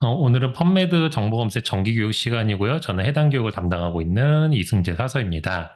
오늘은 펀메드 정보검색 정기교육 시간이고요. 저는 해당 교육을 담당하고 있는 이승재 사서입니다.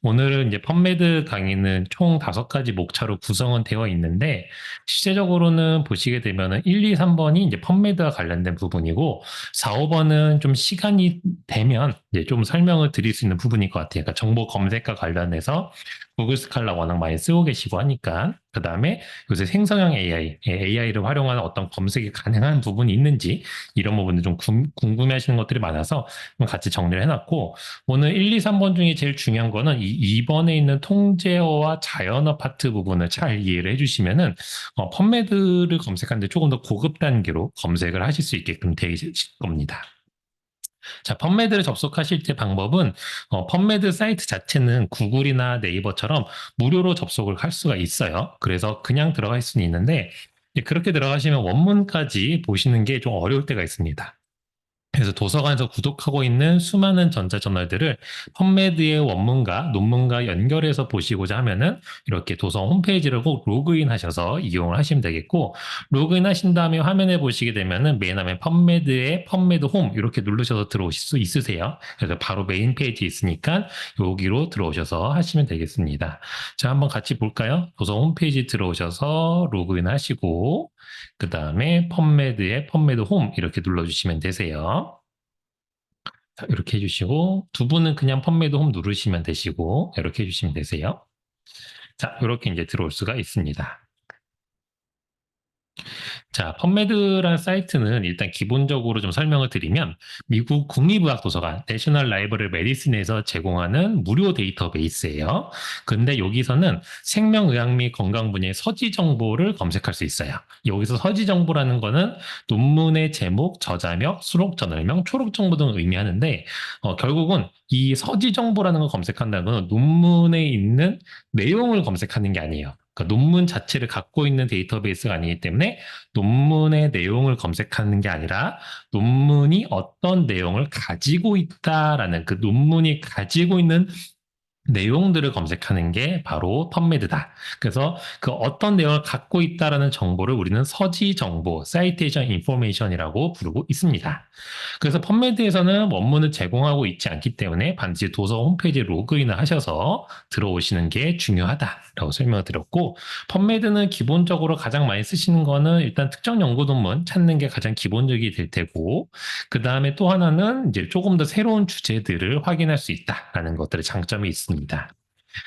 오늘은 이제 펀메드 강의는 총 5가지 목차로 구성은 되어 있는데, 실제적으로는 보시게 되면은 1, 2, 3번이 이제 펀메드와 관련된 부분이고, 4, 5번은 좀 시간이 되면 이제 좀 설명을 드릴 수 있는 부분일 것 같아요. 그러니까 정보 검색과 관련해서 구글 스칼라 워낙 많이 쓰고 계시고 하니까, 그 다음에 요새 생성형 AI, AI를 활용하는 어떤 검색이 가능한 부분이 있는지, 이런 부분들 좀 궁금해하시는 것들이 많아서 좀 같이 정리를 해놨고, 오늘 1, 2, 3번 중에 제일 중요한 거는 이 2번에 있는 통제어와 자연어 파트 부분을 잘 이해를 해주시면은 펀메드를 검색하는데 조금 더 고급 단계로 검색을 하실 수 있게끔 되실 겁니다. 자, 펀메드를 접속하실 때 방법은 펀메드 사이트 자체는 구글이나 네이버처럼 무료로 접속을 할 수가 있어요. 그래서 그냥 들어갈 수는 있는데 그렇게 들어가시면 원문까지 보시는 게 좀 어려울 때가 있습니다. 그래서 도서관에서 구독하고 있는 수많은 전자저널들을 펀메드의 원문과 논문과 연결해서 보시고자 하면은 이렇게 도서 홈페이지를 꼭 로그인 하셔서 이용을 하시면 되겠고, 로그인 하신 다음에 화면에 보시게 되면은 맨 화면 펀메드의 펀메드 홈 이렇게 누르셔서 들어오실 수 있으세요. 그래서 바로 메인 페이지 있으니까 여기로 들어오셔서 하시면 되겠습니다. 자, 한번 같이 볼까요? 도서 홈페이지 들어오셔서 로그인 하시고, 그 다음에 펀메드의 펀메드 홈 이렇게 눌러주시면 되세요. 자, 이렇게 해주시고, 두 분은 그냥 펀메드 홈 누르시면 되시고, 이렇게 해주시면 되세요. 자, 이렇게 이제 들어올 수가 있습니다. 자, 펀메드라는 사이트는 일단 기본적으로 좀 설명을 드리면 미국 국립의학도서관 내셔널 라이브러리 메디슨에서 제공하는 무료 데이터베이스예요. 근데 여기서는 생명의학 및 건강 분야의 서지 정보를 검색할 수 있어요. 여기서 서지 정보라는 거는 논문의 제목, 저자명, 수록 저널명, 초록 정보 등을 의미하는데 결국은 이 서지 정보라는 걸 검색한다는 건 논문에 있는 내용을 검색하는 게 아니에요. 그러니까 논문 자체를 갖고 있는 데이터베이스가 아니기 때문에 논문의 내용을 검색하는 게 아니라 논문이 어떤 내용을 가지고 있다라는 그 논문이 가지고 있는 내용들을 검색하는 게 바로 펀메드다. 그래서 그 어떤 내용을 갖고 있다라는 정보를 우리는 서지 정보, 사이테이션 인포메이션이라고 부르고 있습니다. 그래서 펀메드에서는 원문을 제공하고 있지 않기 때문에 반드시 도서 홈페이지에 로그인을 하셔서 들어오시는 게 중요하다라고 설명을 드렸고, 펀메드는 기본적으로 가장 많이 쓰시는 거는 일단 특정 연구 논문 찾는 게 가장 기본적이 될 테고, 그 다음에 또 하나는 이제 조금 더 새로운 주제들을 확인할 수 있다라는 것들의 장점이 있습니다.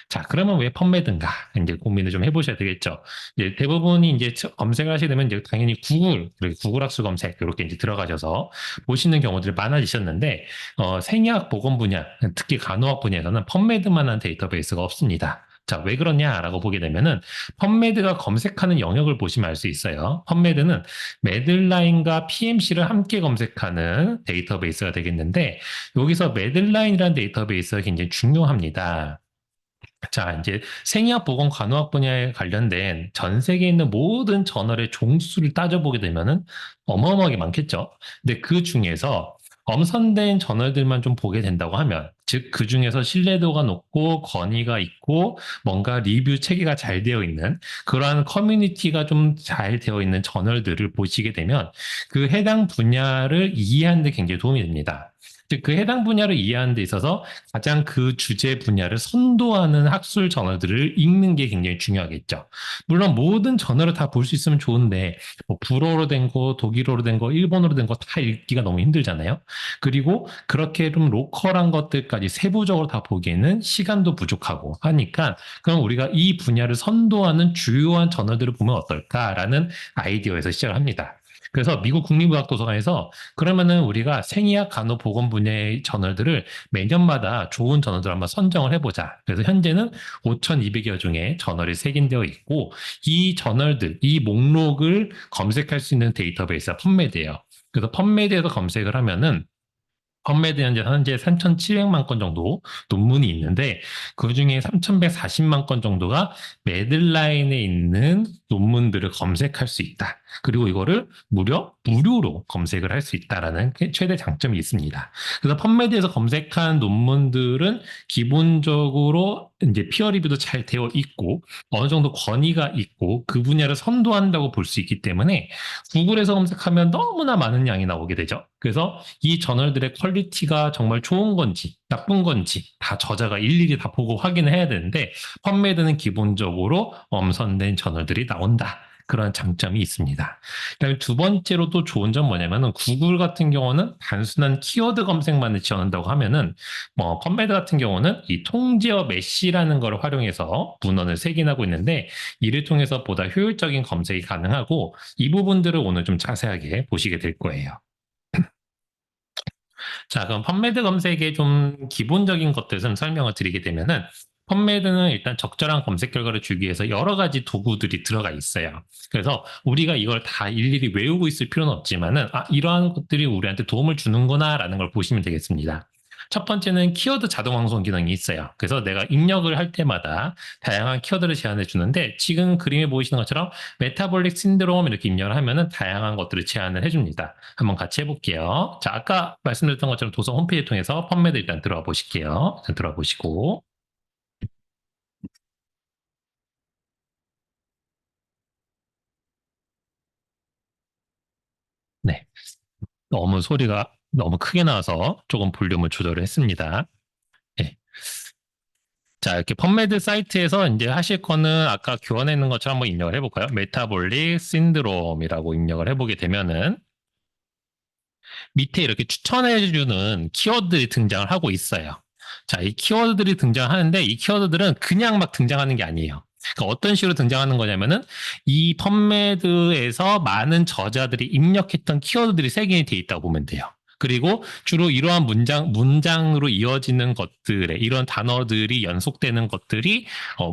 자, 그러면 왜 펀메드인가? 이제 고민을 좀 해보셔야 되겠죠. 이제 대부분이 이제 검색을 하시게 되면 이제 당연히 구글, 구글 학술 검색 이렇게 이제 들어가셔서 보시는 경우들이 많아지셨는데, 생의학 보건 분야, 특히 간호학 분야에서는 펀메드만한 데이터베이스가 없습니다. 자, 왜 그러냐라고 보게 되면은 펀메드가 검색하는 영역을 보시면 알 수 있어요. 펀메드는 매들라인과 PMC를 함께 검색하는 데이터베이스가 되겠는데, 여기서 매들라인이라는 데이터베이스가 굉장히 중요합니다. 자, 이제 생의학 보건 간호학 분야에 관련된 전 세계에 있는 모든 저널의 종수를 따져보게 되면은 어마어마하게 많겠죠. 근데 그 중에서 엄선된 저널들만 좀 보게 된다고 하면, 즉, 그 중에서 신뢰도가 높고 권위가 있고 뭔가 리뷰 체계가 잘 되어 있는 그러한 커뮤니티가 좀 잘 되어 있는 저널들을 보시게 되면 그 해당 분야를 이해하는 데 굉장히 도움이 됩니다. 즉, 그 해당 분야를 이해하는 데 있어서 가장 그 주제 분야를 선도하는 학술 저널들을 읽는 게 굉장히 중요하겠죠. 물론 모든 저널을 다 볼 수 있으면 좋은데 뭐 불어로 된 거, 독일어로 된 거, 일본어로 된 거 다 읽기가 너무 힘들잖아요. 그리고 그렇게 좀 로컬한 것들까지 세부적으로 다 보기에는 시간도 부족하고 하니까 그럼 우리가 이 분야를 선도하는 주요한 저널들을 보면 어떨까라는 아이디어에서 시작을 합니다. 그래서 미국 국립의학도서관에서 그러면은 우리가 생의학 간호 보건 분야의 저널들을 매년마다 좋은 저널들 한번 선정을 해보자. 그래서 현재는 5,200여 종의 저널이 색인되어 있고 이 저널들, 이 목록을 검색할 수 있는 데이터베이스가 펀메드예요. 그래서 펀메드에서 검색을 하면은 펀메드 현재 3,700만 건 정도 논문이 있는데 그중에 3,140만 건 정도가 매들라인에 있는 논문들을 검색할 수 있다. 그리고 이거를 무료로 검색을 할 수 있다라는 최대 장점이 있습니다. 그래서 펀메드에서 검색한 논문들은 기본적으로 이제 피어 리뷰도 잘 되어 있고 어느 정도 권위가 있고 그 분야를 선도한다고 볼 수 있기 때문에 구글에서 검색하면 너무나 많은 양이 나오게 되죠. 그래서 이 저널들의 퀄리티가 정말 좋은 건지 나쁜 건지 다 저자가 일일이 다 보고 확인을 해야 되는데 펀메드는 기본적으로 엄선된 저널들이 나온다. 그런 장점이 있습니다. 그다음에 두 번째로 또 좋은 점 뭐냐면은 구글 같은 경우는 단순한 키워드 검색만을 지원한다고 하면은 펀메드 같은 경우는 이 통제어 메시라는 걸 활용해서 문헌을 세긴하고 있는데 이를 통해서 보다 효율적인 검색이 가능하고 이 부분들을 오늘 좀 자세하게 보시게 될 거예요. 자, 그럼 펀메드 검색의 좀 기본적인 것들 좀 설명을 드리게 되면은 펀메드는 일단 적절한 검색 결과를 주기 위해서 여러 가지 도구들이 들어가 있어요. 그래서 우리가 이걸 다 일일이 외우고 있을 필요는 없지만은 이러한 것들이 우리한테 도움을 주는구나라는 걸 보시면 되겠습니다. 첫 번째는 키워드 자동 방송 기능이 있어요. 그래서 내가 입력을 할 때마다 다양한 키워드를 제안해 주는데 지금 그림에 보이시는 것처럼 메타볼릭 신드롬 이렇게 입력을 하면은 다양한 것들을 제안을 해줍니다. 한번 같이 해볼게요. 자, 아까 말씀드렸던 것처럼 도서 홈페이지 통해서 펀메드 일단 들어가 보실게요. 들어가 보시고. 네. 너무 소리가 너무 크게 나와서 조금 볼륨을 조절을 했습니다. 네. 자, 이렇게 펀메드 사이트에서 이제 하실 거는 아까 교환해 있는 것처럼 한번 입력을 해볼까요? 메타볼릭 신드롬이라고 입력을 해보게 되면은 밑에 이렇게 추천해주는 키워드들이 등장을 하고 있어요. 자, 이 키워드들이 등장하는데 이 키워드들은 그냥 막 등장하는 게 아니에요. 그러니까 어떤 식으로 등장하는 거냐면은 이 펀메드에서 많은 저자들이 입력했던 키워드들이 색인이 돼 있다고 보면 돼요. 그리고 주로 이러한 문장으로 이어지는 것들에 이런 단어들이 연속되는 것들이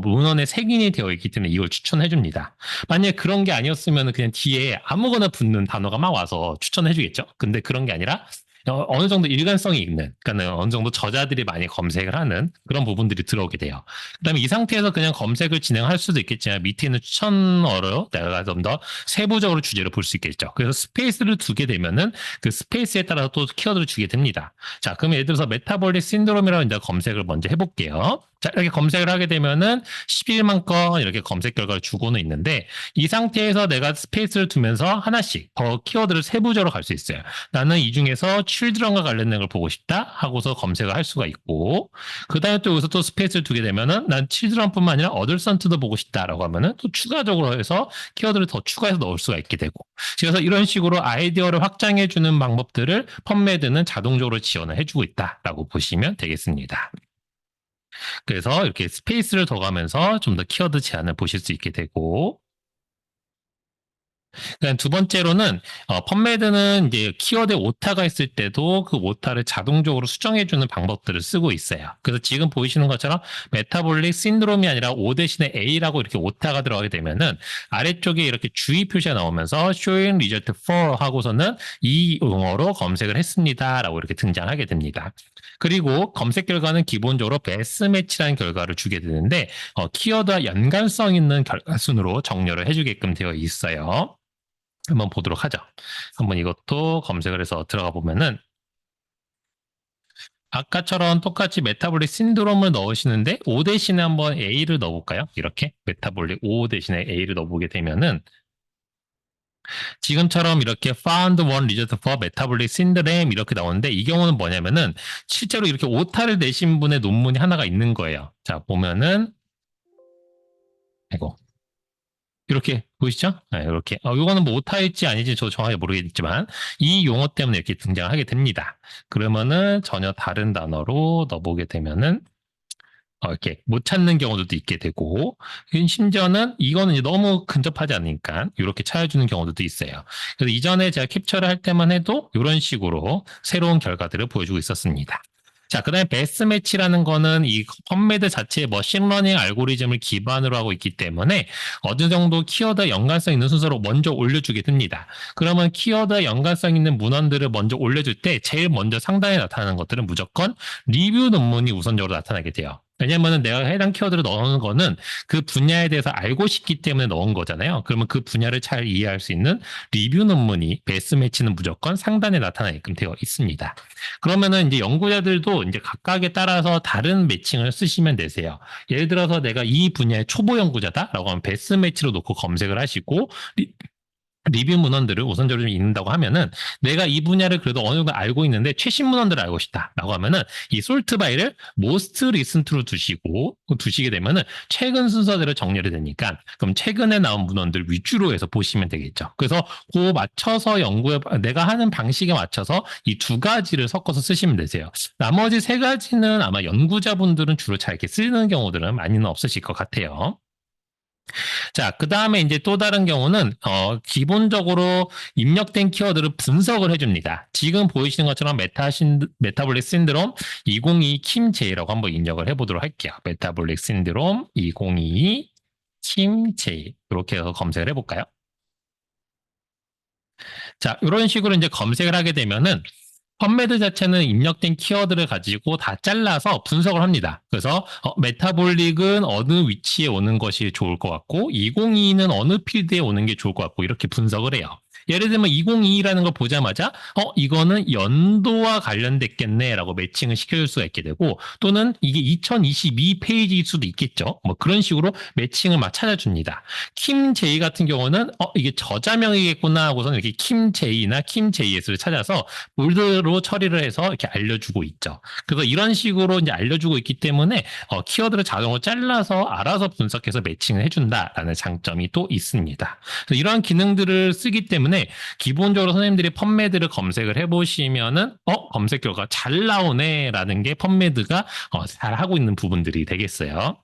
문헌에 색인이 되어 있기 때문에 이걸 추천해 줍니다. 만약에 그런 게 아니었으면 그냥 뒤에 아무거나 붙는 단어가 막 와서 추천해 주겠죠. 근데 그런 게 아니라 어느 정도 일관성이 있는, 그러니까 어느 정도 저자들이 많이 검색을 하는 그런 부분들이 들어오게 돼요. 그다음에 이 상태에서 그냥 검색을 진행할 수도 있겠지만 밑에 있는 추천어로 내가 좀 더 세부적으로 주제를 볼 수 있겠죠. 그래서 스페이스를 두게 되면은 그 스페이스에 따라서 또 키워드를 주게 됩니다. 자, 그럼 예를 들어서 메타볼릭 신드롬이라고 이제 검색을 먼저 해볼게요. 자, 이렇게 검색을 하게 되면은 11만 건 이렇게 검색 결과를 주고는 있는데 이 상태에서 내가 스페이스를 두면서 하나씩 더 키워드를 세부적으로 갈 수 있어요. 나는 이 중에서 children과 관련된 걸 보고 싶다 하고서 검색을 할 수가 있고 그 다음에 또 여기서 또 스페이스를 두게 되면은 난 children뿐만 아니라 adolescent도 보고 싶다라고 하면은 또 추가적으로 해서 키워드를 더 추가해서 넣을 수가 있게 되고 그래서 이런 식으로 아이디어를 확장해 주는 방법들을 펀메드는 자동적으로 지원을 해주고 있다라고 보시면 되겠습니다. 그래서 이렇게 스페이스를 더 가면서 좀 더 키워드 제한을 보실 수 있게 되고 두 번째로는 펀메드는 이제 키워드에 오타가 있을 때도 그 오타를 자동적으로 수정해주는 방법들을 쓰고 있어요. 그래서 지금 보이시는 것처럼 메타볼릭 신드롬이 아니라 O 대신에 A라고 이렇게 오타가 들어가게 되면은 아래쪽에 이렇게 주의 표시가 나오면서 showing result for 하고서는 이 용어로 검색을 했습니다라고 이렇게 등장하게 됩니다. 그리고 검색 결과는 기본적으로 베스 매치라는 결과를 주게 되는데 키워드와 연관성 있는 결과 순으로 정렬을 해주게끔 되어 있어요. 한번 보도록 하죠. 한번 이것도 검색을 해서 들어가 보면은 아까처럼 똑같이 메타볼릭 신드롬을 넣으시는데 O 대신에 한번 A를 넣어볼까요? 이렇게 메타볼릭 O 대신에 A를 넣어보게 되면은 지금처럼 이렇게 found one result for metabolic syndrome 이렇게 나오는데 이 경우는 뭐냐면은 실제로 이렇게 오타를 내신 분의 논문이 하나가 있는 거예요. 자, 보면은 이거 이렇게 보이시죠? 네, 이렇게. 이거는 뭐 오타일지 아닌지 저 정확히 모르겠지만 이 용어 때문에 이렇게 등장하게 됩니다. 그러면은 전혀 다른 단어로 넣어보게 되면은 이렇게 못 찾는 경우도 있게 되고 심지어는 이거는 이제 너무 근접하지 않으니까 이렇게 찾아주는 경우도 있어요. 그래서 이전에 제가 캡처를 할 때만 해도 이런 식으로 새로운 결과들을 보여주고 있었습니다. 자, 그 다음에 베스트 매치라는 거는 이 펀메드 자체의 머신러닝 알고리즘을 기반으로 하고 있기 때문에 어느 정도 키워드 연관성 있는 순서로 먼저 올려주게 됩니다. 그러면 키워드 연관성 있는 문헌들을 먼저 올려줄 때 제일 먼저 상단에 나타나는 것들은 무조건 리뷰 논문이 우선적으로 나타나게 돼요. 왜냐면은 내가 해당 키워드를 넣은 거는 그 분야에 대해서 알고 싶기 때문에 넣은 거잖아요. 그러면 그 분야를 잘 이해할 수 있는 리뷰 논문이 베스트 매치는 무조건 상단에 나타나게끔 되어 있습니다. 그러면은 이제 연구자들도 이제 각각에 따라서 다른 매칭을 쓰시면 되세요. 예를 들어서 내가 이 분야의 초보 연구자다라고 하면 베스트 매치로 놓고 검색을 하시고 리뷰 문헌들을 우선적으로 좀 읽는다고 하면은 내가 이 분야를 그래도 어느 정도 알고 있는데 최신 문헌들을 알고 싶다라고 하면은 이 솔트 바이를 most recent로 두시게 되면은 최근 순서대로 정렬이 되니까 그럼 최근에 나온 문헌들 위주로 해서 보시면 되겠죠. 그래서 그 맞춰서 내가 하는 방식에 맞춰서 이 두 가지를 섞어서 쓰시면 되세요. 나머지 세 가지는 아마 연구자분들은 주로 잘 이렇게 쓰는 경우들은 많이는 없으실 것 같아요. 자, 그 다음에 이제 또 다른 경우는, 기본적으로 입력된 키워드를 분석을 해줍니다. 지금 보이시는 것처럼 메타볼릭 신드롬 2022 킴제이라고 한번 입력을 해보도록 할게요. 메타볼릭 신드롬 2022 킴제이. 이렇게 해서 검색을 해볼까요? 자, 이런 식으로 이제 검색을 하게 되면은 펀메드 자체는 입력된 키워드를 가지고 다 잘라서 분석을 합니다. 그래서 메타볼릭은 어느 위치에 오는 것이 좋을 것 같고 2022는 어느 필드에 오는 게 좋을 것 같고 이렇게 분석을 해요. 예를 들면 2022라는 걸 보자마자 이거는 연도와 관련됐겠네라고 매칭을 시켜줄 수가 있게 되고 또는 이게 2022 페이지일 수도 있겠죠. 뭐 그런 식으로 매칭을 막 찾아줍니다. 킴제이 같은 경우는 이게 저자명이겠구나 하고서는 이렇게 킴제이나 킴제이에스를 찾아서 볼드로 처리를 해서 이렇게 알려주고 있죠. 그래서 이런 식으로 이제 알려주고 있기 때문에 키워드를 자동으로 잘라서 알아서 분석해서 매칭을 해준다라는 장점이 또 있습니다. 그래서 이러한 기능들을 쓰기 때문에 기본적으로 선생님들이 펀메드를 검색을 해보시면은 검색 결과 잘 나오네라는 게 펀메드가 잘 하고 있는 부분들이 되겠어요.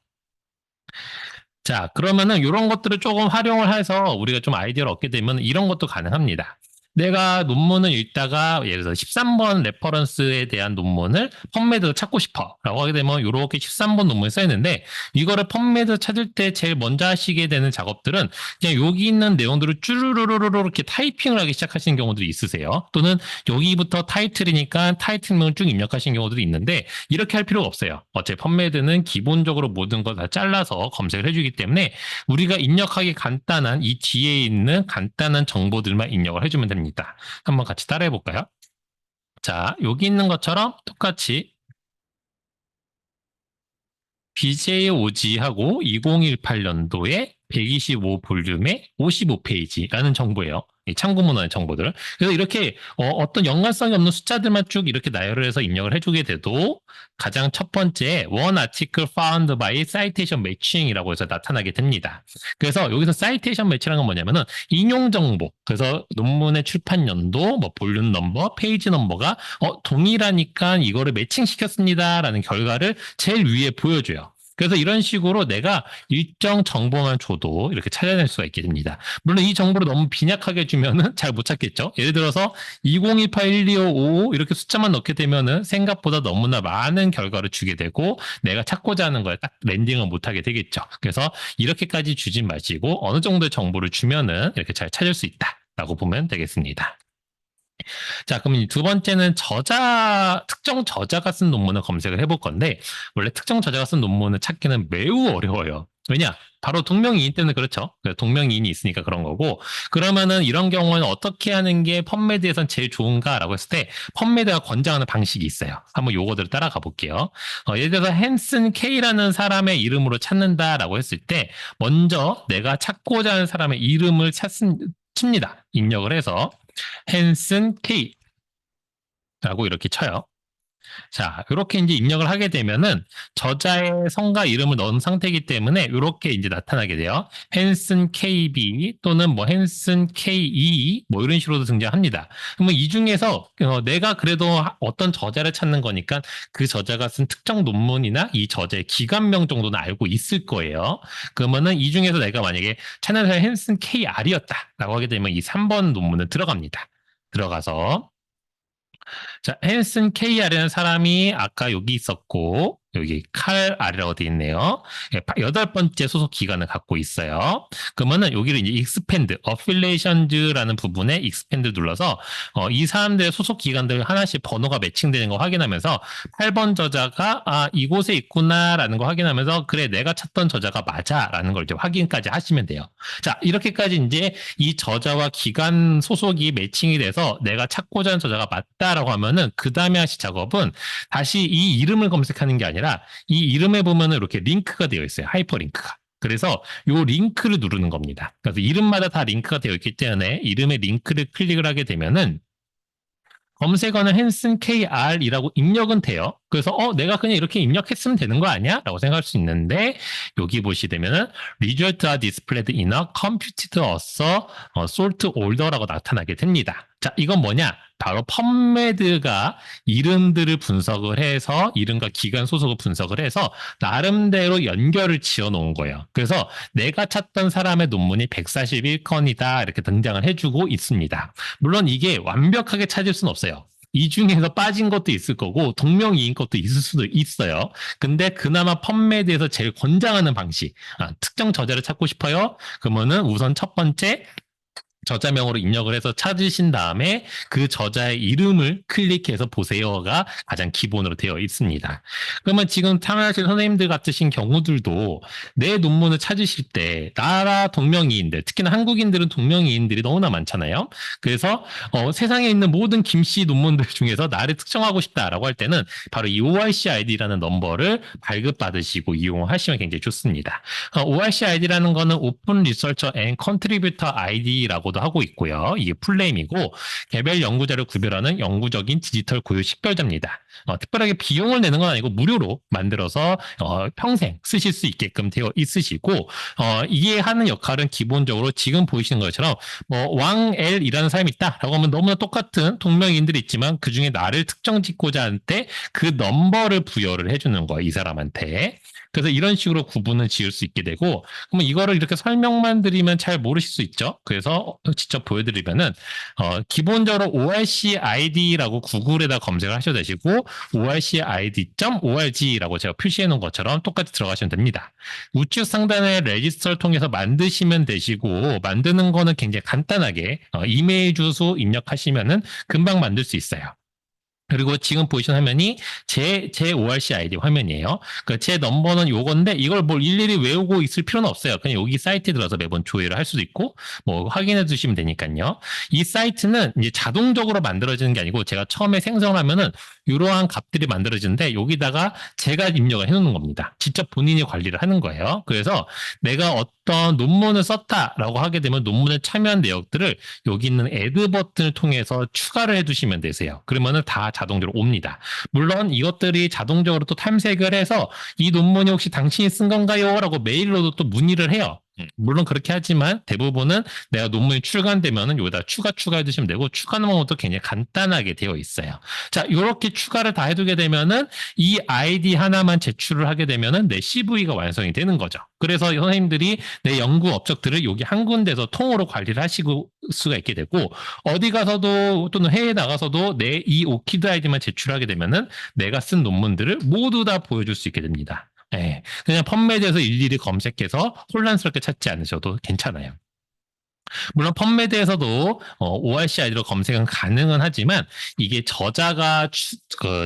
자, 그러면은 이런 것들을 조금 활용을 해서 우리가 좀 아이디어를 얻게 되면 이런 것도 가능합니다. 내가 논문을 읽다가 예를 들어서 13번 레퍼런스에 대한 논문을 펀메드로 찾고 싶어 라고 하게 되면 이렇게 13번 논문을 써있는데 이거를 펀메드 찾을 때 제일 먼저 하시게 되는 작업들은 그냥 여기 있는 내용들을 쭈루루루루 이렇게 타이핑을 하기 시작하시는 경우들이 있으세요. 또는 여기부터 타이틀이니까 타이틀명을 쭉 입력하시는 경우들이 있는데 이렇게 할 필요가 없어요. 어차피 펀메드는 기본적으로 모든 걸 다 잘라서 검색을 해주기 때문에 우리가 입력하기 간단한 이 뒤에 있는 간단한 정보들만 입력을 해주면 됩니다. 한번 같이 따라해 볼까요? 자, 여기 있는 것처럼 똑같이 BJOG하고 2018년도에 125 볼륨에 55페이지라는 정보예요. 참고 문헌의 정보들. 그래서 이렇게 어떤 연관성이 없는 숫자들만 쭉 이렇게 나열을 해서 입력을 해주게 돼도 가장 첫 번째 one article found by citation matching이라고 해서 나타나게 됩니다. 그래서 여기서 citation match라는 건 뭐냐면은 인용 정보. 그래서 논문의 출판 연도, 뭐 볼륨 넘버, 페이지 넘버가 동일하니까 이거를 매칭시켰습니다라는 결과를 제일 위에 보여줘요. 그래서 이런 식으로 내가 일정 정보만 줘도 이렇게 찾아낼 수가 있게 됩니다. 물론 이 정보를 너무 빈약하게 주면은 잘 못 찾겠죠. 예를 들어서 2028, 1255 이렇게 숫자만 넣게 되면은 생각보다 너무나 많은 결과를 주게 되고 내가 찾고자 하는 거에 딱 랜딩을 못 하게 되겠죠. 그래서 이렇게까지 주진 마시고 어느 정도의 정보를 주면은 이렇게 잘 찾을 수 있다라고 보면 되겠습니다. 자, 그럼 두 번째는 특정 저자가 쓴 논문을 검색을 해볼 건데, 원래 특정 저자가 쓴 논문을 찾기는 매우 어려워요. 왜냐? 바로 동명이인 때문에 그렇죠. 동명이인이 있으니까 그런 거고, 그러면은 이런 경우는 어떻게 하는 게 펀메드에선 제일 좋은가라고 했을 때, 펀메드가 권장하는 방식이 있어요. 한번 요거들을 따라가 볼게요. 예를 들어서 헨슨 K라는 사람의 이름으로 찾는다라고 했을 때, 먼저 내가 찾고자 하는 사람의 이름을 칩니다. 입력을 해서. 헨슨 K라고 이렇게 쳐요. 자, 이렇게 이제 입력을 하게 되면은 저자의 성과 이름을 넣은 상태이기 때문에 이렇게 이제 나타나게 돼요. 헨슨 KB 또는 뭐 헨슨 KE 뭐 이런 식으로도 등장합니다. 그러면 이 중에서 내가 그래도 어떤 저자를 찾는 거니까 그 저자가 쓴 특정 논문이나 이 저자의 기관명 정도는 알고 있을 거예요. 그러면은 이 중에서 내가 만약에 찾는 사람이 헨슨 KR이었다라고 하게 되면 이 3번 논문은 들어갑니다. 들어가서 자, 헨슨 KR이라는 사람이 아까 여기 있었고 여기 칼 R이라고 되어 있네요. 8번째 소속 기관을 갖고 있어요. 그러면은 여기를 이제 expand, affiliations라는 부분에 expand 눌러서 이 사람들의 소속 기관들 하나씩 번호가 매칭되는 거 확인하면서 8번 저자가 이곳에 있구나라는 거 확인하면서 그래 내가 찾던 저자가 맞아라는 걸 이제 확인까지 하시면 돼요. 자, 이렇게까지 이제 이 저자와 기관 소속이 매칭이 돼서 내가 찾고자 하는 저자가 맞다라고 하면은 그 다음에 하실 작업은 다시 이 이름을 검색하는 게 아니라 이 이름에 보면은 이렇게 링크가 되어 있어요. 하이퍼링크가. 그래서 요 링크를 누르는 겁니다. 그래서 이름마다 다 링크가 되어 있기 때문에 이름의 링크를 클릭을 하게 되면은 검색어는 헨슨 KR이라고 입력은 돼요. 그래서 내가 그냥 이렇게 입력했으면 되는 거 아니야? 라고 생각할 수 있는데 여기 보시면은 Result are displayed in a computed author sort order라고 나타나게 됩니다. 자, 이건 뭐냐? 바로 펀메드가 이름들을 분석을 해서 이름과 기관 소속을 분석을 해서 나름대로 연결을 지어 놓은 거예요. 그래서 내가 찾던 사람의 논문이 141건이다 이렇게 등장을 해주고 있습니다. 물론 이게 완벽하게 찾을 수는 없어요. 이 중에서 빠진 것도 있을 거고 동명이인 것도 있을 수도 있어요. 근데 그나마 펀메드에서 제일 권장하는 방식, 특정 저자를 찾고 싶어요? 그러면은 우선 첫 번째 저자명으로 입력을 해서 찾으신 다음에 그 저자의 이름을 클릭해서 보세요가 가장 기본으로 되어 있습니다. 그러면 지금 참여하신 선생님들 같으신 경우들도 내 논문을 찾으실 때 나라 동명이인들, 특히나 한국인들은 동명이인들이 너무나 많잖아요. 그래서 세상에 있는 모든 김씨 논문들 중에서 나를 특정하고 싶다라고 할 때는 바로 이 ORC 아이디라는 넘버를 발급받으시고 이용하시면 굉장히 좋습니다. ORC 아이디라는 거는 Open Researcher and Contributor ID라고 도 하고 있고요. 이게 풀네임이고 개별 연구자를 구별하는 영구적인 디지털 고유 식별자입니다. 특별하게 비용을 내는 건 아니고 무료로 만들어서 평생 쓰실 수 있게끔 되어 있으시고 이게 하는 역할은 기본적으로 지금 보이시는 것처럼 왕L이라는 사람이 있다라고 하면 너무나 똑같은 동명이인들이 있지만 그중에 나를 특정 짓고자 할 때 그 넘버를 부여를 해주는 거예요. 이 사람한테. 그래서 이런 식으로 구분을 지을 수 있게 되고 그러면 이거를 이렇게 설명만 드리면 잘 모르실 수 있죠. 그래서 직접 보여드리면은 기본적으로 ORC ID라고 구글에다 검색을 하셔도 되시고 ORC ID.org라고 제가 표시해 놓은 것처럼 똑같이 들어가시면 됩니다. 우측 상단에 레지스터를 통해서 만드시면 되시고 만드는 거는 굉장히 간단하게 이메일 주소 입력하시면은 금방 만들 수 있어요. 그리고 지금 보이시는 화면이 제 ORC 아이디 화면이에요. 제 넘버는 요건데 이걸 뭘 일일이 외우고 있을 필요는 없어요. 그냥 여기 사이트에 들어서 매번 조회를 할 수도 있고 뭐 확인해 주시면 되니까요. 이 사이트는 이제 자동적으로 만들어지는 게 아니고 제가 처음에 생성하면은 이러한 값들이 만들어지는데 여기다가 제가 입력을 해놓는 겁니다. 직접 본인이 관리를 하는 거예요. 그래서 내가 어떤 논문을 썼다라고 하게 되면 논문에 참여한 내역들을 여기 있는 애드 버튼을 통해서 추가를 해두시면 되세요. 그러면은 다 자동적으로 옵니다. 물론 이것들이 자동적으로 또 탐색을 해서 이 논문이 혹시 당신이 쓴 건가요? 라고 메일로도 또 문의를 해요. 물론 그렇게 하지만 대부분은 내가 논문이 출간되면은 여기다 추가해 두시면 되고 추가하는 방법도 굉장히 간단하게 되어 있어요. 자, 이렇게 추가를 다 해두게 되면은 이 아이디 하나만 제출을 하게 되면은 내 CV가 완성이 되는 거죠. 그래서 선생님들이 내 연구 업적들을 여기 한 군데서 통으로 관리를 하시고 수가 있게 되고 어디 가서도 또는 해외에 나가서도 내 이 오키드 아이디만 제출하게 되면은 내가 쓴 논문들을 모두 다 보여줄 수 있게 됩니다. 예, 그냥 펀메드에서 일일이 검색해서 혼란스럽게 찾지 않으셔도 괜찮아요. 물론 펀메드에서도 ORC 아이디로 검색은 가능은 하지만 이게 저자가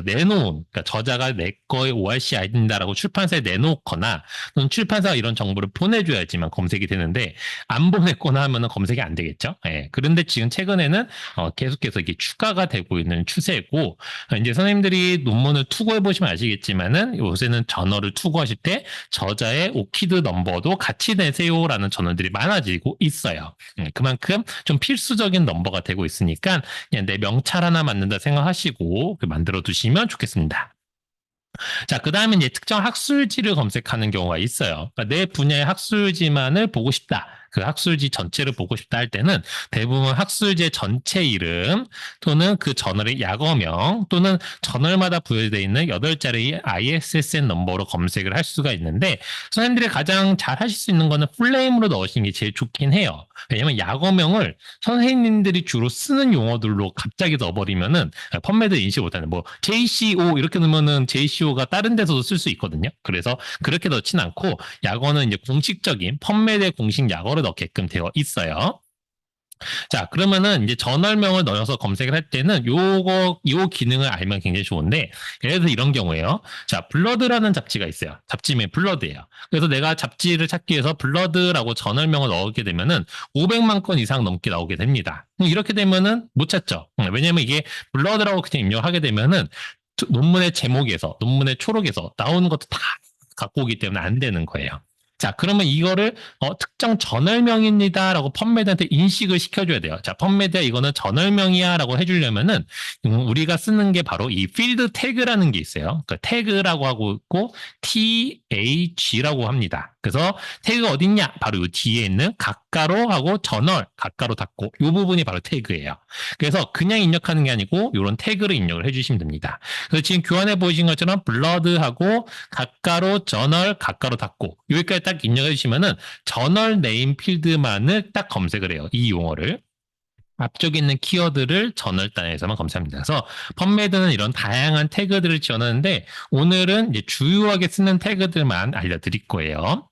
내놓은 그러니까 저자가 내 거의 ORC 아이디다라고 출판사에 내놓거나 또는 출판사가 이런 정보를 보내줘야지만 검색이 되는데 안 보냈거나 하면은 검색이 안 되겠죠. 예. 그런데 지금 최근에는 계속해서 이게 추가가 되고 있는 추세고 이제 선생님들이 논문을 투고해 보시면 아시겠지만은 요새는 저널을 투고하실 때 저자의 오키드 넘버도 같이 내세요라는 저널들이 많아지고 있어요. 그만큼 좀 필수적인 넘버가 되고 있으니까 그냥 내 명찰 하나 만든다 생각하시고 만들어 두시면 좋겠습니다. 자, 그 다음에 이제 특정 학술지를 검색하는 경우가 있어요. 그러니까 내 분야의 학술지만을 보고 싶다. 그 학술지 전체를 보고 싶다 할 때는 대부분 학술지 전체 이름 또는 그 저널의 약어명 또는 저널마다 부여되어 있는 8자리 ISSN 넘버로 검색을 할 수가 있는데 선생님들이 가장 잘 하실 수 있는 거는 풀네임으로 넣으시는 게 제일 좋긴 해요. 왜냐면 약어명을 선생님들이 주로 쓰는 용어들로 갑자기 넣어버리면은 펀메드 인식 못하는 뭐 JCO 이렇게 넣으면은 JCO가 다른 데서도 쓸 수 있거든요. 그래서 그렇게 넣진 않고 약어는 이제 공식적인 펀메드의 공식 약어를 넣게끔 되어 있어요. 자, 그러면은 이제 전월명을 넣어서 검색을 할 때는 요 기능을 알면 굉장히 좋은데, 예를 들어 이런 경우에요. 자, 블러드라는 잡지가 있어요. 잡지명이 블러드예요. 그래서 내가 잡지를 찾기 위해서 블러드라고 전월명을 넣게 되면은 500만 건 이상 넘게 나오게 됩니다. 이렇게 되면은 못 찾죠. 왜냐면 이게 블러드라고 그냥 입력을 하게 되면은 논문의 제목에서, 논문의 초록에서 나오는 것도 다 갖고 오기 때문에 안 되는 거예요. 자, 그러면 이거를 특정 전월명입니다라고 펀메드한테 인식을 시켜줘야 돼요. 자, 펀메드야 이거는 전월명이야라고 해주려면은 우리가 쓰는 게 바로 이 필드 태그라는 게 있어요. 그 태그라고 하고 있고 TH라고 합니다. 그래서 태그가 어딨냐? 바로 이 뒤에 있는 가까로 하고 전월 가까로 닫고 이 부분이 바로 태그예요. 그래서 그냥 입력하는 게 아니고 이런 태그를 입력을 해주시면 됩니다. 그래서 지금 교환해 보신 것처럼 블러드하고 가까로 저널 가까로 닫고 여기까지 딱 입력해 주시면은 저널 네임 필드만을 딱 검색을 해요. 이 용어를. 앞쪽에 있는 키워드를 저널단에서만 검색합니다. 그래서 펀메드는 이런 다양한 태그들을 지원하는데 오늘은 이제 주요하게 쓰는 태그들만 알려드릴 거예요.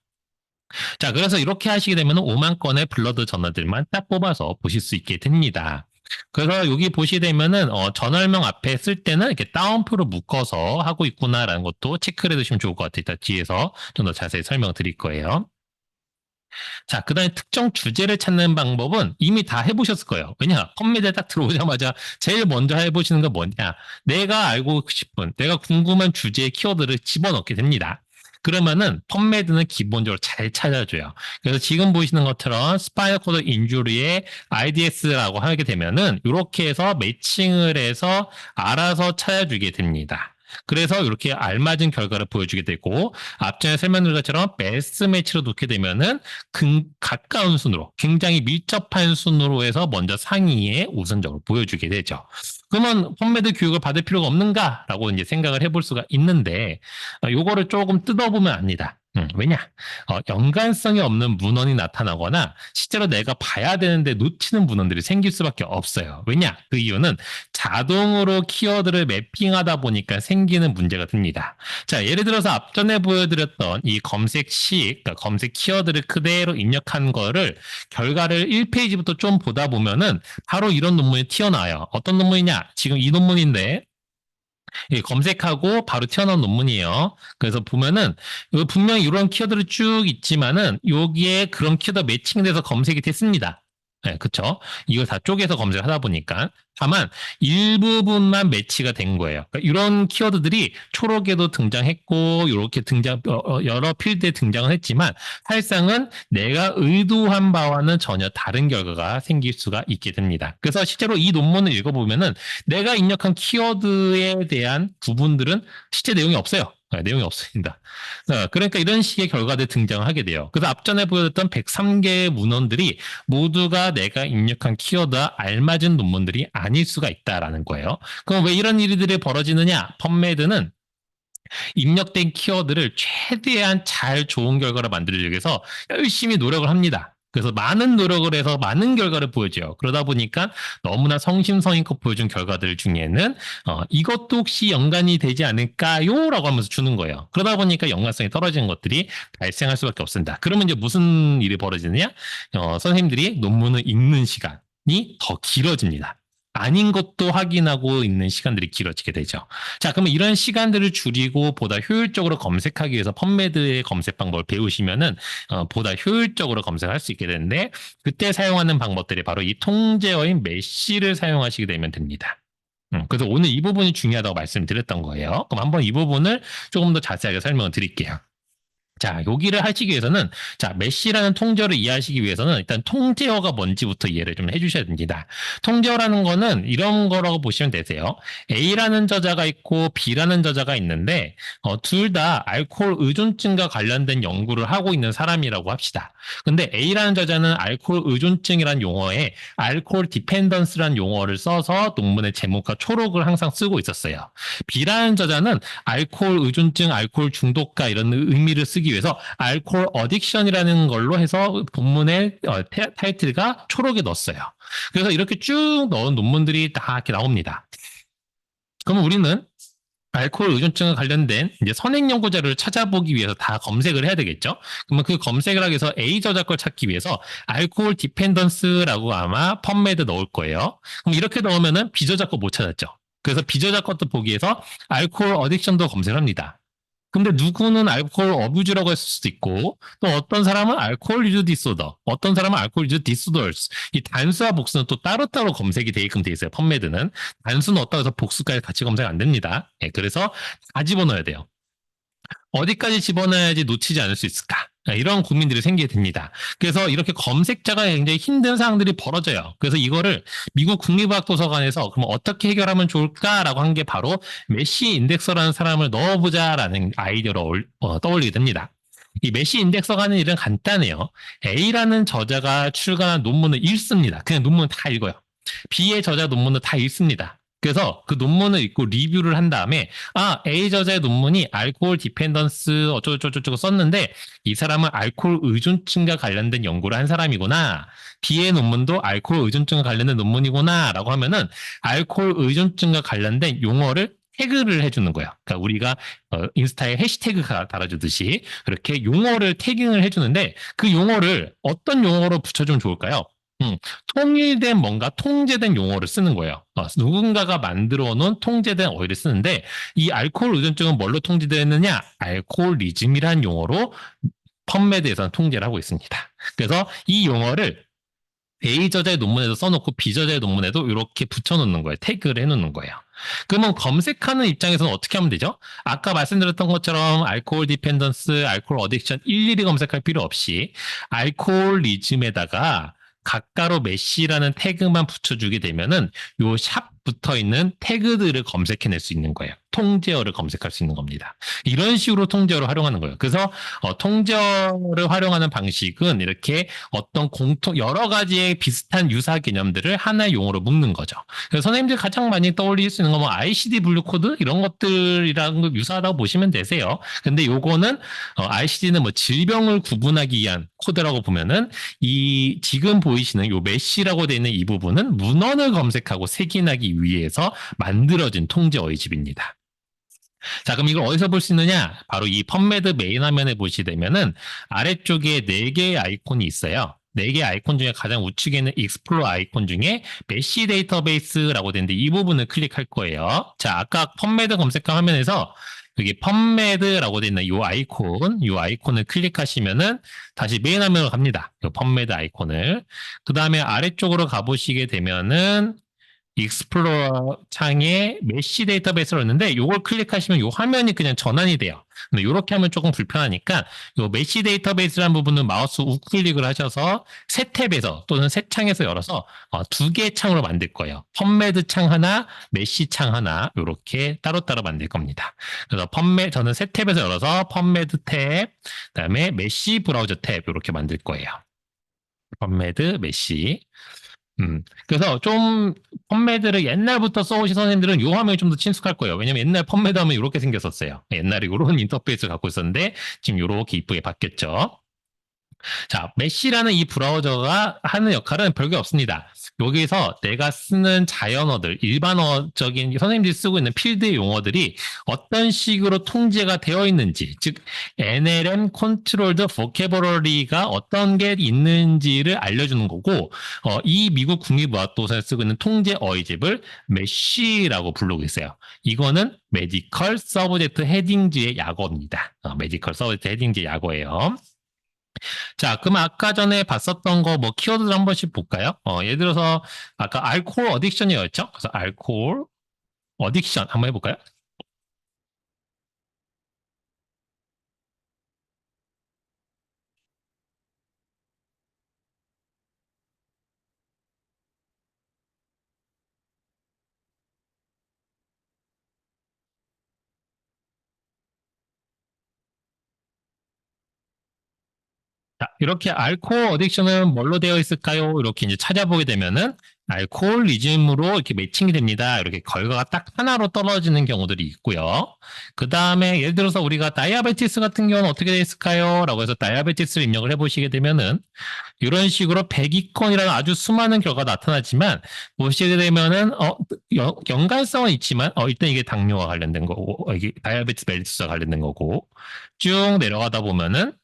자, 그래서 이렇게 하시게 되면 5만 건의 블러드 저널들만 딱 뽑아서 보실 수 있게 됩니다. 그래서 여기 보시게 되면은 전월명 앞에 쓸 때는 이렇게 따옴표로 묶어서 하고 있구나라는 것도 체크를 해두시면 좋을 것 같아요. 이따 뒤에서 좀 더 자세히 설명드릴 거예요. 자, 그 다음에 특정 주제를 찾는 방법은 이미 다 해보셨을 거예요. 왜냐? 펀미드에 딱 들어오자마자 제일 먼저 해보시는 건 뭐냐? 내가 알고 싶은, 내가 궁금한 주제의 키워드를 집어넣게 됩니다. 그러면은 펀메드는 기본적으로 잘 찾아줘요. 그래서 지금 보시는 것처럼 스파이널 코드 인주리의 IDS라고 하게 되면은 이렇게 해서 매칭을 해서 알아서 찾아주게 됩니다. 그래서 이렇게 알맞은 결과를 보여주게 되고 앞전에 설명드린 것처럼 베스트 매치로 놓게 되면은 가까운 순으로 굉장히 밀접한 순으로 해서 먼저 상위에 우선적으로 보여주게 되죠. 그러면 펀메드 교육을 받을 필요가 없는가라고 이제 생각을 해볼 수가 있는데 요거를 조금 뜯어보면 압니다. 왜냐? 연관성이 없는 문헌이 나타나거나 실제로 내가 봐야 되는데 놓치는 문헌들이 생길 수밖에 없어요. 왜냐? 그 이유는 자동으로 키워드를 매핑하다 보니까 생기는 문제가 됩니다. 자, 예를 들어서 앞전에 보여드렸던 이 검색식, 그러니까 검색 키워드를 그대로 입력한 거를 결과를 1페이지부터 좀 보다 보면은 바로 이런 논문이 튀어나와요. 어떤 논문이냐? 지금 이 논문인데 검색하고 바로 튀어나온 논문이에요. 그래서 보면은 분명히 이런 키워드를 쭉 있지만은 여기에 그런 키워드 매칭돼서 검색이 됐습니다. 네, 그쵸? 이걸 다 쪼개서 검색을 하다 보니까. 다만, 일부분만 매치가 된 거예요. 그러니까 이런 키워드들이 초록에도 등장했고, 이렇게 여러 필드에 등장을 했지만, 사실상은 내가 의도한 바와는 전혀 다른 결과가 생길 수가 있게 됩니다. 그래서 실제로 이 논문을 읽어보면은 내가 입력한 키워드에 대한 부분들은 실제 내용이 없어요. 내용이 없습니다. 그러니까 이런 식의 결과들이 등장을 하게 돼요. 그래서 앞전에 보여줬던 103개의 문헌들이 모두가 내가 입력한 키워드와 알맞은 논문들이 아닐 수가 있다라는 거예요. 그럼 왜 이런 일들이 벌어지느냐? 펀메드는 입력된 키워드를 최대한 잘 좋은 결과를 만들기 위해서 열심히 노력을 합니다. 그래서 많은 노력을 해서 많은 결과를 보여줘요. 그러다 보니까 너무나 성심성의껏 보여준 결과들 중에는 이것도 혹시 연관이 되지 않을까요? 라고 하면서 주는 거예요. 그러다 보니까 연관성이 떨어지는 것들이 발생할 수밖에 없습니다. 그러면 이제 무슨 일이 벌어지느냐? 선생님들이 논문을 읽는 시간이 더 길어집니다. 아닌 것도 확인하고 있는 시간들이 길어지게 되죠. 자, 그러면 이런 시간들을 줄이고 보다 효율적으로 검색하기 위해서 펀메드의 검색 방법을 배우시면은 보다 효율적으로 검색할 수 있게 되는데 그때 사용하는 방법들이 바로 이 통제어인 메쉬를 사용하시게 되면 됩니다. 그래서 오늘 이 부분이 중요하다고 말씀드렸던 거예요. 그럼 한번 이 부분을 조금 더 자세하게 설명을 드릴게요. 자, 여기를 하시기 위해서는, 자, 메시라는 통제어를 이해하시기 위해서는 일단 통제어가 뭔지부터 이해를 좀 해주셔야 됩니다. 통제어라는 거는 이런 거라고 보시면 되세요. A라는 저자가 있고 B라는 저자가 있는데, 둘 다 알코올 의존증과 관련된 연구를 하고 있는 사람이라고 합시다. 근데 A라는 저자는 알코올 의존증이라는 용어에 알코올 디펜던스라는 용어를 써서 논문의 제목과 초록을 항상 쓰고 있었어요. B라는 저자는 알코올 의존증, 알코올 중독과 이런 의미를 쓰기 위해서 알코올 어딕션이라는 걸로 해서 본문의 타이틀과 초록에 넣었어요. 그래서 이렇게 쭉 넣은 논문들이 다 이렇게 나옵니다. 그러면 우리는 알코올 의존증과 관련된 이제 선행 연구 자료를 찾아보기 위해서 다 검색을 해야 되겠죠. 그러면 그 검색을 하기 위해서 A 저자 걸 찾기 위해서 알코올 디펜던스라고 아마 펌메드 넣을 거예요. 그럼 이렇게 넣으면은 B 저자 거 못 찾았죠. 그래서 B 저자 것도 보기 위해서 알코올 어딕션도 검색을 합니다. 근데 누구는 알코올 어뷰즈라고 했을 수도 있고 또 어떤 사람은 알코올 유즈 디소더, 어떤 사람은 알코올 유즈 디소더스. 이 단수와 복수는 또 따로따로 검색이 되게끔 돼 있어요. 펌메드는 단수는 어디다 해서 복수까지 같이 검색 안 됩니다. 예, 그래서 다 집어넣어야 돼요. 어디까지 집어넣어야지 놓치지 않을 수 있을까? 이런 고민들이 생기게 됩니다. 그래서 이렇게 검색자가 굉장히 힘든 사항들이 벌어져요. 그래서 이거를 미국 국립과학도서관에서 그럼 어떻게 해결하면 좋을까라고 한 게 바로 메시 인덱서라는 사람을 넣어보자라는 아이디어로 떠올리게 됩니다. 이 메시 인덱서가 하는 일은 간단해요. A라는 저자가 출간한 논문을 읽습니다. 그냥 논문 다 읽어요. B의 저자 논문을 다 읽습니다. 그래서 그 논문을 읽고 리뷰를 한 다음에 A 저자의 논문이 알코올 디펜던스 어쩌고저쩌고 썼는데 이 사람은 알코올 의존증과 관련된 연구를 한 사람이구나. B의 논문도 알코올 의존증과 관련된 논문이구나 라고 하면은 알코올 의존증과 관련된 용어를 태그를 해주는 거예요. 그러니까 우리가 인스타에 해시태그 달아주듯이 그렇게 용어를 태깅을 해주는데 그 용어를 어떤 용어로 붙여주면 좋을까요? 통일된 뭔가 통제된 용어를 쓰는 거예요. 누군가가 만들어 놓은 통제된 어휘를 쓰는데 이 알코올 의존증은 뭘로 통제되느냐? 알코올리즘이라는 용어로 펌메드에서는 통제를 하고 있습니다. 그래서 이 용어를 A 저자의 논문에도 써놓고 B 저자의 논문에도 이렇게 붙여놓는 거예요. 태그를 해놓는 거예요. 그러면 검색하는 입장에서는 어떻게 하면 되죠? 아까 말씀드렸던 것처럼 알코올 디펜던스, 알코올 어딕션 일일이 검색할 필요 없이 알코올리즘에다가 가까로 메시라는 태그만 붙여주게 되면은 요 샵 붙어 있는 태그들을 검색해낼 수 있는 거예요. 통제어를 검색할 수 있는 겁니다. 이런 식으로 통제어를 활용하는 거예요. 그래서 통제어를 활용하는 방식은 이렇게 어떤 여러 가지의 비슷한 유사 개념들을 하나의 용어로 묶는 거죠. 그래서 선생님들 가장 많이 떠올릴 수 있는 건 뭐 ICD 분류 코드 이런 것들이랑 거 유사하다고 보시면 되세요. 근데 요거는 ICD는 뭐 질병을 구분하기 위한 코드라고 보면은 이 지금 보이시는 요 메시라고 되어 있는 이 부분은 문헌을 검색하고 색인하기 위해서 만들어진 통제 어휘집입니다. 자, 그럼 이걸 어디서 볼 수 있느냐? 바로 이 펌메드 메인 화면에 보시게 되면은 아래쪽에 4개의 아이콘이 있어요. 4개의 아이콘 중에 가장 우측에 있는 익스플로어 아이콘 중에 메시 데이터베이스라고 되는데 이 부분을 클릭할 거예요. 자, 아까 펌메드 검색한 화면에서 여기 펌메드라고 되어 있는 이 아이콘을 클릭하시면은 다시 메인 화면으로 갑니다. 이 펌메드 아이콘을. 그 다음에 아래쪽으로 가보시게 되면은 익스플로러 창에 메시 데이터베이스를 넣는데 이걸 클릭하시면 이 화면이 그냥 전환이 돼요. 근데 이렇게 하면 조금 불편하니까 이 메시 데이터베이스라는 부분은 마우스 우클릭을 하셔서 새 탭에서 또는 새 창에서 열어서 2개의 창으로 만들 거예요. 펌메드 창 하나, 메시 창 하나 이렇게 따로따로 만들 겁니다. 그래서 저는 새 탭에서 열어서 펌메드 탭, 그다음에 메시 브라우저 탭 이렇게 만들 거예요. 펌메드, 메시. 그래서 좀 펌메드를 옛날부터 써오신 선생님들은 이 화면이 좀 더 친숙할 거예요. 왜냐면 옛날 펌메드 하면 이렇게 생겼었어요. 옛날에 이런 인터페이스를 갖고 있었는데 지금 이렇게 이쁘게 바뀌었죠. 자, 메시라는 이 브라우저가 하는 역할은 별게 없습니다. 여기서 내가 쓰는 자연어들, 일반어적인 선생님들이 쓰고 있는 필드의 용어들이 어떤 식으로 통제가 되어 있는지, 즉 NLM Controlled Vocabulary가 어떤 게 있는지를 알려주는 거고, 이 미국 국립어학도서에 쓰고 있는 통제 어휘집을 메시라고 부르고 있어요. 이거는 메디컬 서브젝트 헤딩지의 약어입니다. 메디컬 서브젝트 헤딩지의 약어예요. 자, 그럼 아까 전에 봤었던 거 뭐 키워드를 한 번씩 볼까요? 예를 들어서 아까 알코올 어딕션이었죠? 그래서 알코올 어딕션 한번 해볼까요? 자, 이렇게 알코올 어딕션은 뭘로 되어 있을까요? 이렇게 이제 찾아보게 되면은 알코올리즘으로 이렇게 매칭이 됩니다. 이렇게 결과가 딱 하나로 떨어지는 경우들이 있고요. 그 다음에 예를 들어서 우리가 다이아베티스 같은 경우는 어떻게 되어 있을까요? 라고 해서 다이아베티스를 입력을 해보시게 되면은 이런 식으로 102건이라는 아주 수많은 결과가 나타나지만 보시게 되면은 연관성은 있지만 일단 이게 당뇨와 관련된 거고 이게 다이아베티스 멜리투스와 관련된 거고 쭉 내려가다 보면은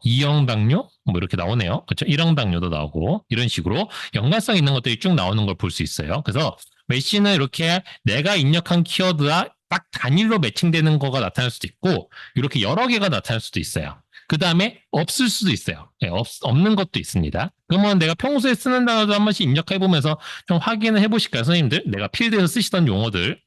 2형 당뇨? 뭐 이렇게 나오네요. 그렇죠? 1형 당뇨도 나오고 이런 식으로 연관성 있는 것들이 쭉 나오는 걸 볼 수 있어요. 그래서 메시는 이렇게 내가 입력한 키워드와 딱 단일로 매칭되는 거가 나타날 수도 있고 이렇게 여러 개가 나타날 수도 있어요. 그 다음에 없을 수도 있어요. 네, 없는 것도 있습니다. 그러면 내가 평소에 쓰는 단어도 한 번씩 입력해보면서 좀 확인을 해보실까요, 선생님들? 내가 필드에서 쓰시던 용어들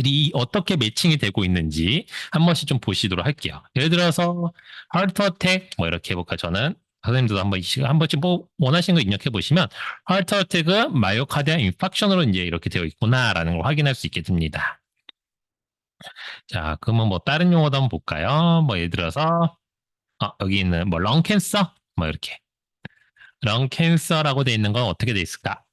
이 어떻게 매칭이 되고 있는지 한 번씩 좀 보시도록 할게요. 예를 들어서 하트 어택 뭐 이렇게 해볼까 저는 선생님들도 한 번씩 뭐 원하시는 거 입력해 보시면 하트 어택은 마이오카디아 인팍션으로 이제 이렇게 되어 있구나라는 걸 확인할 수 있게 됩니다. 자, 그러면 뭐 다른 용어도 한번 볼까요? 뭐 예를 들어서 여기 있는 뭐 렁캔서 뭐 이렇게 렁캔서라고 되어 있는 건 어떻게 되어 있을까?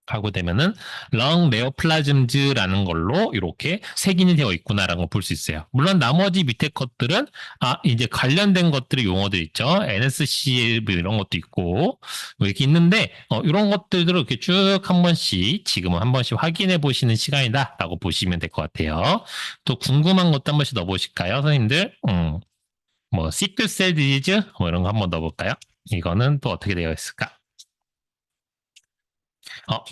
하고 되면은 렁 네오플라즘즈라는 걸로 이렇게 색인이 되어 있구나라는 걸 볼 수 있어요. 물론 나머지 밑에 것들은 이제 관련된 것들이 용어들 있죠. NSC 이런 것도 있고 뭐 이렇게 있는데 이런 것들을 이렇게 쭉 한 번씩 지금은 한 번씩 확인해 보시는 시간이다라고 보시면 될 것 같아요. 또 궁금한 것도 한 번씩 넣어보실까요, 선생님들? 뭐 시클셀 디지즈 뭐 이런 거 한번 넣어볼까요? 이거는 또 어떻게 되어 있을까?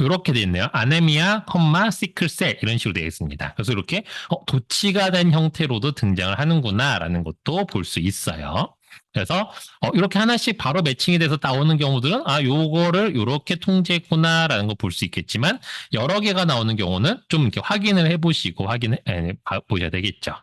이렇게 돼 있네요. 아네미아, 시클셀 이런 식으로 되어 있습니다. 그래서 이렇게 도치가 된 형태로도 등장을 하는구나라는 것도 볼 수 있어요. 그래서 이렇게 하나씩 바로 매칭이 돼서 나오는 경우들은 요거를 이렇게 통제했구나라는 거 볼 수 있겠지만 여러 개가 나오는 경우는 좀 이렇게 확인을 해보시고 보셔야 되겠죠.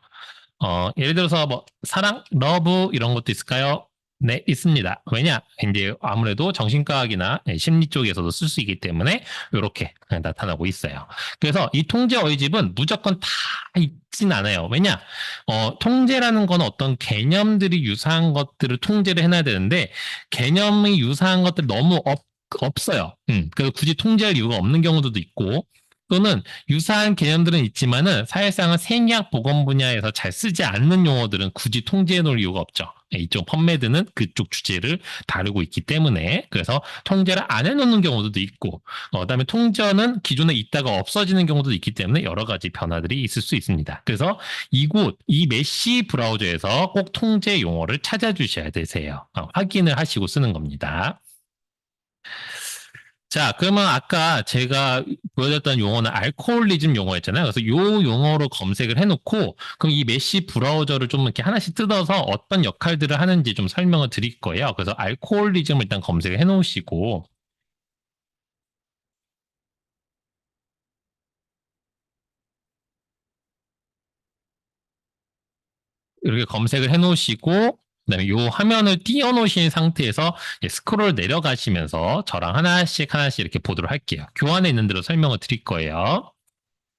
예를 들어서 뭐 사랑, 러브 이런 것도 있을까요? 네, 있습니다. 왜냐? 이제 아무래도 정신과학이나 심리 쪽에서도 쓸 수 있기 때문에 이렇게 나타나고 있어요. 그래서 이 통제 어휘집은 무조건 다 있진 않아요. 왜냐? 통제라는 건 어떤 개념들이 유사한 것들을 통제를 해놔야 되는데 개념이 유사한 것들 너무 없어요. 그래서 굳이 통제할 이유가 없는 경우도 있고 또는 유사한 개념들은 있지만은 사실상은 생약 보건 분야에서 잘 쓰지 않는 용어들은 굳이 통제해 놓을 이유가 없죠. 이쪽 펌메드는 그쪽 주제를 다루고 있기 때문에 그래서 통제를 안 해놓는 경우도 있고 그다음에 통제는 기존에 있다가 없어지는 경우도 있기 때문에 여러 가지 변화들이 있을 수 있습니다. 그래서 이 메시 브라우저에서 꼭 통제 용어를 찾아주셔야 되세요. 확인을 하시고 쓰는 겁니다. 자, 그러면 아까 제가 보여줬던 용어는 알코올리즘 용어였잖아요. 그래서 이 용어로 검색을 해놓고 그럼 이 메시 브라우저를 좀 이렇게 하나씩 뜯어서 어떤 역할들을 하는지 좀 설명을 드릴 거예요. 그래서 알코올리즘을 일단 검색을 해놓으시고 이렇게 검색을 해놓으시고 그다음에 이 화면을 띄워놓으신 상태에서 스크롤 내려가시면서 저랑 하나씩 이렇게 보도록 할게요. 교환에 있는 대로 설명을 드릴 거예요.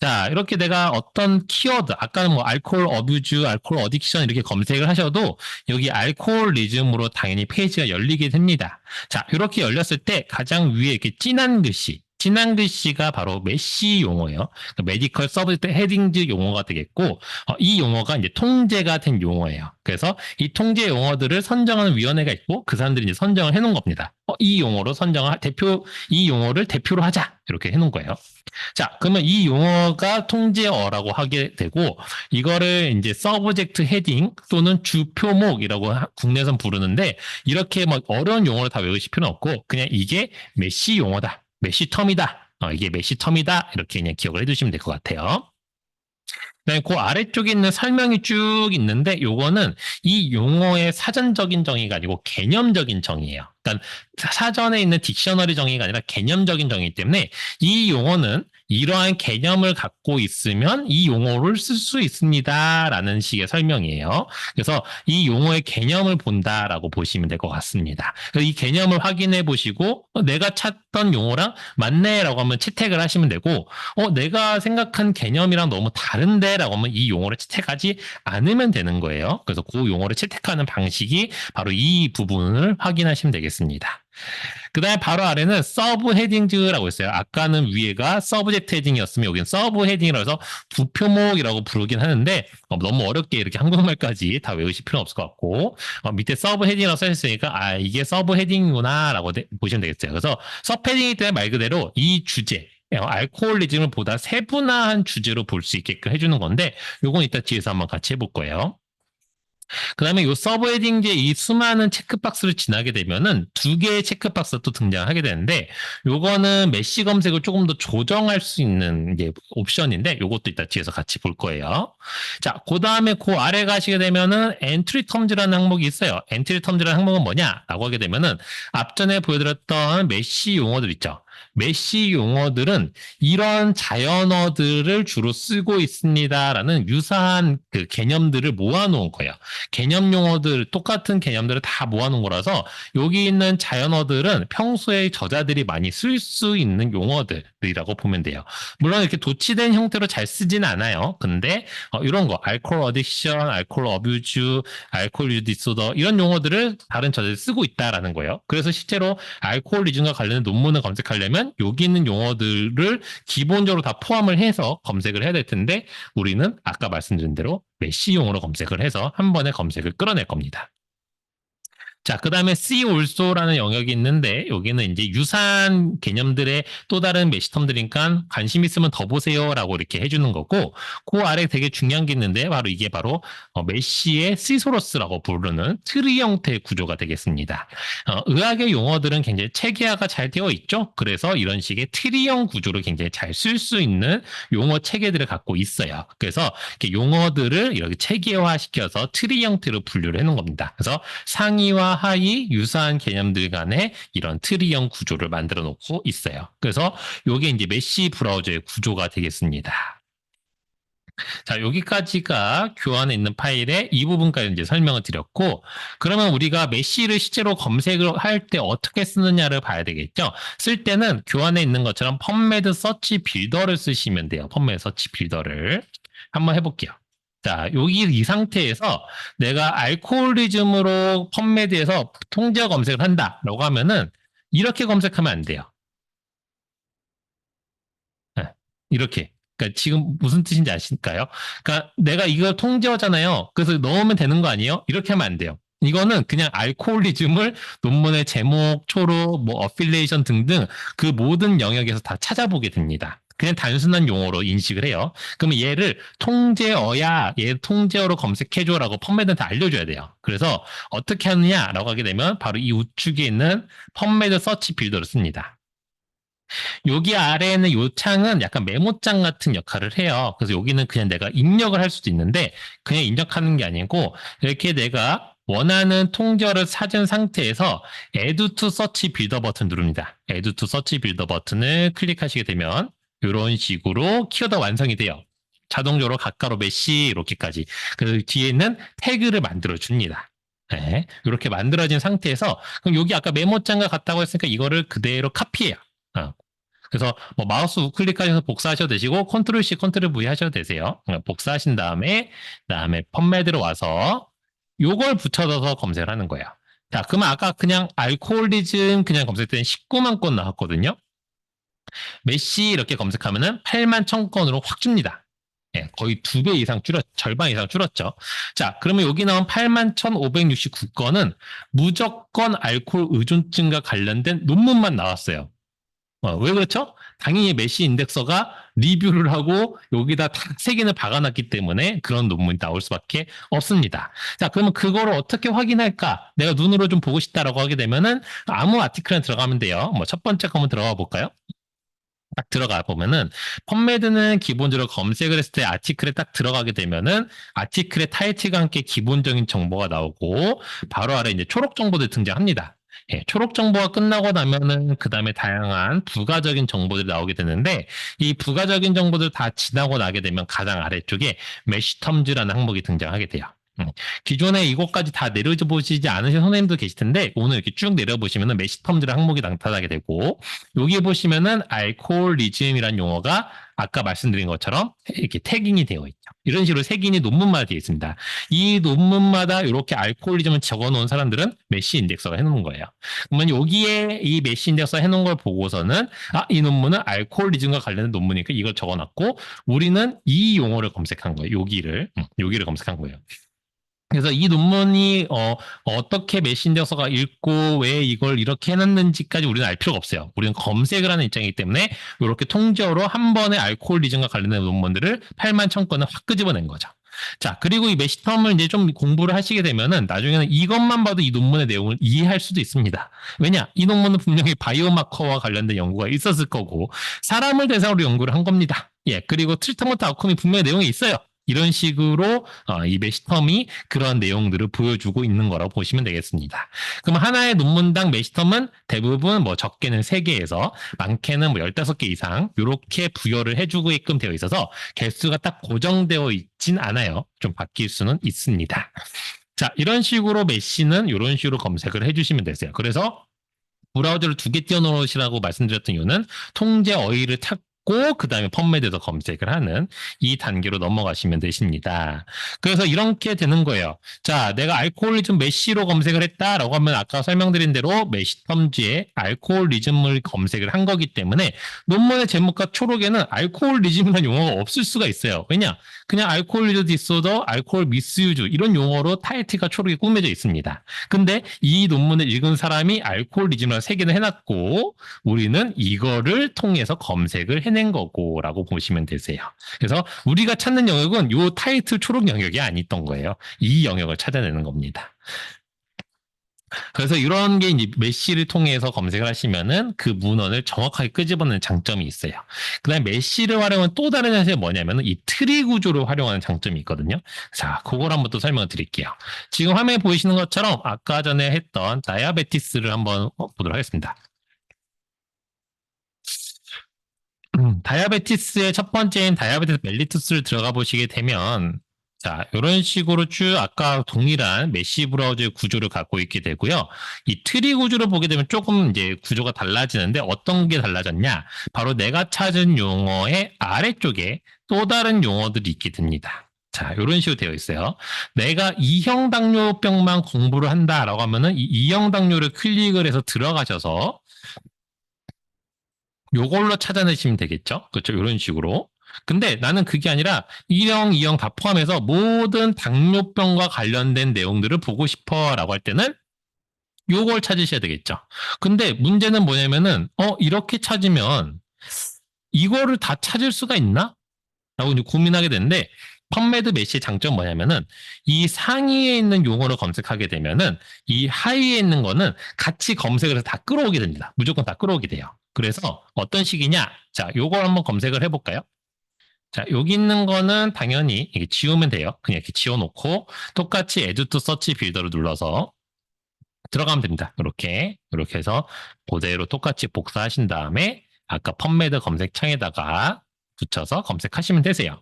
자, 이렇게 내가 어떤 키워드, 아까는 뭐 알코올 어뷰즈, 알코올 어딕션 이렇게 검색을 하셔도 여기 알코올리즘으로 당연히 페이지가 열리게 됩니다. 자, 이렇게 열렸을 때 가장 위에 이렇게 진한 글씨가 바로 메시 용어예요. 메디컬 서브젝트 헤딩즈 용어가 되겠고 이 용어가 이제 통제가 된 용어예요. 그래서 이 통제 용어들을 선정하는 위원회가 있고 그 사람들이 이제 선정을 해놓은 겁니다. 이 용어로 이 용어를 대표로 하자 이렇게 해놓은 거예요. 자, 그러면 이 용어가 통제어라고 하게 되고 이거를 이제 서브젝트 헤딩 또는 주표목이라고 국내에선 부르는데 이렇게 막 어려운 용어를 다 외우실 필요는 없고 그냥 이게 메시 용어다. 메시 텀이다. 이게 메시 텀이다. 이렇게 그냥 기억을 해두시면 될 것 같아요. 그다음에 그 아래쪽에 있는 설명이 쭉 있는데 요거는 이 용어의 사전적인 정의가 아니고 개념적인 정의예요. 그러니까 사전에 있는 딕셔너리 정의가 아니라 개념적인 정의이기 때문에 이 용어는 이러한 개념을 갖고 있으면 이 용어를 쓸 수 있습니다라는 식의 설명이에요. 그래서 이 용어의 개념을 본다라고 보시면 될 것 같습니다. 그래서 이 개념을 확인해 보시고 내가 찾던 용어랑 맞네라고 하면 채택을 하시면 되고 내가 생각한 개념이랑 너무 다른데라고 하면 이 용어를 채택하지 않으면 되는 거예요. 그래서 그 용어를 채택하는 방식이 바로 이 부분을 확인하시면 되겠습니다. 그 다음에 바로 아래는 서브 헤딩즈라고 있어요. 아까는 위에가 서브젝트 헤딩이었으면 여기는 서브 헤딩이라고 해서 부표목이라고 부르긴 하는데 너무 어렵게 이렇게 한국말까지 다 외우실 필요는 없을 것 같고 밑에 서브 헤딩이라고 써있으니까 이게 서브 헤딩이구나 라고 보시면 되겠어요. 그래서 서브 헤딩이기 때문에 말 그대로 이 주제 알코올리즘을 보다 세분화한 주제로 볼 수 있게끔 해주는 건데 요건 이따 뒤에서 한번 같이 해볼 거예요. 그 다음에 이 서브 헤딩지에 이 수많은 체크박스를 지나게 되면은 두 개의 체크박스가 또 등장하게 되는데 요거는 메시 검색을 조금 더 조정할 수 있는 이제 옵션인데 요것도 이따 뒤에서 같이 볼 거예요. 자, 그 다음에 그 아래 가시게 되면은 엔트리 텀즈라는 항목이 있어요. 엔트리 텀즈라는 항목은 뭐냐라고 하게 되면은 앞전에 보여드렸던 메시 용어들 있죠. 메시 용어들은 이런 자연어들을 주로 쓰고 있습니다라는 유사한 그 개념들을 모아놓은 거예요. 개념 용어들, 똑같은 개념들을 다 모아놓은 거라서 여기 있는 자연어들은 평소에 저자들이 많이 쓸 수 있는 용어들이라고 보면 돼요. 물론 이렇게 도치된 형태로 잘 쓰진 않아요. 근데 이런 거, 알코올 어딕션, 알코올 어뷰즈, 알코올 유즈 디소더 이런 용어들을 다른 저자들이 쓰고 있다라는 거예요. 그래서 실제로 알코올리즘과 관련된 논문을 검색하려면 여기 있는 용어들을 기본적으로 다 포함을 해서 검색을 해야 될 텐데 우리는 아까 말씀드린 대로 메시용으로 검색을 해서 한 번에 검색을 끌어낼 겁니다. 자, 그 다음에 C also라는 영역이 있는데 여기는 이제 유사한 개념들의 또 다른 메시텀들이니까 관심 있으면 더 보세요라고 이렇게 해주는 거고 그 아래 되게 중요한 게 있는데 바로 이게 바로 메시의 시소로스라고 부르는 트리 형태의 구조가 되겠습니다. 의학의 용어들은 굉장히 체계화가 잘 되어 있죠. 그래서 이런 식의 트리형 구조를 굉장히 잘 쓸 수 있는 용어 체계들을 갖고 있어요. 그래서 이렇게 용어들을 이렇게 체계화시켜서 트리 형태로 분류를 해놓은 겁니다. 그래서 상위와 하위 유사한 개념들 간에 이런 트리형 구조를 만들어 놓고 있어요. 그래서 이게 이제 메시 브라우저의 구조가 되겠습니다. 자, 여기까지가 교환에 있는 파일의 이 부분까지 이제 설명을 드렸고, 그러면 우리가 메시를 실제로 검색을 할 때 어떻게 쓰느냐를 봐야 되겠죠? 쓸 때는 교환에 있는 것처럼 펌메드 서치 빌더를 쓰시면 돼요. 펌메드 서치 빌더를. 한번 해볼게요. 자, 여기 이 상태에서 내가 알코올리즘으로 펌메드에서 통제어 검색을 한다라고 하면은 이렇게 검색하면 안 돼요. 네, 이렇게. 그러니까 지금 무슨 뜻인지 아실까요? 그러니까 내가 이걸 통제어잖아요. 그래서 넣으면 되는 거 아니에요? 이렇게 하면 안 돼요. 이거는 그냥 알코올리즘을 논문의 제목, 초록, 뭐 어필리에이션 등등 그 모든 영역에서 다 찾아보게 됩니다. 그냥 단순한 용어로 인식을 해요. 그러면 얘를 통제어야, 얘 통제어로 검색해줘라고 펌메드한테 알려줘야 돼요. 그래서 어떻게 하느냐라고 하게 되면 바로 이 우측에 있는 펌메드 서치 빌더를 씁니다. 여기 아래에는 이 창은 약간 메모장 같은 역할을 해요. 그래서 여기는 그냥 내가 입력을 할 수도 있는데 그냥 입력하는 게 아니고 이렇게 내가 원하는 통제어를 찾은 상태에서 Add to Search Builder 버튼 누릅니다. Add to Search Builder 버튼을 클릭하시게 되면 이런 식으로 키워드 완성이 돼요. 자동적으로 가까로 메시 이렇게까지. 그 뒤에는 태그를 만들어 줍니다. 네, 이렇게 만들어진 상태에서 그럼 여기 아까 메모장과 같다고 했으니까 이거를 그대로 카피해요. 그래서 뭐 마우스 우클릭하셔서 복사하셔도 되시고 컨트롤 C, 컨트롤 V 하셔도 되세요. 복사하신 다음에 펌메드로 와서 요걸 붙여서 검색을 하는 거예요. 자, 그러면 아까 그냥 알코올리즘 그냥 검색했더니 19만 건 나왔거든요. 메시 이렇게 검색하면은 8만 1000건으로 확 줍니다. 예, 거의 2배 이상 절반 이상 줄었죠. 자, 그러면 여기 나온 8만 1569건은 무조건 알코올 의존증과 관련된 논문만 나왔어요. 왜 그렇죠? 당연히 메시 인덱서가 리뷰를 하고 여기다 딱 3개를 박아놨기 때문에 그런 논문이 나올 수밖에 없습니다. 자, 그러면 그거를 어떻게 확인할까? 내가 눈으로 좀 보고 싶다라고 하게 되면은 아무 아티클에 들어가면 돼요. 뭐 첫 번째 거 한번 들어가 볼까요? 딱 들어가 보면은 펌메드는 기본적으로 검색을 했을 때 아티클에 딱 들어가게 되면은 아티클의 타이틀과 함께 기본적인 정보가 나오고 바로 아래 이제 초록 정보들 등장합니다. 예, 초록 정보가 끝나고 나면은 그 다음에 다양한 부가적인 정보들이 나오게 되는데 이 부가적인 정보들 다 지나고 나게 되면 가장 아래쪽에 메시텀즈라는 항목이 등장하게 돼요. 기존에 이것까지 다 내려보시지 않으신 선생님도 계실 텐데 오늘 이렇게 쭉 내려보시면은 메시텀즈라는 항목이 나타나게 되고 여기 보시면은 알코올리즘이라는 용어가 아까 말씀드린 것처럼 이렇게 태깅이 되어 있죠. 이런 식으로 색인이 논문마다 되어 있습니다. 이 논문마다 이렇게 알코올리즘을 적어놓은 사람들은 메시 인덱서가 해놓은 거예요. 그러면 여기에 이 메시 인덱서 해놓은 걸 보고서는 이 논문은 알코올리즘과 관련된 논문이니까 이걸 적어놨고 우리는 이 용어를 검색한 거예요. 여기를 검색한 거예요. 그래서 이 논문이 어떻게 메시 인덱서가 읽고 왜 이걸 이렇게 해놨는지까지 우리는 알 필요가 없어요. 우리는 검색을 하는 입장이기 때문에 이렇게 통째로 한 번에 알코올리즘과 관련된 논문들을 8만 1000건을 확 끄집어낸 거죠. 자, 그리고 이 메시텀을 이제 좀 공부를 하시게 되면은 나중에는 이것만 봐도 이 논문의 내용을 이해할 수도 있습니다. 왜냐? 이 논문은 분명히 바이오마커와 관련된 연구가 있었을 거고 사람을 대상으로 연구를 한 겁니다. 예, 그리고 트리트먼트 아웃컴이 분명히 내용이 있어요. 이런 식으로 이 메시텀이 그런 내용들을 보여주고 있는 거라고 보시면 되겠습니다. 그럼 하나의 논문당 메시텀은 대부분 뭐 적게는 3개에서 많게는 뭐 15개 이상 이렇게 부여를 해주게끔 되어 있어서 개수가 딱 고정되어 있진 않아요. 좀 바뀔 수는 있습니다. 자, 이런 식으로 메시는 이런 식으로 검색을 해주시면 되세요. 그래서 브라우저를 2개 띄워놓으시라고 말씀드렸던 이유는 통제 어휘를 찾고 그 다음에 펌메드에서 검색을 하는 이 단계로 넘어가시면 되십니다. 그래서 이렇게 되는 거예요. 자, 내가 알코올리즘 메시로 검색을 했다라고 하면 아까 설명드린 대로 메시텀즈에 알코올리즘을 검색을 한 거기 때문에 논문의 제목과 초록에는 알코올리즘이라는 용어가 없을 수가 있어요. 왜냐? 그냥 알코올 유저 디소더, 알코올 미스유즈 이런 용어로 타이틀과 초록이 꾸며져 있습니다. 근데 이 논문을 읽은 사람이 알코올리즘을 3개는 해놨고 우리는 이거를 통해서 검색을 해낸 거고라고 보시면 되세요. 그래서 우리가 찾는 영역은 이 타이틀 초록 영역이 아니었던 거예요. 이 영역을 찾아내는 겁니다. 그래서 이런 게 이제 메시를 통해서 검색을 하시면은 그 문헌을 정확하게 끄집어내는 장점이 있어요. 그다음에 메시를 활용한 또 다른 장점이 뭐냐면은 이 트리 구조를 활용하는 장점이 있거든요. 자, 그걸 한번 또 설명을 드릴게요. 지금 화면에 보이시는 것처럼 아까 전에 했던 다이아베티스를 한번 보도록 하겠습니다. 다이아베티스의 첫 번째인 다이아베티스 멜리투스를 들어가 보시게 되면 자, 이런 식으로 쭉 아까 동일한 메시 브라우저의 구조를 갖고 있게 되고요. 이 트리 구조를 보게 되면 조금 이제 구조가 달라지는데 어떤 게 달라졌냐? 바로 내가 찾은 용어의 아래쪽에 또 다른 용어들이 있게 됩니다. 자, 이런 식으로 되어 있어요. 내가 2형 당뇨병만 공부를 한다라고 하면은 이 2형 당뇨를 클릭을 해서 들어가셔서 요걸로 찾아내시면 되겠죠? 그렇죠? 이런 식으로. 근데 나는 그게 아니라 1형, 2형 다 포함해서 모든 당뇨병과 관련된 내용들을 보고 싶어라고 할 때는 요걸 찾으셔야 되겠죠. 근데 문제는 뭐냐면은 이렇게 찾으면 이거를 다 찾을 수가 있나? 라고 이제 고민하게 되는데 펀메드 메시의 장점은 뭐냐면은 이 상위에 있는 용어를 검색하게 되면은 이 하위에 있는 거는 같이 검색을 해서 다 끌어오게 됩니다. 무조건 다 끌어오게 돼요. 그래서 어떤 식이냐? 자, 요걸 한번 검색을 해볼까요? 자, 여기 있는 거는 당연히 이게 지우면 돼요. 그냥 이렇게 지워놓고 똑같이 Add to Search 빌더를 눌러서 들어가면 됩니다. 이렇게 해서 그대로 똑같이 복사하신 다음에 아까 펀메드 검색창에다가 붙여서 검색하시면 되세요.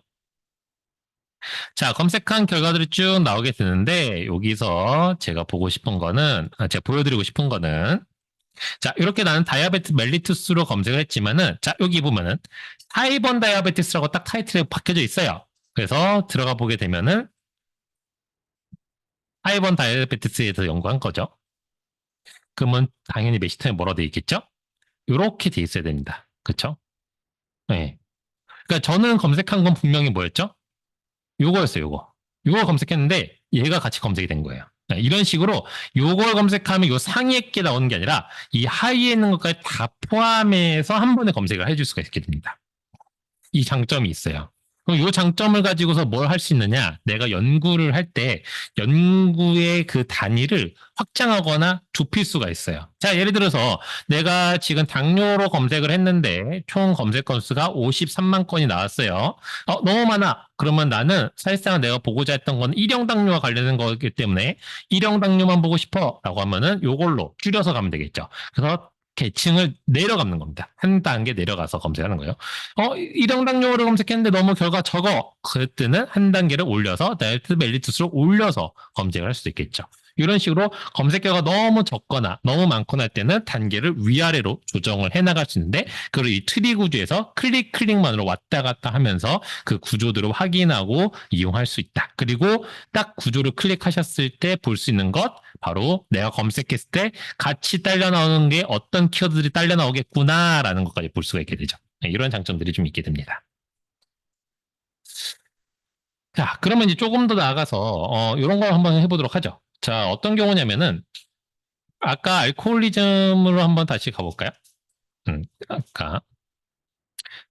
자, 검색한 결과들이 쭉 나오게 되는데 여기서 제가 보고 싶은 거는 제가 보여드리고 싶은 거는 자, 이렇게 나는 다이아베티스 멜리투스로 검색을 했지만은 자, 여기 보면은 타입1 다이아베티스라고 딱 타이틀에 박혀져 있어요. 그래서 들어가 보게 되면은 타입1 다이아베티스에 대해서 연구한 거죠. 그러면 당연히 메시텀에 뭐라 돼 있겠죠? 이렇게 돼 있어야 됩니다. 그렇죠? 네. 그러니까 저는 검색한 건 분명히 뭐였죠? 요거였어요, 요거. 요거 검색했는데 얘가 같이 검색이 된 거예요. 이런 식으로 요걸 검색하면 요 상위에 게 나오는 게 아니라 이 하위에 있는 것까지 다 포함해서 한 번에 검색을 해줄 수가 있게 됩니다. 이 장점이 있어요. 그럼 이 장점을 가지고서 뭘 할 수 있느냐? 내가 연구를 할 때 연구의 그 단위를 확장하거나 좁힐 수가 있어요. 자, 예를 들어서 내가 지금 당뇨로 검색을 했는데 총 검색 건수가 53만 건이 나왔어요. 너무 많아. 그러면 나는 사실상 내가 보고자 했던 건 일형 당뇨와 관련된 거기 때문에 일형 당뇨만 보고 싶어 라고 하면은 요걸로 줄여서 가면 되겠죠. 그래서 계층을 내려가는 겁니다. 한 단계 내려가서 검색하는 거예요. 일형 당뇨를 검색했는데 너무 결과 적어. 그럴 때는 한 단계를 올려서 델트 멜리투스를 올려서 검색을 할 수도 있겠죠. 이런 식으로 검색 결과가 너무 적거나 너무 많거나 할 때는 단계를 위아래로 조정을 해 나갈 수 있는데 그걸 이 트리 구조에서 클릭만으로 왔다 갔다 하면서 그 구조들을 확인하고 이용할 수 있다. 그리고 딱 구조를 클릭하셨을 때 볼 수 있는 것 바로 내가 검색했을 때 같이 딸려 나오는 게 어떤 키워드들이 딸려 나오겠구나라는 것까지 볼 수가 있게 되죠. 이런 장점들이 좀 있게 됩니다. 자, 그러면 이제 조금 더 나아가서 이런 걸 한번 해보도록 하죠. 자, 어떤 경우냐면은 아까 알코올리즘으로 한번 다시 가볼까요? 아까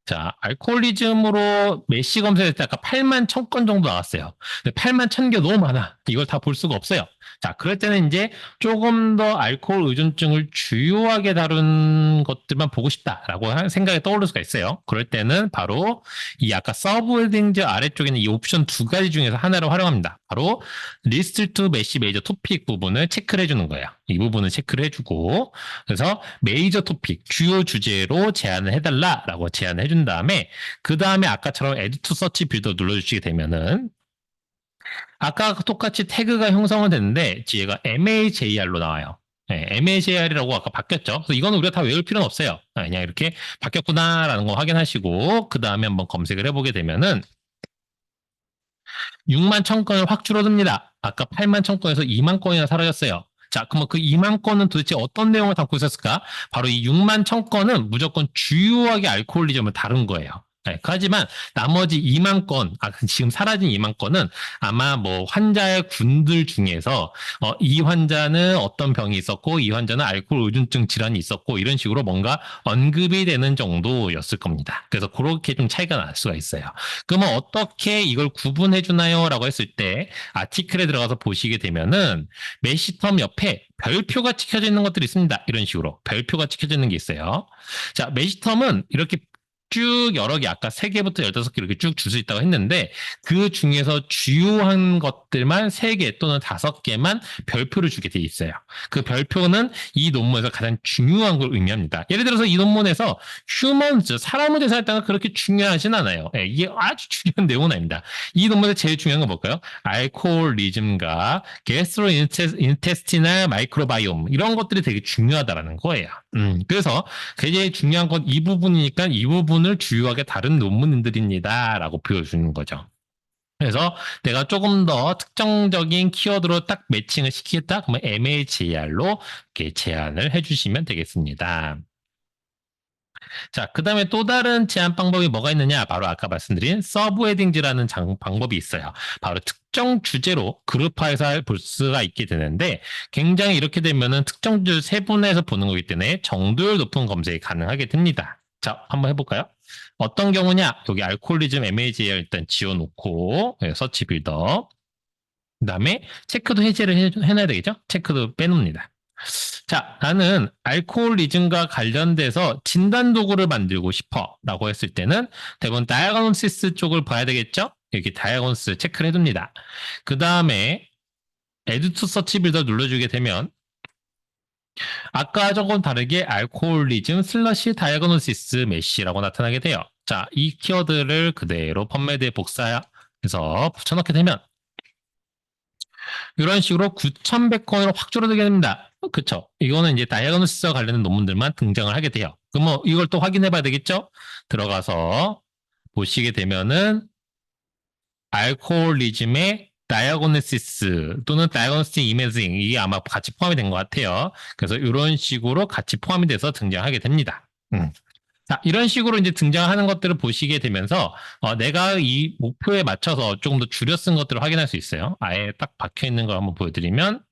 자, 알코올리즘으로 메시 검색했을 때 아까 8만 1000건 정도 나왔어요. 근데 8만 1000개 너무 많아. 이걸 다 볼 수가 없어요. 자, 그럴 때는 이제 조금 더 알코올 의존증을 주요하게 다룬 것들만 보고 싶다라고 생각이 떠오를 수가 있어요. 그럴 때는 바로 이 아까 서브 헤딩즈 아래쪽에는 이 옵션 두 가지 중에서 하나를 활용합니다. 바로 리스트 투 메시 메이저 토픽 부분을 체크를 해주는 거예요. 이 부분을 체크를 해주고 그래서 메이저 토픽, 주요 주제로 제안을 해달라라고 제안을 해준 다음에 그 다음에 아까처럼 Add to Search 빌더 눌러주시게 되면은 아까 똑같이 태그가 형성은 됐는데 뒤에가 MAJR로 나와요. 네, MAJR이라고 아까 바뀌었죠. 그래서 이거는 우리가 다 외울 필요는 없어요. 그냥 이렇게 바뀌었구나라는 거 확인하시고 그 다음에 한번 검색을 해보게 되면은 6만 1000건을 확 줄어듭니다. 아까 8만 1000건에서 2만 건이나 사라졌어요. 자, 그러면 그 2만 건은 도대체 어떤 내용을 담고 있었을까? 바로 이 6만 1000건은 무조건 주요하게 알코올리즘을 다룬 거예요. 네, 하지만 나머지 2만 건, 지금 사라진 2만 건은 아마 뭐 환자의 군들 중에서 이 환자는 어떤 병이 있었고 이 환자는 알코올 의존증 질환이 있었고 이런 식으로 뭔가 언급이 되는 정도였을 겁니다. 그래서 그렇게 좀 차이가 날 수가 있어요. 그러면 어떻게 이걸 구분해 주나요? 라고 했을 때 아티클에 들어가서 보시게 되면은 메시텀 옆에 별표가 찍혀져 있는 것들이 있습니다. 이런 식으로 별표가 찍혀져 있는 게 있어요. 자, 메시텀은 이렇게 쭉 여러 개 아까 3개부터 15개 이렇게 쭉 줄 수 있다고 했는데 그 중에서 주요한 것들만 3개 또는 5개만 별표를 주게 돼 있어요. 그 별표는 이 논문에서 가장 중요한 걸 의미합니다. 예를 들어서 이 논문에서 휴먼즈, 사람을 대사했다가 그렇게 중요하진 않아요. 네, 이게 아주 중요한 내용은 아닙니다. 이 논문에서 제일 중요한 건 뭘까요? 알코올리즘과 게스트로인테스티널 마이크로바이옴 이런 것들이 되게 중요하다라는 거예요. 그래서 굉장히 중요한 건 이 부분이니까 이 부분을 주요하게 다른 논문들입니다라고 보여주는 거죠. 그래서 내가 조금 더 특정적인 키워드로 딱 매칭을 시키겠다 그러면 MAJR로 이렇게 제안을 해주시면 되겠습니다. 자, 그 다음에 또 다른 제안 방법이 뭐가 있느냐? 바로 아까 말씀드린 서브 헤딩즈라는 방법이 있어요. 바로 특정 주제로 그룹화해서 볼 수가 있게 되는데 굉장히 이렇게 되면은 특정 주제 세분화해서 보는 거기 때문에 정도율 높은 검색이 가능하게 됩니다. 자, 한번 해볼까요? 어떤 경우냐? 여기 알코올리즘 MAGR 일단 지워놓고 서치 빌더 그 다음에 체크도 해제를 해놔야 되겠죠? 체크도 빼놓습니다. 자, 나는 알코올리즘과 관련돼서 진단 도구를 만들고 싶어 라고 했을 때는 대부분 다이아그노시스 쪽을 봐야 되겠죠? 이렇게 다이아그노시스 체크를 해둡니다. 그 다음에 Add to Search Builder 눌러주게 되면 아까 조금 다르게 알코올리즘 슬러시 다이아그노시스 메시라고 나타나게 돼요. 자, 이 키워드를 그대로 펀메드에 복사해서 붙여넣게 되면 이런 식으로 9,100건으로 확 줄어들게 됩니다. 그쵸? 이거는 이제 다이아그노시스와 관련된 논문들만 등장을 하게 돼요. 그럼 뭐 이걸 또 확인해 봐야 되겠죠? 들어가서 보시게 되면은 알코올리즘의 다이아고니시스 또는 다이아고니스틱 이미징 이게 아마 같이 포함이 된 것 같아요. 그래서 이런 식으로 같이 포함이 돼서 등장하게 됩니다. 자, 이런 식으로 이제 등장하는 것들을 보시게 되면서 내가 이 목표에 맞춰서 조금 더 줄여 쓴 것들을 확인할 수 있어요. 아예 딱 박혀 있는 걸 한번 보여드리면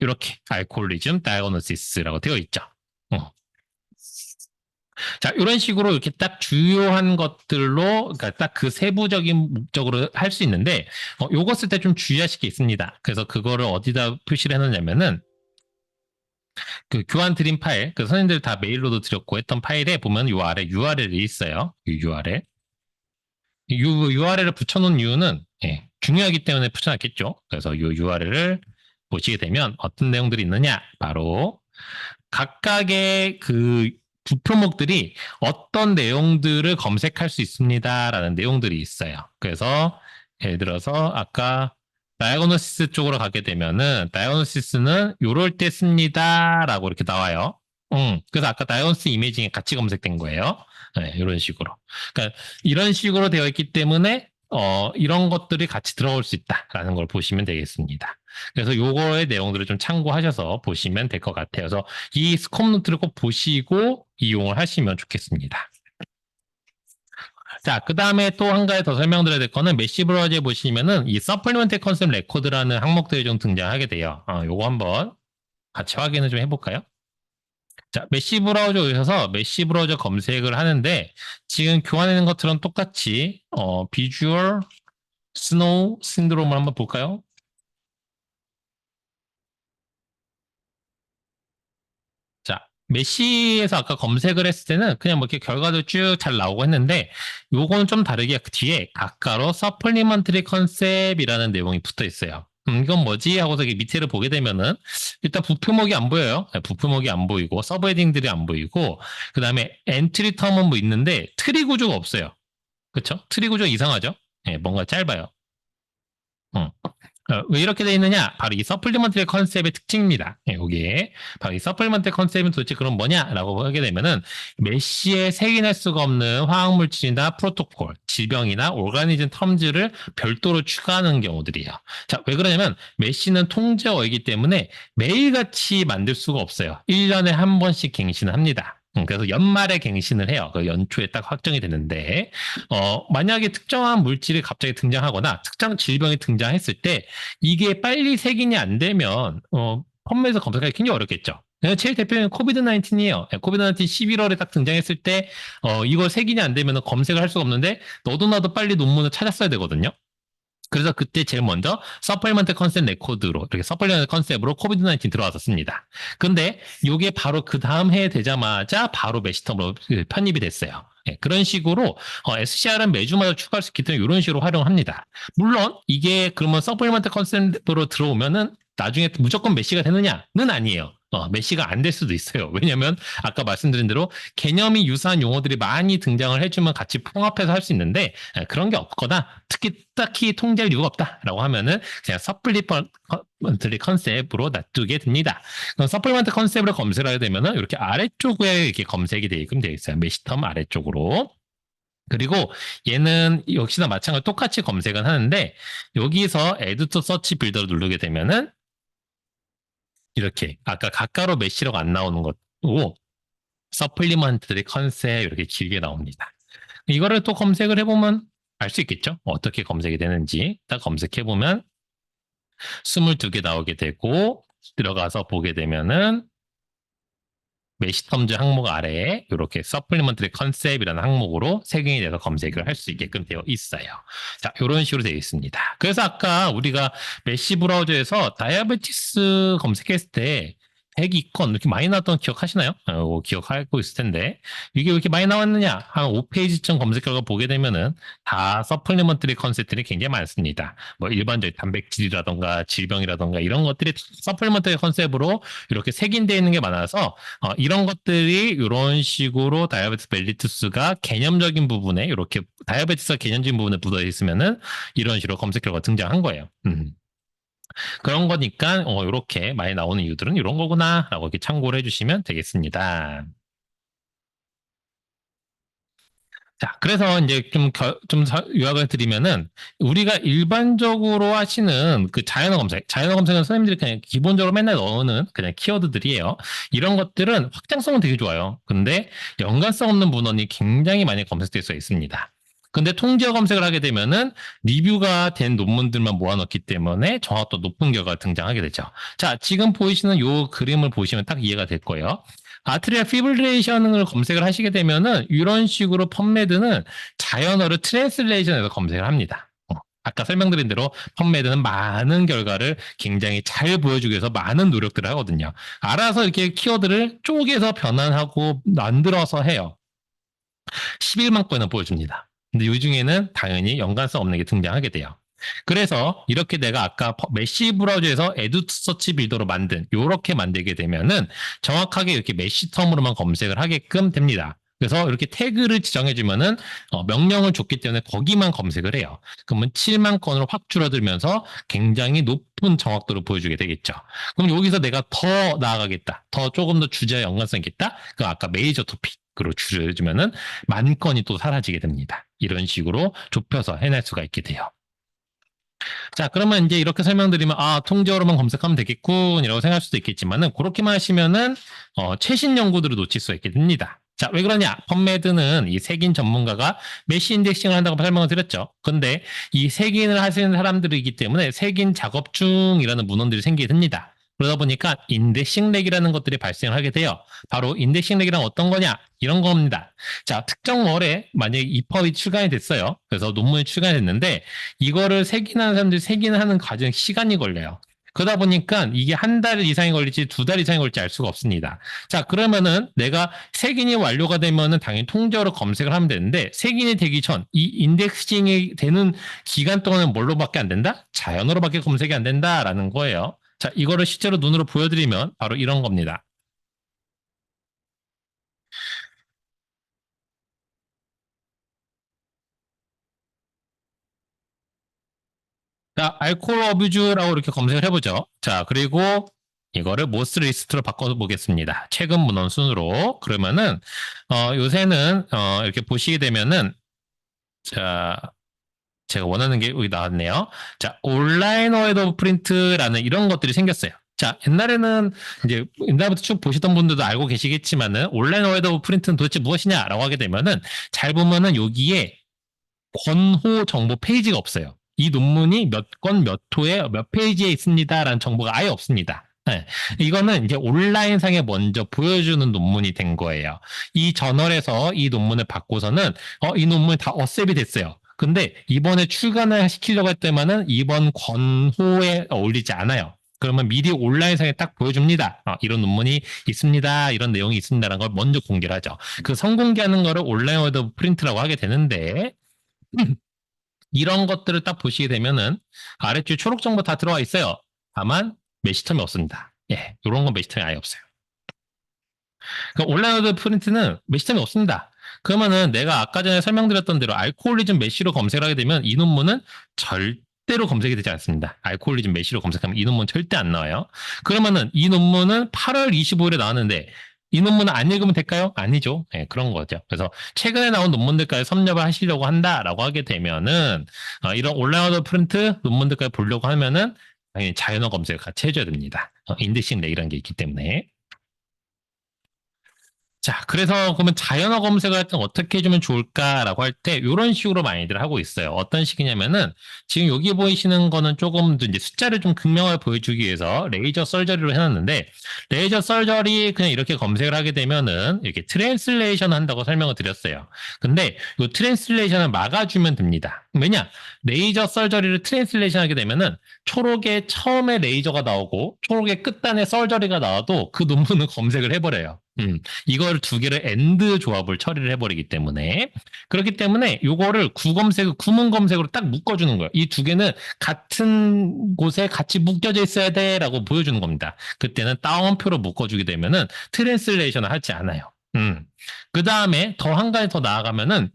이렇게 알코올리즘 다이아고니시스라고 되어 있죠. 자, 이런 식으로 이렇게 딱 주요한 것들로, 그러니까 딱 그 세부적인 목적으로 할 수 있는데, 요거 쓸 때 좀 주의하실 게 있습니다. 그래서 그거를 어디다 표시를 해놓냐면은, 그 교환 드림 파일, 그 선생님들 다 메일로도 드렸고 했던 파일에 보면 요 아래 URL이 있어요. 이 URL. 이 URL을 붙여놓은 이유는, 예, 중요하기 때문에 붙여놨겠죠. 그래서 요 URL을 보시게 되면 어떤 내용들이 있느냐? 바로 각각의 그 부표목들이 어떤 내용들을 검색할 수 있습니다라는 내용들이 있어요. 그래서 예를 들어서 아까 다이아고노시스 쪽으로 가게 되면은 다이아고노시스는 요럴 때 씁니다라고 이렇게 나와요. 그래서 아까 다이아고노시스 이미징에 같이 검색된 거예요. 네, 이런 식으로. 그러니까 이런 식으로 되어 있기 때문에 이런 것들이 같이 들어올 수 있다라는 걸 보시면 되겠습니다. 그래서 요거의 내용들을 좀 참고하셔서 보시면 될 것 같아요. 그래서 이 스콥 노트를 꼭 보시고 이용을 하시면 좋겠습니다. 자, 그 다음에 또 한 가지 더 설명드려야 될 거는 메시 브라우저에 보시면은 이 서플리먼트 컨셉 레코드라는 항목들이 좀 등장하게 돼요. 요거 한번 같이 확인을 좀 해볼까요? 자, 메시 브라우저 오셔서 메시 브라우저 검색을 하는데 지금 교환하는 것처럼 똑같이 비주얼 스노우 신드롬을 한번 볼까요? 자, 메시에서 아까 검색을 했을 때는 그냥 뭐 이렇게 결과도 쭉 잘 나오고 했는데 요거는 좀 다르게 그 뒤에 가까로 서플리먼트리 컨셉이라는 내용이 붙어 있어요. 이건 뭐지? 하고서 밑에를 보게 되면은 일단 부표목이 안 보여요. 네, 부표목이 안 보이고 서브 헤딩들이 안 보이고 그 다음에 엔트리 텀은 뭐 있는데 트리 구조가 없어요. 그쵸? 트리 구조 이상하죠? 네, 뭔가 짧아요. 음. 왜 이렇게 돼 있느냐? 바로 이 서플리먼트리 컨셉의 특징입니다. 예, 여기에 바로 이 서플리먼트리 컨셉은 도대체 그럼 뭐냐라고 하게 되면은 메시에 색인할 수가 없는 화학물질이나 프로토콜, 질병이나 오르가니즘 텀즈를 별도로 추가하는 경우들이에요. 자, 왜 그러냐면 메시는 통제어이기 때문에 매일같이 만들 수가 없어요. 1년에 한 번씩 갱신을 합니다. 그래서 연말에 갱신을 해요. 그 연초에 딱 확정이 되는데, 만약에 특정한 물질이 갑자기 등장하거나 특정 질병이 등장했을 때 이게 빨리 색인이 안 되면 펌에서 검색하기 굉장히 어렵겠죠. 제일 대표적인 코비드 19이에요. 코비드 19 11월에 딱 등장했을 때 이걸 색인이 안 되면 검색을 할 수가 없는데 너도 나도 빨리 논문을 찾았어야 되거든요. 그래서 그때 제일 먼저 서플리먼트 컨셉 레코드로 이렇게 서플리먼트 컨셉으로 코비드 19 들어왔었습니다. 근데 이게 바로 그 다음 해에 되자마자 바로 메시텀으로 편입이 됐어요. 예, 그런 식으로 SCR은 매주마다 추가할 수 있기 때문에 이런 식으로 활용합니다. 물론 이게 그러면 서플리먼트 컨셉으로 들어오면은 나중에 무조건 메시가 되느냐는 아니에요. 메시가 안 될 수도 있어요. 왜냐하면 아까 말씀드린 대로 개념이 유사한 용어들이 많이 등장을 해주면 같이 통합해서 할 수 있는데 그런 게 없거나 특히 딱히 통제할 이유가 없다라고 하면은 그냥 서플리먼트 컨셉으로 놔두게 됩니다. 그럼 서플리먼트 컨셉으로 검색을 하게 되면은 이렇게 아래쪽에 이렇게 검색이 되게끔 되어 있어요. 메시텀 아래쪽으로. 그리고 얘는 역시나 마찬가지로 똑같이 검색은 하는데 여기서 Add to Search Builder를 누르게 되면은 이렇게 아까 가까로 메시라고 안 나오는 것고 서플리먼트들이 컨셉 이렇게 길게 나옵니다. 이거를 또 검색을 해보면 알 수 있겠죠? 어떻게 검색이 되는지 딱 검색해보면 22개 나오게 되고 들어가서 보게 되면은 메시텀즈 항목 아래에 이렇게 서플리먼트리 컨셉이라는 항목으로 색인이 돼서 검색을 할 수 있게끔 되어 있어요. 자, 이런 식으로 되어 있습니다. 그래서 아까 우리가 메시 브라우저에서 다이아베티스 검색했을 때 102건 이렇게 많이 나왔던 기억하시나요? 기억하고 있을 텐데 이게 왜 이렇게 많이 나왔느냐? 한 5페이지쯤 검색 결과 보게 되면은 다 서플리먼트리 컨셉들이 굉장히 많습니다. 뭐 일반적인 단백질이라던가 질병이라던가 이런 것들이 서플리먼트리 컨셉으로 이렇게 색인되어 있는 게 많아서 이런 것들이 이런 식으로 다이아베티스 멜리투스가 개념적인 부분에 이렇게 다이아베티스가 개념적인 부분에 묻어 있으면은 이런 식으로 검색 결과가 등장한 거예요. 그런 거니까 이렇게 많이 나오는 이유들은 이런 거구나라고 이렇게 참고를 해주시면 되겠습니다. 자, 그래서 이제 좀 요약을 드리면은 우리가 일반적으로 하시는 그 자연어 검색은 선생님들이 그냥 기본적으로 맨날 넣는 그냥 키워드들이에요. 이런 것들은 확장성은 되게 좋아요. 근데 연관성 없는 문헌이 굉장히 많이 검색될 수 있습니다. 근데 통제어 검색을 하게 되면은 리뷰가 된 논문들만 모아놓기 때문에 정확도 높은 결과가 등장하게 되죠. 자, 지금 보이시는 요 그림을 보시면 딱 이해가 될 거예요. 아트리아 피브릴레이션을 검색을 하시게 되면은 이런 식으로 펌메드는 자연어를 트랜슬레이션해서 검색을 합니다. 아까 설명드린 대로 펌메드는 많은 결과를 굉장히 잘 보여주기 위해서 많은 노력들을 하거든요. 알아서 이렇게 키워드를 쪼개서 변환하고 만들어서 해요. 11만 건을 보여줍니다. 근데 이 중에는 당연히 연관성 없는 게 등장하게 돼요. 그래서 이렇게 내가 아까 메시 브라우저에서 에듀서치 빌더로 만든 이렇게 만들게 되면은 정확하게 이렇게 메시 텀으로만 검색을 하게끔 됩니다. 그래서 이렇게 태그를 지정해주면은 명령을 줬기 때문에 거기만 검색을 해요. 그러면 7만 건으로 확 줄어들면서 굉장히 높은 정확도를 보여주게 되겠죠. 그럼 여기서 내가 더 나아가겠다. 더 조금 더 주제와 연관성 있겠다. 그 아까 메이저 토픽으로 줄여주면은 만 건이 또 사라지게 됩니다. 이런 식으로 좁혀서 해낼 수가 있게 돼요. 자, 그러면 이제 이렇게 설명드리면, 아, 통제어로만 검색하면 되겠군, 이라고 생각할 수도 있겠지만은, 그렇게만 하시면은, 최신 연구들을 놓칠 수 있게 됩니다. 자, 왜 그러냐? 펌메드는 이 색인 전문가가 메시 인덱싱을 한다고 설명을 드렸죠. 근데 이 색인을 하시는 사람들이기 때문에 색인 작업 중이라는 문헌들이 생기게 됩니다. 그러다 보니까 인덱싱 렉이라는 것들이 발생하게 돼요. 바로 인덱싱 렉이란 어떤 거냐? 이런 겁니다. 자, 특정 월에 만약에 입법이 출간이 됐어요. 그래서 논문이 출간이 됐는데 이거를 색인하는 사람들이 색인하는 과정에 시간이 걸려요. 그러다 보니까 이게 한 달 이상이 걸릴지 두 달 이상이 걸릴지 알 수가 없습니다. 자, 그러면은 내가 색인이 완료가 되면은 당연히 통제어로 검색을 하면 되는데 색인이 되기 전 이 인덱싱이 되는 기간 동안은 뭘로밖에 안 된다? 자연어로밖에 검색이 안 된다라는 거예요. 자, 이거를 실제로 눈으로 보여드리면 바로 이런 겁니다. 자, 알코올 어뷰즈라고 이렇게 검색을 해보죠. 자, 그리고 이거를 모스 리스트로 바꿔보겠습니다. 최근 문헌 순으로. 그러면은, 요새는, 이렇게 보시게 되면은, 자, 제가 원하는 게 여기 나왔네요. 자, 온라인 어웨드 오브 프린트라는 이런 것들이 생겼어요. 자, 옛날에는 이제 옛날부터 쭉 보시던 분들도 알고 계시겠지만은 온라인 어웨드 오브 프린트는 도대체 무엇이냐라고 하게 되면은 잘 보면은 여기에 권호 정보 페이지가 없어요. 이 논문이 몇 건, 몇 호에 몇 페이지에 있습니다라는 정보가 아예 없습니다. 네. 이거는 이제 온라인상에 먼저 보여주는 논문이 된 거예요. 이 저널에서 이 논문을 받고서는 이 논문이 다 어셉이 됐어요. 근데 이번에 출간을 시키려고 했더만은 이번 권호에 올리지 않아요. 그러면 미리 온라인상에 딱 보여줍니다. 이런 논문이 있습니다. 이런 내용이 있습니다라는 걸 먼저 공개를 하죠. 그 선공개하는 거를 온라인 워드 프린트라고 하게 되는데 이런 것들을 딱 보시게 되면은 아래쪽에 초록 정보 다 들어와 있어요. 다만 메시텀이 없습니다. 예, 이런 건 메시텀이 아예 없어요. 그러니까 온라인 프린트는 메시텀이 없습니다. 그러면은 내가 아까 전에 설명드렸던 대로 알코올리즘 메시로 검색을 하게 되면 이 논문은 절대로 검색이 되지 않습니다. 알코올리즘 메시로 검색하면 이 논문 절대 안 나와요. 그러면은 이 논문은 8월 25일에 나왔는데 이 논문은 안 읽으면 될까요? 아니죠. 네, 그런 거죠. 그래서 최근에 나온 논문들까지 섭렵을 하시려고 한다라고 하게 되면은 이런 온라인 프린트 논문들까지 보려고 하면은 당연히 자연어 검색을 같이 해줘야 됩니다. 인덱싱 레이라는 게 있기 때문에. 자, 그래서 그러면 자연어 검색을 할 때 어떻게 해주면 좋을까라고 할 때 이런 식으로 많이들 하고 있어요. 어떤 식이냐면은 지금 여기 보이시는 거는 조금 더 이제 숫자를 좀 극명하게 보여주기 위해서 레이저 설저리로 해놨는데 레이저 설저리 그냥 이렇게 검색을 하게 되면은 이렇게 트랜슬레이션 한다고 설명을 드렸어요. 근데 이 트랜슬레이션을 막아주면 됩니다. 왜냐? 레이저 설저리를 트랜슬레이션 하게 되면은 초록의 처음에 레이저가 나오고 초록의 끝단에 설저리가 나와도 그 논문을 검색을 해버려요. 이걸 두 개를 엔드 조합을 처리를 해버리기 때문에 그렇기 때문에 이거를 구검색, 구문 검색으로 딱 묶어주는 거예요. 이 두 개는 같은 곳에 같이 묶여져 있어야 돼라고 보여주는 겁니다. 그때는 따옴표로 묶어주게 되면은 트랜슬레이션을 하지 않아요. 그 다음에 더 한 가지 더 나아가면은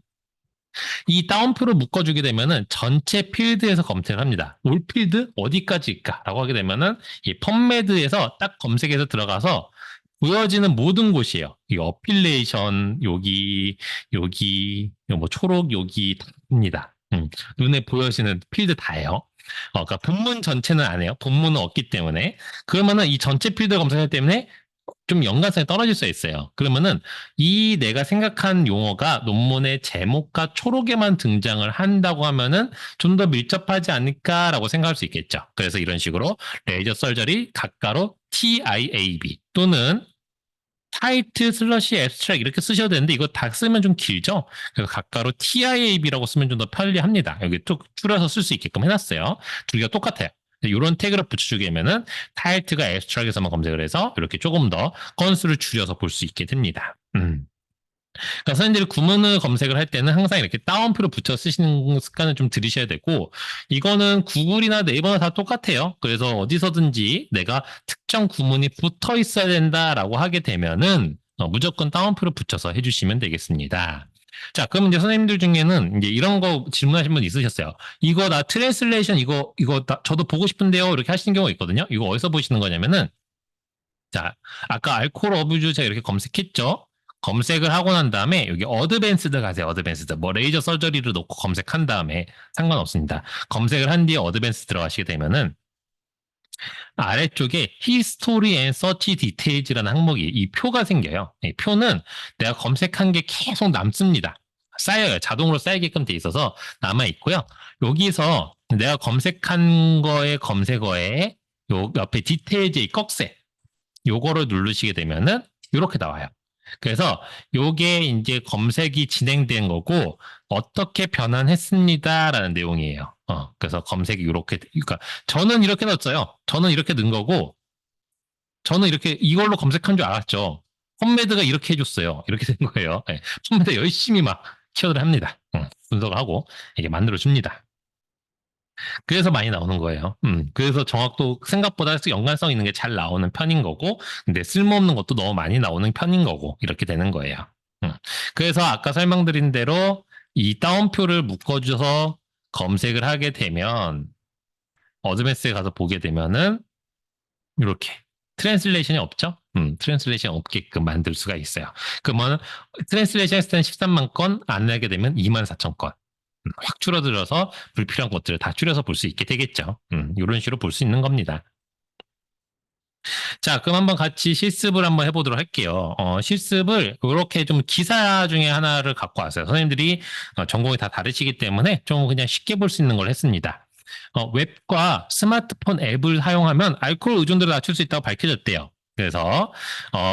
이 따옴표를 묶어주게 되면은 전체 필드에서 검색을 합니다. 올 필드 어디까지일까라고 하게 되면은 이 펌메드에서 딱 검색해서 들어가서 보여지는 모든 곳이에요. 이 어필레이션 여기 뭐 초록 여기 다입니다. 눈에 보여지는 필드 다예요. 그러니까 본문 전체는 안 해요. 본문은 없기 때문에 그러면은 이 전체 필드 검색하기 때문에 좀 연관성이 떨어질 수 있어요. 그러면은 이 내가 생각한 용어가 논문의 제목과 초록에만 등장을 한다고 하면은 좀 더 밀접하지 않을까라고 생각할 수 있겠죠. 그래서 이런 식으로 레이저 설저리 가까로 TIAB 또는 타이트 슬러시 앱스트랙 이렇게 쓰셔도 되는데 이거 다 쓰면 좀 길죠? 그래서 가까로 TIAB라고 쓰면 좀 더 편리합니다. 여기 쭉 줄여서 쓸 수 있게끔 해놨어요. 두 개가 똑같아요. 이런 태그를 붙여주게 되면은 타이트가 앱스트랙에서만 검색을 해서 이렇게 조금 더 건수를 줄여서 볼 수 있게 됩니다. 그러니까 선생님들이 구문을 검색을 할 때는 항상 이렇게 따옴표를 붙여 쓰시는 습관을 좀 들이셔야 되고, 이거는 구글이나 네이버나 다 똑같아요. 그래서 어디서든지 내가 특정 구문이 붙어 있어야 된다라고 하게 되면은 무조건 따옴표를 붙여서 해주시면 되겠습니다. 자, 그럼 이제 선생님들 중에는 이제 이런 거 질문하신 분 있으셨어요. 이거 나 트랜슬레이션 이거 저도 보고 싶은데요. 이렇게 하시는 경우가 있거든요. 이거 어디서 보시는 거냐면은, 자, 아까 알코올 어뷰즈 제가 이렇게 검색했죠. 검색을 하고 난 다음에 여기 어드밴스드 가세요. 어드밴스드. 뭐 레이저 서저리를 놓고 검색한 다음에 상관없습니다. 검색을 한 뒤에 어드밴스 들어가시게 되면은 아래쪽에 History and Search Details라는 항목이 이 표가 생겨요. 이 표는 내가 검색한 게 계속 남습니다. 쌓여요. 자동으로 쌓이게끔 돼 있어서 남아 있고요. 여기서 내가 검색한 거의 검색어에 요 옆에 디테일즈의 꺽쇠 요거를 누르시게 되면은 이렇게 나와요. 그래서 요게 이제 검색이 진행된 거고 어떻게 변환했습니다라는 내용이에요. 그래서 검색이 이렇게 그러니까 저는 이렇게 넣었어요. 저는 이렇게 넣은 거고 저는 이렇게 이걸로 검색한 줄 알았죠. 펌메드가 이렇게 해줬어요. 이렇게 된 거예요. 네, 펌메드 열심히 막 키워드를 합니다. 분석을 하고 이게 만들어 줍니다. 그래서 많이 나오는 거예요. 그래서 정확도 생각보다 연관성 있는 게 잘 나오는 편인 거고, 근데 쓸모없는 것도 너무 많이 나오는 편인 거고, 이렇게 되는 거예요. 그래서 아까 설명드린 대로 이 따옴표를 묶어줘서 검색을 하게 되면, 어드밴스에 가서 보게 되면은, 이렇게. 트랜슬레이션이 없죠? 트랜슬레이션 없게끔 만들 수가 있어요. 그러면 트랜슬레이션 했을 때는 13만 건, 안 하게 되면 2만 4천 건. 확 줄어들어서 불필요한 것들을 다 줄여서 볼 수 있게 되겠죠. 이런 식으로 볼 수 있는 겁니다. 자, 그럼 한번 같이 실습을 한번 해보도록 할게요. 실습을 이렇게 좀 기사 중에 하나를 갖고 왔어요. 선생님들이 전공이 다 다르시기 때문에 좀 그냥 쉽게 볼 수 있는 걸 했습니다. 웹과 스마트폰 앱을 사용하면 알코올 의존도를 낮출 수 있다고 밝혀졌대요. 그래서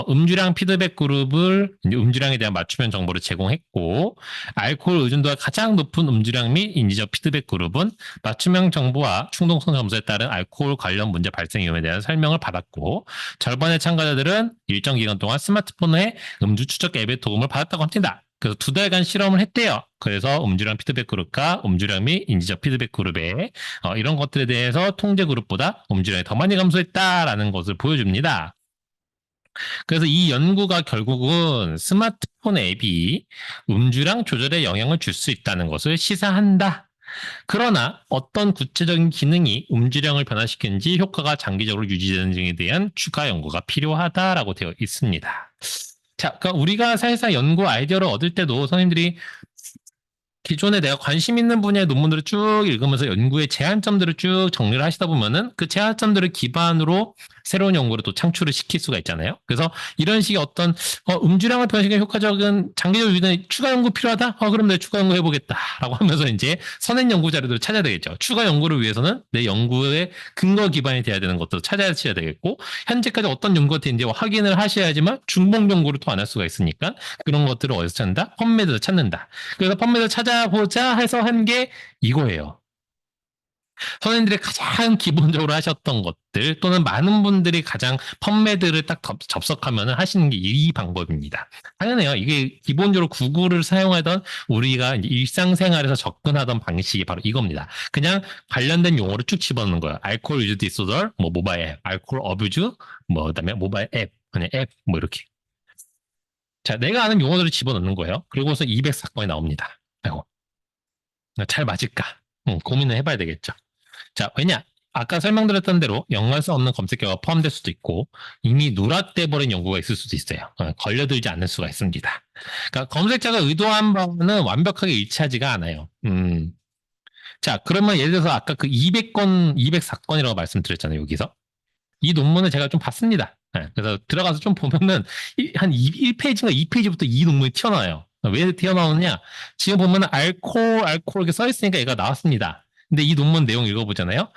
음주량 피드백 그룹을 음주량에 대한 맞춤형 정보를 제공했고 알코올 의존도가 가장 높은 음주량 및 인지적 피드백 그룹은 맞춤형 정보와 충동성 점수에 따른 알코올 관련 문제 발생 위험에 대한 설명을 받았고 절반의 참가자들은 일정 기간 동안 스마트폰의 음주 추적 앱의 도움을 받았다고 합니다. 그래서 2달간 실험을 했대요. 그래서 음주량 피드백 그룹과 음주량 및 인지적 피드백 그룹에 이런 것들에 대해서 통제 그룹보다 음주량이 더 많이 감소했다라는 것을 보여줍니다. 그래서 이 연구가 결국은 스마트폰 앱이 음주량 조절에 영향을 줄 수 있다는 것을 시사한다. 그러나 어떤 구체적인 기능이 음주량을 변화시키는지 효과가 장기적으로 유지되는지에 대한 추가 연구가 필요하다라고 되어 있습니다. 자, 그러니까 우리가 사실상 연구 아이디어를 얻을 때도 선생님들이 기존에 내가 관심 있는 분야의 논문들을 쭉 읽으면서 연구의 제한점들을 쭉 정리를 하시다 보면은 그 제한점들을 기반으로 새로운 연구를 또 창출을 시킬 수가 있잖아요. 그래서 이런 식의 어떤 음주량을 변화시키는 효과적인 장기적 유의는 추가 연구 필요하다? 그럼 내가 추가 연구 해보겠다라고 하면서 이제 선행 연구 자료들을 찾아야 되겠죠. 추가 연구를 위해서는 내 연구의 근거 기반이 돼야 되는 것도 찾아야 되겠고 현재까지 어떤 연구가 됐는지 확인을 하셔야지만 중복 연구를 또 안 할 수가 있으니까 그런 것들을 어디서 찾는다? 펀메드에서 찾는다. 그래서 펀메드 찾아보자 해서 한 게 이거예요. 선생님들이 가장 기본적으로 하셨던 것들 또는 많은 분들이 가장 펀메드를 딱 접속하면 하시는 게 이 방법입니다. 당연해요. 이게 기본적으로 구글을 사용하던 우리가 일상생활에서 접근하던 방식이 바로 이겁니다. 그냥 관련된 용어를 쭉 집어넣는 거예요. 알코올 유즈 디소더, 뭐 모바일 앱, 알코올 어뷰즈, 뭐 그다음에 모바일 앱, 그냥 앱, 뭐 이렇게. 자, 내가 아는 용어들을 집어넣는 거예요. 그리고서 200사건이 나옵니다. 아이고, 잘 맞을까? 고민을 해봐야 되겠죠. 자, 왜냐? 아까 설명드렸던 대로 연관성 없는 검색 결과가 포함될 수도 있고 이미 누락돼 버린 연구가 있을 수도 있어요. 걸려들지 않을 수가 있습니다. 그러니까 검색자가 의도한 바는 완벽하게 일치하지가 않아요. 자, 그러면 예를 들어서 아까 그 200건, 204건이라고 말씀드렸잖아요. 여기서. 이 논문을 제가 좀 봤습니다. 그래서 들어가서 좀 보면은 한 1페이지인가 2페이지부터 이 논문이 튀어나와요. 왜 튀어나오느냐? 지금 보면 알코올 이렇게 써있으니까 얘가 나왔습니다. 근데 이 논문 내용 읽어보잖아요.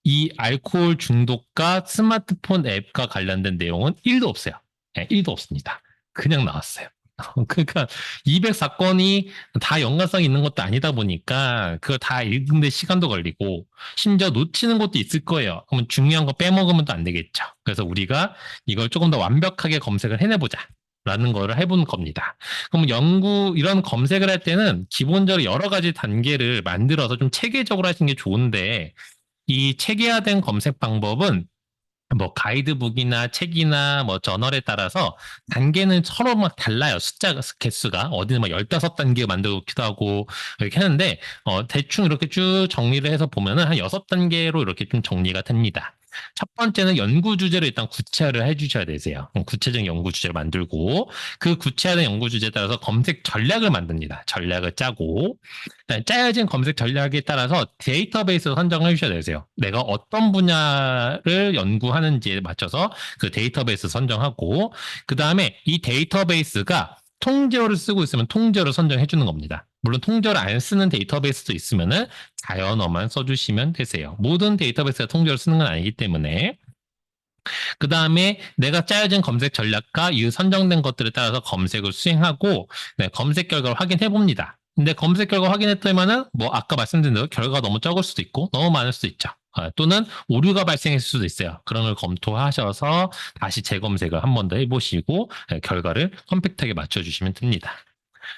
이 알코올 중독과 스마트폰 앱과 관련된 내용은 1도 없어요. 1도 없습니다. 그냥 나왔어요. 그러니까 200사건이 다 연관성이 있는 것도 아니다 보니까 그걸 다 읽는데 시간도 걸리고 심지어 놓치는 것도 있을 거예요. 그러면 중요한 거 빼먹으면 또 안 되겠죠. 그래서 우리가 이걸 조금 더 완벽하게 검색을 해내보자. 라는 거를 해본 겁니다. 그럼 이런 검색을 할 때는 기본적으로 여러 가지 단계를 만들어서 좀 체계적으로 하시는 게 좋은데 이 체계화된 검색 방법은 뭐 가이드북이나 책이나 뭐 저널에 따라서 단계는 서로 막 달라요. 숫자 개수가 어디는 막 15단계 만들기도 하고 이렇게 하는데 대충 이렇게 쭉 정리를 해서 보면은 한 6단계로 이렇게 좀 정리가 됩니다. 첫 번째는 연구 주제를 일단 구체화를 해주셔야 되세요. 구체적인 연구 주제를 만들고 그 구체화된 연구 주제에 따라서 검색 전략을 만듭니다. 전략을 짜고 짜여진 검색 전략에 따라서 데이터베이스 선정을 해주셔야 되세요. 내가 어떤 분야를 연구하는지에 맞춰서 그 데이터베이스 선정하고 그 다음에 이 데이터베이스가 통제어를 쓰고 있으면 통제어를 선정해 주는 겁니다. 물론 통제어를 안 쓰는 데이터베이스도 있으면은 자연어만 써주시면 되세요. 모든 데이터베이스가 통제어를 쓰는 건 아니기 때문에 그 다음에 내가 짜여진 검색 전략과 이 선정된 것들에 따라서 검색을 수행하고 검색 결과를 확인해 봅니다. 근데 검색 결과 확인했더니만은 뭐 아까 말씀드린 대로 결과가 너무 적을 수도 있고 너무 많을 수도 있죠. 또는 오류가 발생했을 수도 있어요. 그런 걸 검토하셔서 다시 재검색을 한 번 더 해보시고 결과를 컴팩트하게 맞춰주시면 됩니다.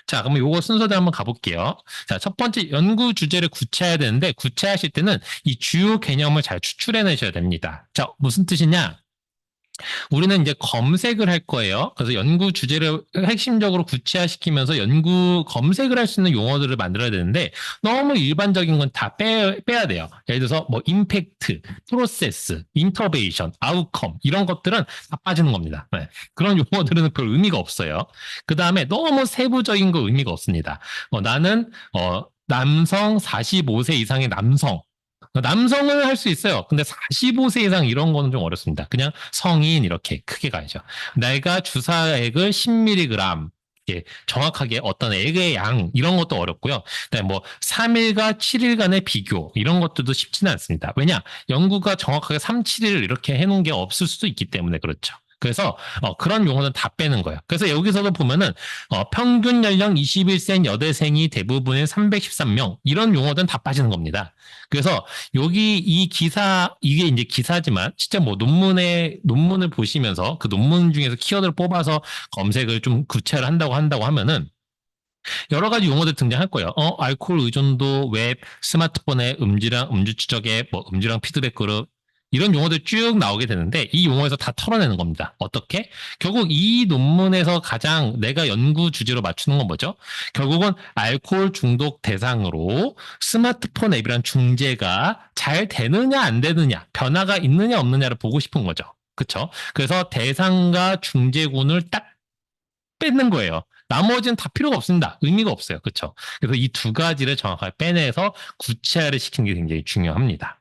자, 그러면 요거 순서대로 한번 가볼게요. 자, 첫 번째 연구 주제를 구체화해야 되는데 구체화하실 때는 이 주요 개념을 잘 추출해내셔야 됩니다. 자, 무슨 뜻이냐? 우리는 이제 검색을 할 거예요. 그래서 연구 주제를 핵심적으로 구체화시키면서 연구 검색을 할 수 있는 용어들을 만들어야 되는데 너무 일반적인 건 다 빼야 돼요. 예를 들어서 뭐 임팩트, 프로세스, 인터베이션, 아웃컴 이런 것들은 다 빠지는 겁니다. 네. 그런 용어들은 별 의미가 없어요. 그 다음에 너무 세부적인 거 의미가 없습니다. 나는 남성 45세 이상의 남성을 할 수 있어요. 근데 45세 이상 이런 거는 좀 어렵습니다. 그냥 성인 이렇게 크게 가야죠. 내가 주사액을 10mg 정확하게 어떤 액의 양 이런 것도 어렵고요. 뭐 3일과 7일간의 비교 이런 것들도 쉽지는 않습니다. 왜냐? 연구가 정확하게 3, 7일 이렇게 해놓은 게 없을 수도 있기 때문에 그렇죠. 그래서 그런 용어는 다 빼는 거예요. 그래서 여기서도 보면은 평균 연령 21세인 여대생이 대부분의 313명 이런 용어들은 다 빠지는 겁니다. 그래서 여기 이 기사 이게 이제 기사지만 진짜 뭐 논문을 보시면서 그 논문 중에서 키워드를 뽑아서 검색을 좀 구체를 한다고 하면은 여러 가지 용어들 등장할 거예요. 알코올 의존도, 웹, 스마트폰의 음주랑 음주 추적에 뭐 음주랑 피드백 그룹 이런 용어들 쭉 나오게 되는데 이 용어에서 다 털어내는 겁니다. 어떻게? 결국 이 논문에서 가장 내가 연구 주제로 맞추는 건 뭐죠? 결국은 알코올 중독 대상으로 스마트폰 앱이란 중재가 잘 되느냐 안 되느냐 변화가 있느냐 없느냐를 보고 싶은 거죠. 그렇죠? 그래서 대상과 중재군을 딱 뺏는 거예요. 나머지는 다 필요가 없습니다. 의미가 없어요. 그렇죠? 그래서 이 두 가지를 정확하게 빼내서 구체화를 시키는 게 굉장히 중요합니다.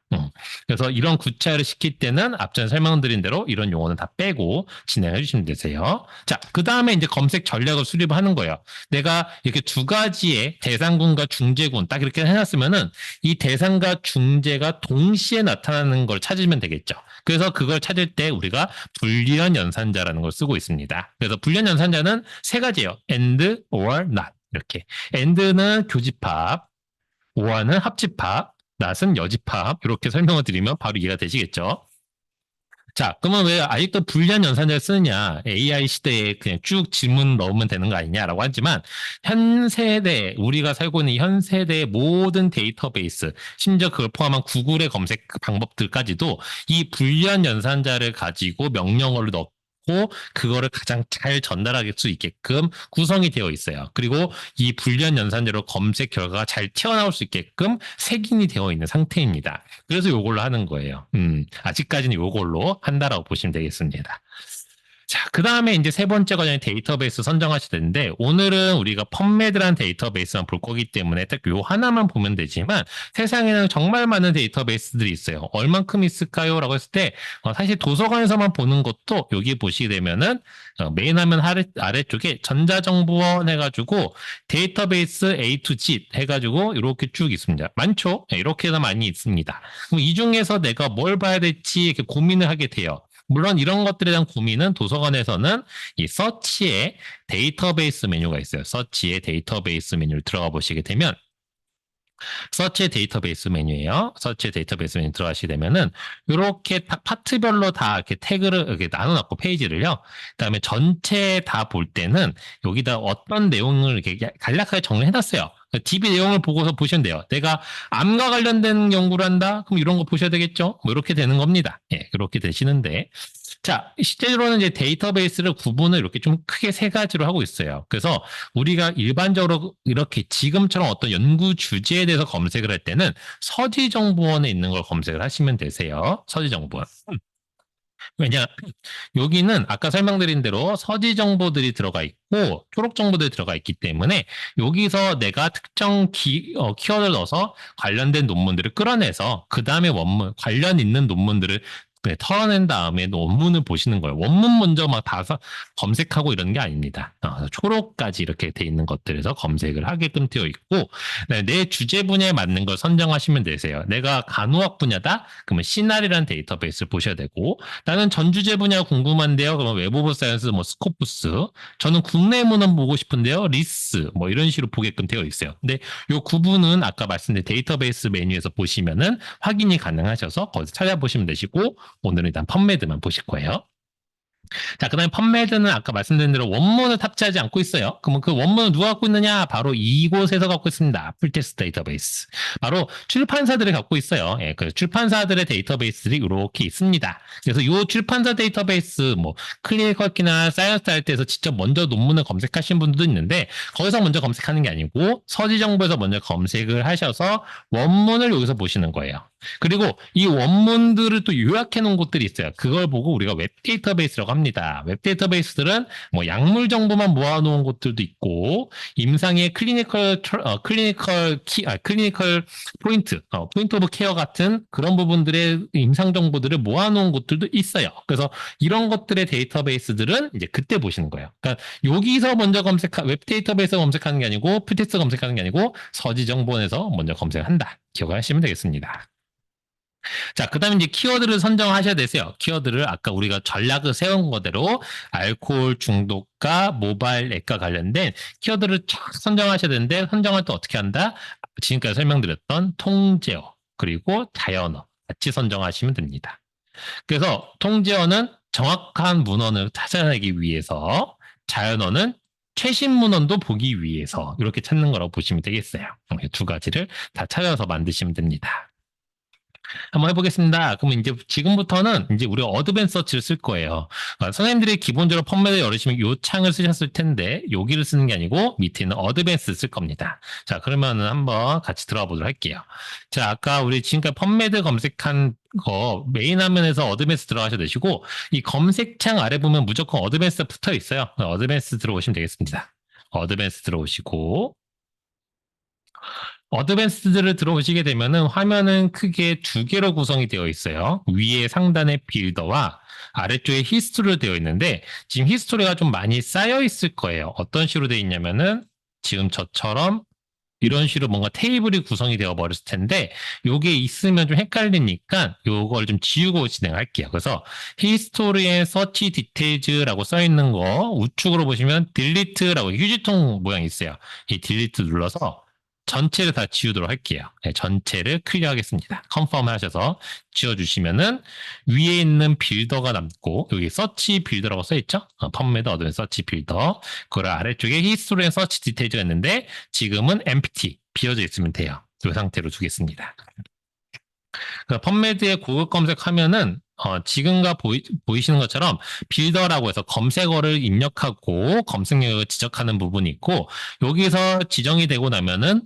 그래서 이런 구체화를 시킬 때는 앞전에 설명드린 대로 이런 용어는 다 빼고 진행해 주시면 되세요. 자, 그 다음에 이제 검색 전략을 수립을 하는 거예요. 내가 이렇게 두 가지의 대상군과 중재군 딱 이렇게 해놨으면은 이 대상과 중재가 동시에 나타나는 걸 찾으면 되겠죠. 그래서 그걸 찾을 때 우리가 불리한 연산자라는 걸 쓰고 있습니다. 그래서 불리한 연산자는 세 가지예요. and, or, not 이렇게. and는 교집합, or는 합집합, not은 여집합 이렇게 설명을 드리면 바로 이해가 되시겠죠. 자, 그러면 왜 아직도 불리한 연산자를 쓰느냐? AI 시대에 그냥 쭉 질문 넣으면 되는 거 아니냐라고 하지만 현 세대, 우리가 살고 있는 현 세대의 모든 데이터베이스, 심지어 그걸 포함한 구글의 검색 방법들까지도 이 불리한 연산자를 가지고 명령어를 넣고 그거를 가장 잘 전달할 수 있게끔 구성이 되어 있어요. 그리고 이 불리한 연산자로 검색 결과가 잘 튀어나올 수 있게끔 색인이 되어 있는 상태입니다. 그래서 이걸로 하는 거예요. 아직까지는 이걸로 한다라고 보시면 되겠습니다. 자, 그 다음에 이제 세 번째 과정이 데이터베이스 선정하셔야 되는데, 오늘은 우리가 펌메드라는 데이터베이스만 볼 거기 때문에 딱 요 하나만 보면 되지만, 세상에는 정말 많은 데이터베이스들이 있어요. 얼만큼 있을까요? 라고 했을 때, 사실 도서관에서만 보는 것도 여기 보시게 되면은, 메인 화면 아래쪽에 전자정보원 해가지고, 데이터베이스 A to Z 해가지고, 이렇게 쭉 있습니다. 많죠? 네, 이렇게나 많이 있습니다. 그럼 이 중에서 내가 뭘 봐야 될지 이렇게 고민을 하게 돼요. 물론 이런 것들에 대한 고민은 도서관에서는 이 서치의 데이터베이스 메뉴가 있어요. 서치의 데이터베이스 메뉴를 들어가 보시게 되면 서치 데이터베이스 메뉴예요. 서치 데이터베이스 메뉴 들어가시게 되면은 이렇게 파트별로 다 이렇게 태그를 이렇게 나눠놨고 페이지를요. 그다음에 전체 다 볼 때는 여기다 어떤 내용을 이렇게 간략하게 정리해놨어요. DB 내용을 보고서 보시면 돼요. 내가 암과 관련된 연구를 한다? 그럼 이런 거 보셔야 되겠죠? 뭐 이렇게 되는 겁니다. 예, 그렇게 되시는데. 자, 실제로는 이제 데이터베이스를 구분을 이렇게 좀 크게 세 가지로 하고 있어요. 그래서 우리가 일반적으로 이렇게 지금처럼 어떤 연구 주제에 대해서 검색을 할 때는 서지정보원에 있는 걸 검색을 하시면 되세요. 서지정보원. 왜냐, 여기는 아까 설명드린 대로 서지 정보들이 들어가 있고 초록 정보들이 들어가 있기 때문에 여기서 내가 특정 키워드를 넣어서 관련된 논문들을 끌어내서 그 다음에 원문, 관련 있는 논문들을 털어낸 다음에 논문을 보시는 거예요. 원문 먼저 막 다 검색하고 이런 게 아닙니다. 초록까지 이렇게 돼 있는 것들에서 검색을 하게끔 되어 있고 내 주제 분야에 맞는 걸 선정하시면 되세요. 내가 간호학 분야다? 그러면 시날이라는 데이터베이스를 보셔야 되고 나는 전 주제 분야 궁금한데요. 그러면 웹 오브 사이언스, 뭐 스코프스. 저는 국내 문헌 보고 싶은데요. 리스 뭐 이런 식으로 보게끔 되어 있어요. 근데 이 구분은 아까 말씀드린 데이터베이스 메뉴에서 보시면은 확인이 가능하셔서 거기서 찾아보시면 되시고 오늘은 일단 펀메드만 보실 거예요. 자, 그 다음에 펀메드는 아까 말씀드린 대로 원문을 탑재하지 않고 있어요. 그러면 그 원문을 누가 갖고 있느냐? 바로 이곳에서 갖고 있습니다. 풀텍스트 데이터베이스. 바로 출판사들이 갖고 있어요. 예, 그 출판사들의 데이터베이스들이 이렇게 있습니다. 그래서 이 출판사 데이터베이스, 뭐, 클리니컬키나 사이언스 할 때에서 직접 먼저 논문을 검색하신 분들도 있는데, 거기서 먼저 검색하는 게 아니고, 서지정보에서 먼저 검색을 하셔서 원문을 여기서 보시는 거예요. 그리고 이 원문들을 또 요약해 놓은 곳들이 있어요. 그걸 보고 우리가 웹 데이터베이스라고 합니다. 웹 데이터베이스들은 뭐 약물 정보만 모아놓은 곳들도 있고 임상의 클리니컬 포인트, 포인트 오브 케어 같은 그런 부분들의 임상 정보들을 모아놓은 곳들도 있어요. 그래서 이런 것들의 데이터베이스들은 이제 그때 보시는 거예요. 그러니까 여기서 먼저 웹 데이터베이스 검색하는 게 아니고 프텍스트 검색하는 게 아니고 서지정보원에서 먼저 검색한다. 기억하시면 되겠습니다. 자, 그 다음에 이제 키워드를 선정하셔야 되세요. 키워드를 아까 우리가 전략을 세운 거대로 알코올 중독과 모바일 앱과 관련된 키워드를 쫙 선정하셔야 되는데 선정을 또 어떻게 한다? 지금까지 설명드렸던 통제어 그리고 자연어 같이 선정하시면 됩니다. 그래서 통제어는 정확한 문헌을 찾아내기 위해서 자연어는 최신 문헌도 보기 위해서 이렇게 찾는 거라고 보시면 되겠어요. 두 가지를 다 찾아서 만드시면 됩니다. 한번 해보겠습니다. 그러면 이제 지금부터는 이제 우리가 어드밴스 서치를 쓸 거예요. 선생님들이 기본적으로 펌메드 열으시면 이 창을 쓰셨을 텐데 여기를 쓰는 게 아니고 밑에 있는 어드밴스 쓸 겁니다. 자, 그러면은 한번 같이 들어가 보도록 할게요. 자, 아까 우리 지금까지 펌메드 검색한 거 메인 화면에서 어드밴스 들어가셔도 되시고 이 검색창 아래 보면 무조건 어드밴스 붙어 있어요. 어드밴스 들어오시면 되겠습니다. 어드밴스 들어오시고 어드밴스드를 들어오시게 되면은 화면은 크게 두 개로 구성이 되어 있어요. 위에 상단에 빌더와 아래쪽에 히스토리로 되어 있는데 지금 히스토리가 좀 많이 쌓여 있을 거예요. 어떤 식으로 되어 있냐면은 지금 저처럼 이런 식으로 뭔가 테이블이 구성이 되어 버렸을 텐데 요게 있으면 좀 헷갈리니까 요걸 좀 지우고 진행할게요. 그래서 히스토리에 서치 디테일즈라고 써 있는 거 우측으로 보시면 딜리트라고 휴지통 모양이 있어요. 이 딜리트 눌러서 전체를 다 지우도록 할게요. 네, 전체를 클리어하겠습니다. 컨펌 하셔서 지워주시면은 위에 있는 빌더가 남고 여기 서치 빌더라고 써있죠? 펌메드 어드밴 서치 빌더 그 아래쪽에 히스토리 앤 서치 디테일즈가 있는데 지금은 empty 비어져 있으면 돼요. 이 상태로 두겠습니다. 펌메드에 고급 검색하면은 지금과 보이시는 것처럼 빌더라고 해서 검색어를 입력하고 검색 영역을 지적하는 부분이 있고 여기서 지정이 되고 나면은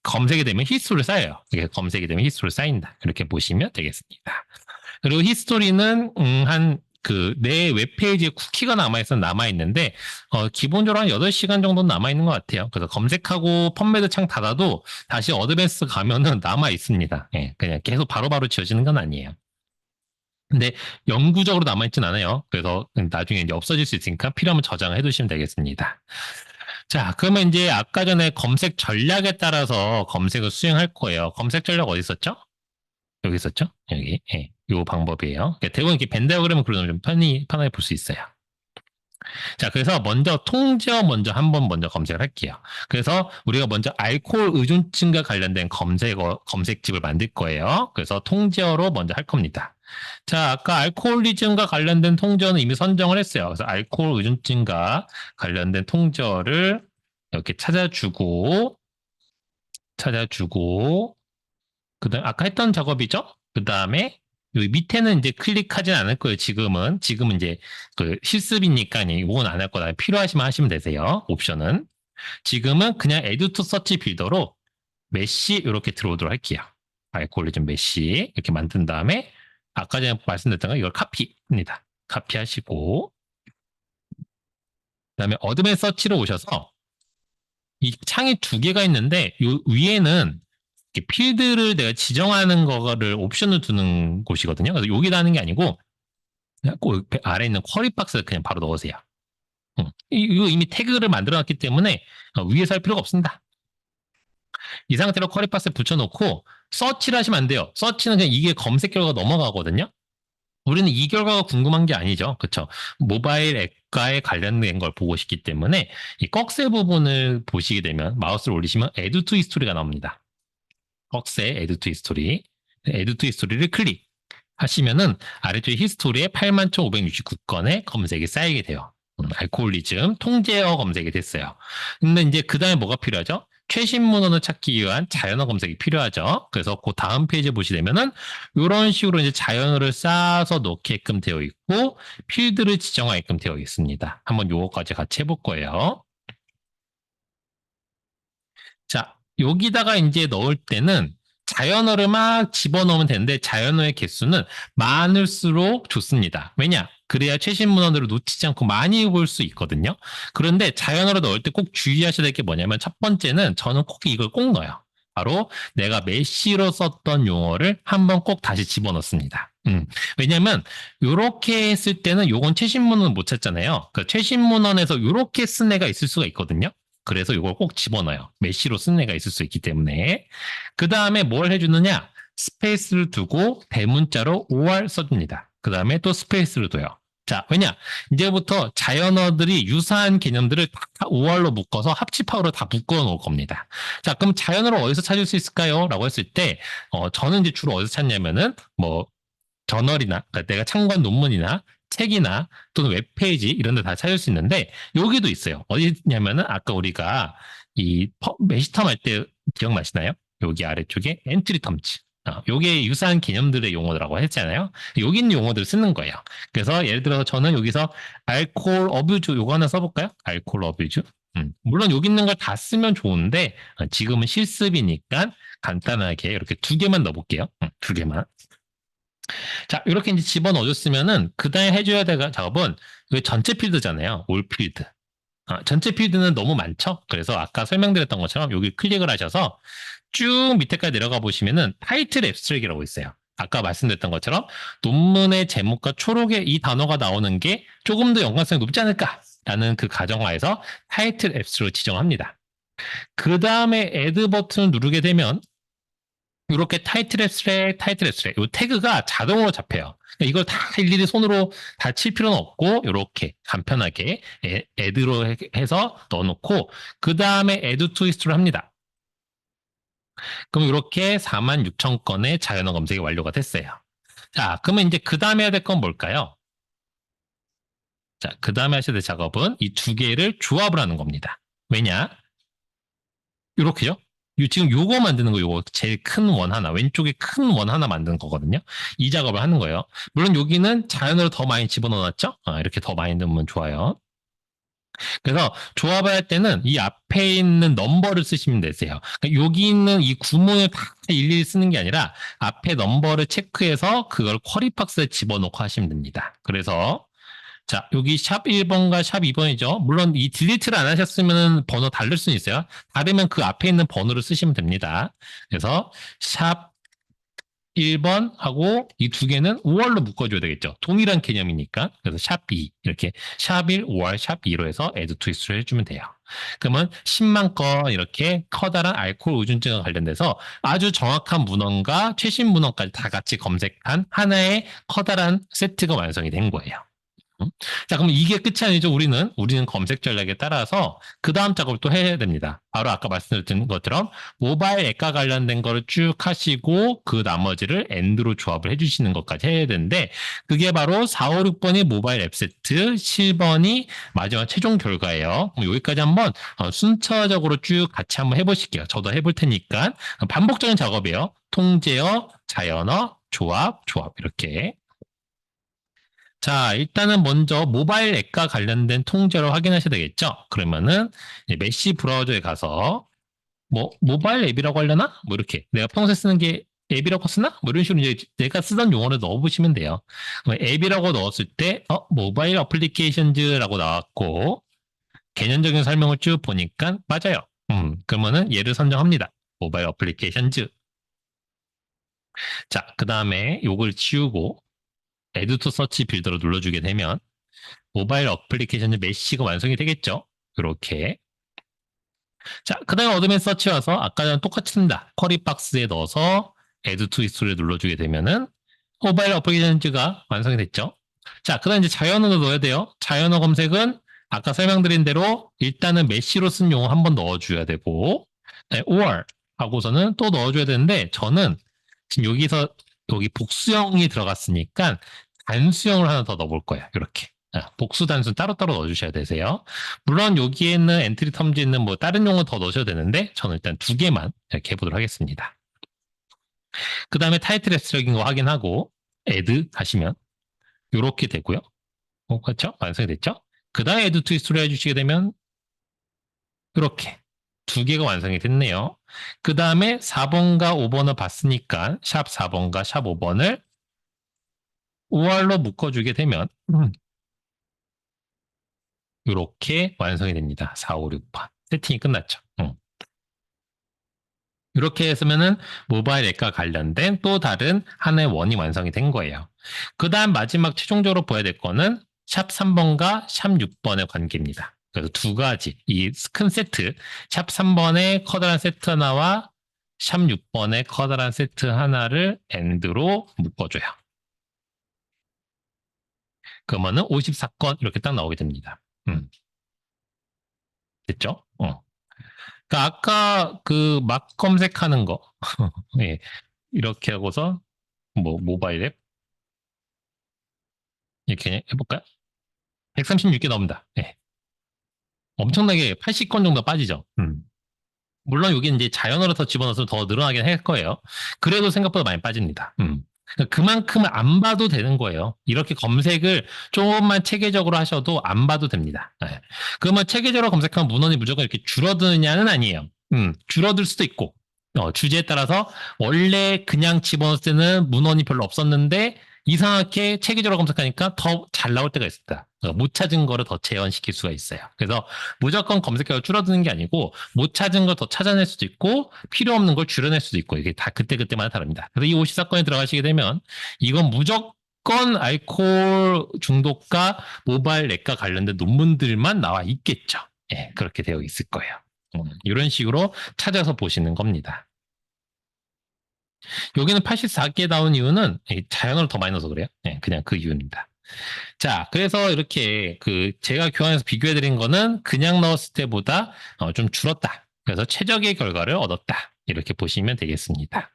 검색이 되면 히스토리를 쌓여요. 이게 검색이 되면 히스토리를 쌓인다. 이렇게 보시면 되겠습니다. 그리고 히스토리는 내 웹페이지에 쿠키가 남아있는데 기본적으로 한 8시간 정도 남아있는 것 같아요. 그래서 검색하고 펌메드 창 닫아도 다시 어드밴스 가면은 남아있습니다. 예, 그냥 계속 바로바로 지워지는 건 아니에요. 근데 영구적으로 남아있진 않아요. 그래서 나중에 이제 없어질 수 있으니까 필요하면 저장을 해두시면 되겠습니다. 자, 그러면 이제 아까 전에 검색 전략에 따라서 검색을 수행할 거예요. 검색 전략 어디 있었죠? 여기 있었죠? 여기. 예. 요 방법이에요. 대부분 이렇게 벤 다이어그램을 그려놓으면 좀 편하게 볼 수 있어요. 자, 그래서 먼저 통제어 한번 먼저 검색을 할게요. 그래서 우리가 먼저 알코올 의존증과 관련된 검색집을 만들 거예요. 그래서 통제어로 먼저 할 겁니다. 자, 아까 알코올리즘과 관련된 통제어는 이미 선정을 했어요. 그래서 알코올 의존증과 관련된 통제어를 이렇게 찾아주고, 그다음 아까 했던 작업이죠. 그다음에 여기 밑에는 이제 클릭하진 않을 거예요. 지금은 이제 그 실습이니까 이건 안 할 거다. 필요하시면 하시면 되세요. 옵션은 지금은 그냥 Add to Search 빌더로 메시 이렇게 들어오도록 할게요. 알고리즘 메시 이렇게 만든 다음에 아까 전에 말씀드렸던 거 이걸 카피입니다. 카피하시고 그다음에 어드밴스 서치로 오셔서 이 창이 두 개가 있는데 요 위에는 필드를 내가 지정하는 거를 옵션을 두는 곳이거든요. 그래서 여기다 하는 게 아니고 그냥 꼭 아래 있는 쿼리 박스를 그냥 바로 넣으세요. 이거 이미 태그를 만들어놨기 때문에 위에서 할 필요가 없습니다. 이 상태로 쿼리 박스에 붙여놓고 서치를 하시면 안 돼요. 서치는 그냥 이게 검색 결과가 넘어가거든요. 우리는 이 결과가 궁금한 게 아니죠. 그렇죠? 모바일 앱과에 관련된 걸 보고 싶기 때문에 이 꺽쇠 부분을 보시게 되면 마우스를 올리시면 Add to History가 나옵니다. 꺽쇠 Add to History. Add to History를 클릭하시면은 아래쪽에 히스토리에 81,569건의 검색이 쌓이게 돼요. 알코올리즘 통제어 검색이 됐어요. 근데 이제 그 다음에 뭐가 필요하죠? 최신 문헌을 찾기 위한 자연어 검색이 필요하죠. 그래서 그 다음 페이지 보시면은 이런 식으로 이제 자연어를 쌓아서 넣게끔 되어 있고 필드를 지정하게끔 되어 있습니다. 한번 요거까지 같이 해볼 거예요. 자, 여기다가 이제 넣을 때는 자연어를 막 집어넣으면 되는데 자연어의 개수는 많을수록 좋습니다. 왜냐? 그래야 최신 문헌으로 놓치지 않고 많이 볼 수 있거든요. 그런데 자연어를 넣을 때 꼭 주의하셔야 될 게 뭐냐면 첫 번째는 저는 꼭 이걸 꼭 넣어요. 바로 내가 메시로 썼던 용어를 한번 꼭 다시 집어넣습니다. 왜냐면 이렇게 했을 때는 요건 최신 문헌은 못 찾잖아요. 그 최신 문헌에서 이렇게 쓴 애가 있을 수가 있거든요. 그래서 이걸 꼭 집어넣어요. 메시로 쓴 애가 있을 수 있기 때문에. 그 다음에 뭘 해주느냐? 스페이스를 두고 대문자로 OR 써줍니다. 그 다음에 또 스페이스를 둬요. 자, 왜냐? 이제부터 자연어들이 유사한 개념들을 다 OR로 묶어서 합집합으로 다 묶어 놓을 겁니다. 자, 그럼 자연어를 어디서 찾을 수 있을까요? 라고 했을 때, 저는 이제 주로 어디서 찾냐면은, 저널이나, 그러니까 내가 참고한 논문이나 책이나 또는 웹페이지 이런 데 다 찾을 수 있는데 여기도 있어요. 어디 있냐면은 아까 우리가 이 메시텀 할 때 기억나시나요? 여기 아래쪽에 엔트리 텀즈. 요게 유사한 개념들의 용어라고 했잖아요. 여기 있는 용어들을 쓰는 거예요. 그래서 예를 들어서 저는 여기서 알코올 어뷰즈 요거 하나 써볼까요? 알코올 어뷰즈. 물론 여기 있는 걸 다 쓰면 좋은데 지금은 실습이니까 간단하게 이렇게 두 개만 넣어볼게요. 두 개만. 자, 이렇게 이제 집어넣어줬으면은 그 다음에 해줘야 될 작업은 이게 전체 필드잖아요. 올 필드. 전체 필드는 너무 많죠? 그래서 아까 설명드렸던 것처럼 여기 클릭을 하셔서 쭉 밑에까지 내려가 보시면은 타이틀 앱스트랙이라고 있어요. 아까 말씀드렸던 것처럼 논문의 제목과 초록의 이 단어가 나오는 게 조금 더 연관성이 높지 않을까라는 그 가정하에서 타이틀 앱스트랙을 지정합니다. 그 다음에 애드 버튼을 누르게 되면 이렇게 타이틀 앱스트랙, 이 태그가 자동으로 잡혀요. 그러니까 이걸 다 일일이 손으로 다 칠 필요는 없고 이렇게 간편하게 애드로 해서 넣어놓고 그 다음에 애드 투 히스토리를 합니다. 그럼 이렇게 46,000건의 자연어 검색이 완료가 됐어요. 자, 그러면 이제 그 다음에 해야 될 건 뭘까요? 자, 그 다음에 하셔야 될 작업은 이 두 개를 조합을 하는 겁니다. 왜냐? 이렇게요. 지금 요거 만드는 거 요거 제일 큰 원 하나 왼쪽에 큰 원 하나 만드는 거거든요. 이 작업을 하는 거예요. 물론 여기는 자연으로 더 많이 집어넣었죠. 이렇게 더 많이 넣으면 좋아요. 그래서 조합을 할 때는 이 앞에 있는 넘버를 쓰시면 되세요. 그러니까 여기 있는 이 구문을 다 일일이 쓰는 게 아니라 앞에 넘버를 체크해서 그걸 쿼리 박스에 집어넣고 하시면 됩니다. 그래서 자, 여기 샵 1번과 샵 2번이죠. 물론 이 딜리트를 안 하셨으면 번호 다를 수는 있어요. 다르면 그 앞에 있는 번호를 쓰시면 됩니다. 그래서 샵 1번하고 이 두 개는 5월로 묶어줘야 되겠죠. 동일한 개념이니까. 그래서 샵 2, 이렇게 샵 1, 5월, 샵 2로 해서 add to history 해주면 돼요. 그러면 10만 건 이렇게 커다란 알코올 의존증과 관련돼서 아주 정확한 문헌과 최신 문헌까지 다 같이 검색한 하나의 커다란 세트가 완성이 된 거예요. 자, 그럼 이게 끝이 아니죠. 우리는 검색 전략에 따라서 그 다음 작업을 또 해야 됩니다. 바로 아까 말씀드린 것처럼 모바일 앱과 관련된 거를 쭉 하시고 그 나머지를 엔드로 조합을 해주시는 것까지 해야 되는데 그게 바로 4, 5, 6번이 모바일 앱 세트, 7번이 마지막 최종 결과예요. 여기까지 한번 순차적으로 쭉 같이 한번 해보실게요. 저도 해볼 테니까 반복적인 작업이에요. 통제어, 자연어, 조합 이렇게. 자, 일단은 먼저 모바일 앱과 관련된 통제로 확인하셔야 되겠죠? 그러면은 메시 브라우저에 가서 뭐 모바일 앱이라고 하려나? 뭐 이렇게 내가 평소에 쓰는 게 앱이라고 쓰나? 뭐 이런 식으로 이제 내가 쓰던 용어를 넣어보시면 돼요. 앱이라고 넣었을 때 모바일 어플리케이션즈라고 나왔고 개념적인 설명을 쭉 보니까 맞아요. 그러면은 얘를 선정합니다. 모바일 어플리케이션즈. 자, 그 다음에 요걸 지우고 Add to Search 빌더로 눌러주게 되면 모바일 어플리케이션 메시가 완성이 되겠죠. 이렇게. 자, 그 다음에 어드밴스 서치 와서 아까랑 똑같이 씁니다. 쿼리 박스에 넣어서 Add to History를 눌러주게 되면은 모바일 어플리케이션즈가 완성이 됐죠. 자, 그 다음 이제 자연어도 넣어야 돼요. 자연어 검색은 아까 설명드린 대로 일단은 메시로 쓴 용어 한 번 넣어줘야 되고 네, or 하고서는 또 넣어줘야 되는데 저는 지금 여기 복수형이 들어갔으니까 단수형을 하나 더 넣어볼 거예요. 이렇게. 복수 단수 따로따로 넣어주셔야 되세요. 물론 여기에 있는 엔트리 텀즈에 있는 뭐 다른 용어 더 넣으셔도 되는데 저는 일단 두 개만 이렇게 해보도록 하겠습니다. 그 다음에 타이틀 앱스트랙인 거 확인하고 add 하시면 이렇게 되고요. 그렇죠? 완성이 됐죠? 그 다음에 add to history 해주시게 되면 이렇게 두 개가 완성이 됐네요. 그 다음에 4번과 5번을 봤으니까 샵 4번과 샵 5번을 5월로 묶어주게 되면 이렇게 완성이 됩니다. 4, 5, 6번. 세팅이 끝났죠. 이렇게 했으면은 모바일 앱과 관련된 또 다른 하나의 원이 완성이 된 거예요. 그 다음 마지막 최종적으로 보여야 될 거는 샵 3번과 샵 6번의 관계입니다. 그래서 두 가지, 이 큰 세트, 샵 3번의 커다란 세트 하나와 샵 6번의 커다란 세트 하나를 엔드로 묶어줘요. 그러면은 54건 이렇게 딱 나오게 됩니다. 됐죠? 그러니까 아까 그 막 검색하는 거 예, 이렇게 하고서 뭐 모바일 앱 이렇게 해볼까요? 136개 나옵니다. 예. 엄청나게 80건 정도 빠지죠. 물론 여기 이제 자연어로 더 집어넣어서 더 늘어나긴 할 거예요. 그래도 생각보다 많이 빠집니다. 그만큼은 안 봐도 되는 거예요. 이렇게 검색을 조금만 체계적으로 하셔도 안 봐도 됩니다. 네. 그러면 체계적으로 검색하면 문헌이 무조건 이렇게 줄어드느냐는 아니에요. 줄어들 수도 있고 주제에 따라서 원래 그냥 집어넣을 때는 문헌이 별로 없었는데 이상하게 체계적으로 검색하니까 더 잘 나올 때가 있습니다. 못 찾은 거를 더 재현시킬 수가 있어요. 그래서 무조건 검색어가 줄어드는 게 아니고 못 찾은 걸 더 찾아낼 수도 있고 필요 없는 걸 줄여낼 수도 있고 이게 다 그때그때마다 다릅니다. 그래서 이 54건에 들어가시게 되면 이건 무조건 알코올 중독과 모바일 앱과 관련된 논문들만 나와 있겠죠. 예, 그렇게 되어 있을 거예요. 이런 식으로 찾아서 보시는 겁니다. 여기는 84개 나온 이유는 자연어를 더 많이 넣어서 그래요. 네, 그냥 그 이유입니다. 자, 그래서 이렇게 제가 교환해서 비교해 드린 거는 그냥 넣었을 때보다 좀 줄었다. 그래서 최적의 결과를 얻었다. 이렇게 보시면 되겠습니다.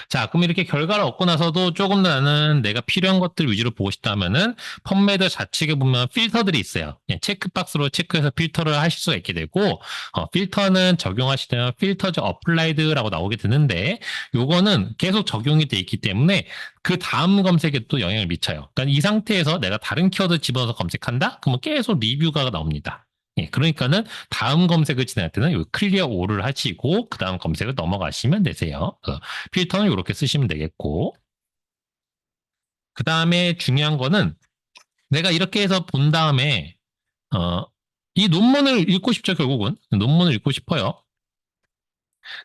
자, 그럼 이렇게 결과를 얻고 나서도 조금 더 나는 내가 필요한 것들 위주로 보고 싶다면은 펌메드 좌측에 보면 필터들이 있어요. 체크박스로 체크해서 필터를 하실 수가 있게 되고 필터는 적용하시면 필터즈 어플라이드라고 나오게 되는데 요거는 계속 적용이 돼 있기 때문에 그 다음 검색에 또 영향을 미쳐요. 그러니까 이 상태에서 내가 다른 키워드 집어서 검색한다? 그러면 계속 리뷰가 나옵니다. 예, 그러니까는 다음 검색을 진행할 때는 요 클리어 올을 하시고 그 다음 검색을 넘어가시면 되세요. 필터는 이렇게 쓰시면 되겠고 그 다음에 중요한 거는 내가 이렇게 해서 본 다음에 이 논문을 읽고 싶죠. 결국은 논문을 읽고 싶어요.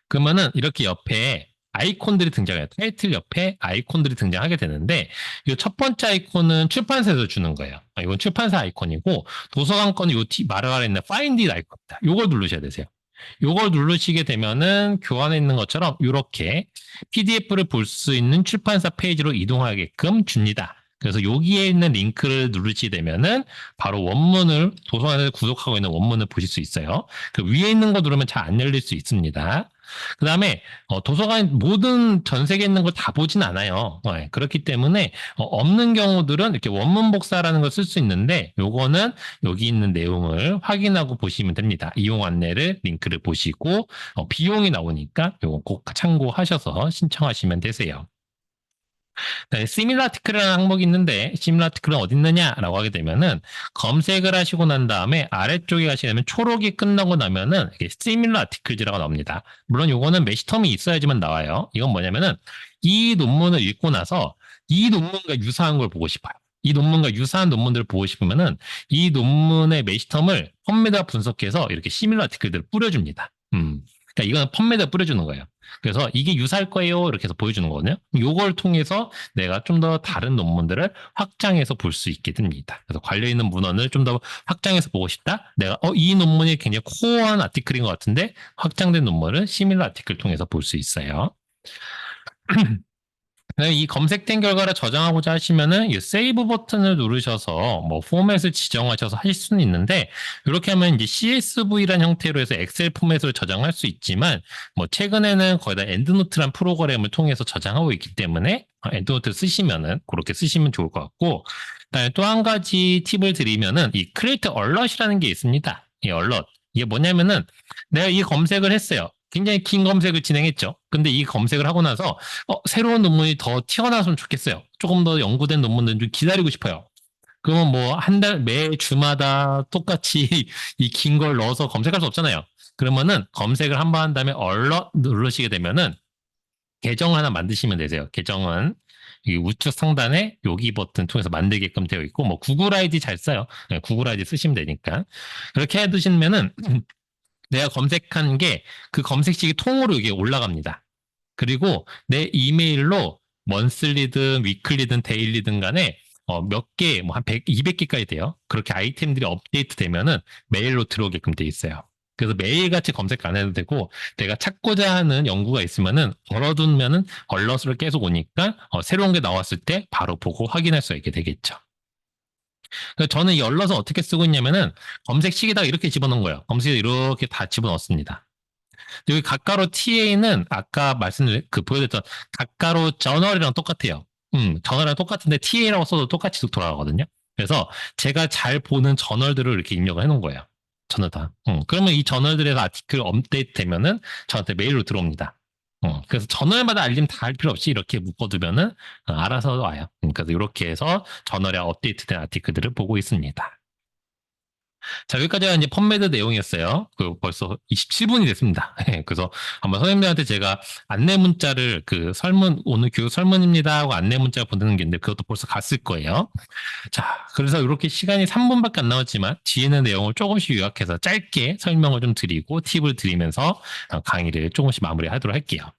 그러면은 이렇게 옆에 아이콘들이 등장해요. 타이틀 옆에 아이콘들이 등장하게 되는데 이 첫 번째 아이콘은 출판사에서 주는 거예요. 이건 출판사 아이콘이고 도서관 거는 요 말을 아래 있는 Find It 아이콘입니다. 요걸 누르셔야 되세요. 요걸 누르시게 되면은 교환에 있는 것처럼 이렇게 PDF를 볼 수 있는 출판사 페이지로 이동하게끔 줍니다. 그래서 여기에 있는 링크를 누르시게 되면은 바로 원문을 도서관에서 구독하고 있는 원문을 보실 수 있어요. 그 위에 있는 거 누르면 잘 안 열릴 수 있습니다. 그 다음에 도서관 모든 전 세계에 있는 걸 다 보진 않아요. 그렇기 때문에 없는 경우들은 이렇게 원문 복사라는 걸 쓸 수 있는데 요거는 여기 있는 내용을 확인하고 보시면 됩니다. 이용 안내를 링크를 보시고 비용이 나오니까 요거 꼭 참고하셔서 신청하시면 되세요. 네, 시밀러 아티클이라는 항목이 있는데 시밀러 아티클은 어디 있느냐라고 하게 되면은 검색을 하시고 난 다음에 아래쪽에 가시게 되면 초록이 끝나고 나면은 이게 시밀러 아티클즈라고 나옵니다. 물론 요거는 매시텀이 있어야지만 나와요. 이건 뭐냐면은 이 논문을 읽고 나서 이 논문과 유사한 걸 보고 싶어요. 이 논문과 유사한 논문들을 보고 싶으면은 이 논문의 매시텀을 펌메드가 분석해서 이렇게 시밀러 아티클들을 뿌려줍니다. 그러니까 이거는 펌메드가 뿌려주는 거예요. 그래서 이게 유사할 거예요. 이렇게 해서 보여주는 거거든요. 이걸 통해서 내가 좀 더 다른 논문들을 확장해서 볼 수 있게 됩니다. 그래서 관련 있는 문헌을 좀 더 확장해서 보고 싶다. 내가 이 논문이 굉장히 코어한 아티클인 것 같은데 확장된 논문을 시밀러 아티클 통해서 볼 수 있어요. 이 검색된 결과를 저장하고자 하시면은 이 세이브 버튼을 누르셔서 뭐 포맷을 지정하셔서 하실 수는 있는데 이렇게 하면 이제 CSV라는 형태로 해서 엑셀 포맷으로 저장할 수 있지만 뭐 최근에는 거의 다 엔드노트란 프로그램을 통해서 저장하고 있기 때문에 엔드노트 쓰시면은 그렇게 쓰시면 좋을 것 같고 그다음에 또 한 가지 팁을 드리면은 이 크리에이트 얼럿이라는 게 있습니다. 이 얼럿 이게 뭐냐면은 내가 이 검색을 했어요. 굉장히 긴 검색을 진행했죠. 근데 이 검색을 하고 나서 새로운 논문이 더 튀어나왔으면 좋겠어요. 조금 더 연구된 논문들은 좀 기다리고 싶어요. 그러면 뭐 한 달, 매 주마다 똑같이 이 긴 걸 넣어서 검색할 수 없잖아요. 그러면은 검색을 한번 한 다음에 얼럿 누르시게 되면은 계정 하나 만드시면 되세요. 계정은 이 우측 상단에 여기 버튼 통해서 만들게끔 되어 있고 뭐 구글 아이디 잘 써요. 구글 아이디 쓰시면 되니까. 그렇게 해두시면은 내가 검색한 게 그 검색식이 통으로 이게 올라갑니다. 그리고 내 이메일로 먼슬리든 위클리든 데일리든 간에 몇 개, 뭐 한 100, 200개까지 돼요. 그렇게 아이템들이 업데이트 되면은 메일로 들어오게끔 돼 있어요. 그래서 매일같이 검색 안 해도 되고 내가 찾고자 하는 연구가 있으면은 걸어두면은 얼럿으로 계속 오니까 새로운 게 나왔을 때 바로 보고 확인할 수 있게 되겠죠. 저는 이 열러서 어떻게 쓰고 있냐면은 검색식에다가 이렇게 집어넣은 거예요. 검색에 이렇게 다 집어넣습니다. 여기 가까로 TA는 아까 보여드렸던 가까로 저널이랑 똑같아요. 저널이랑 똑같은데 TA라고 써도 똑같이 돌아가거든요. 그래서 제가 잘 보는 저널들을 이렇게 입력을 해놓은 거예요. 저널 다. 그러면 이 저널들에서 아티클 업데이트 되면은 저한테 메일로 들어옵니다. 그래서 저널마다 알림 다 할 필요 없이 이렇게 묶어두면은 알아서 와요. 그래서 이렇게 해서 저널에 업데이트된 아티클들을 보고 있습니다. 자, 여기까지가 이제 펀메드 내용이었어요. 벌써 27분이 됐습니다. 그래서 한번 선생님들한테 제가 안내 문자를 오늘 교육 설문입니다 하고 안내 문자 보내는 게 있는데 그것도 벌써 갔을 거예요. 자, 그래서 이렇게 시간이 3분밖에 안 남았지만 뒤에 있는 내용을 조금씩 요약해서 짧게 설명을 좀 드리고 팁을 드리면서 강의를 조금씩 마무리하도록 할게요.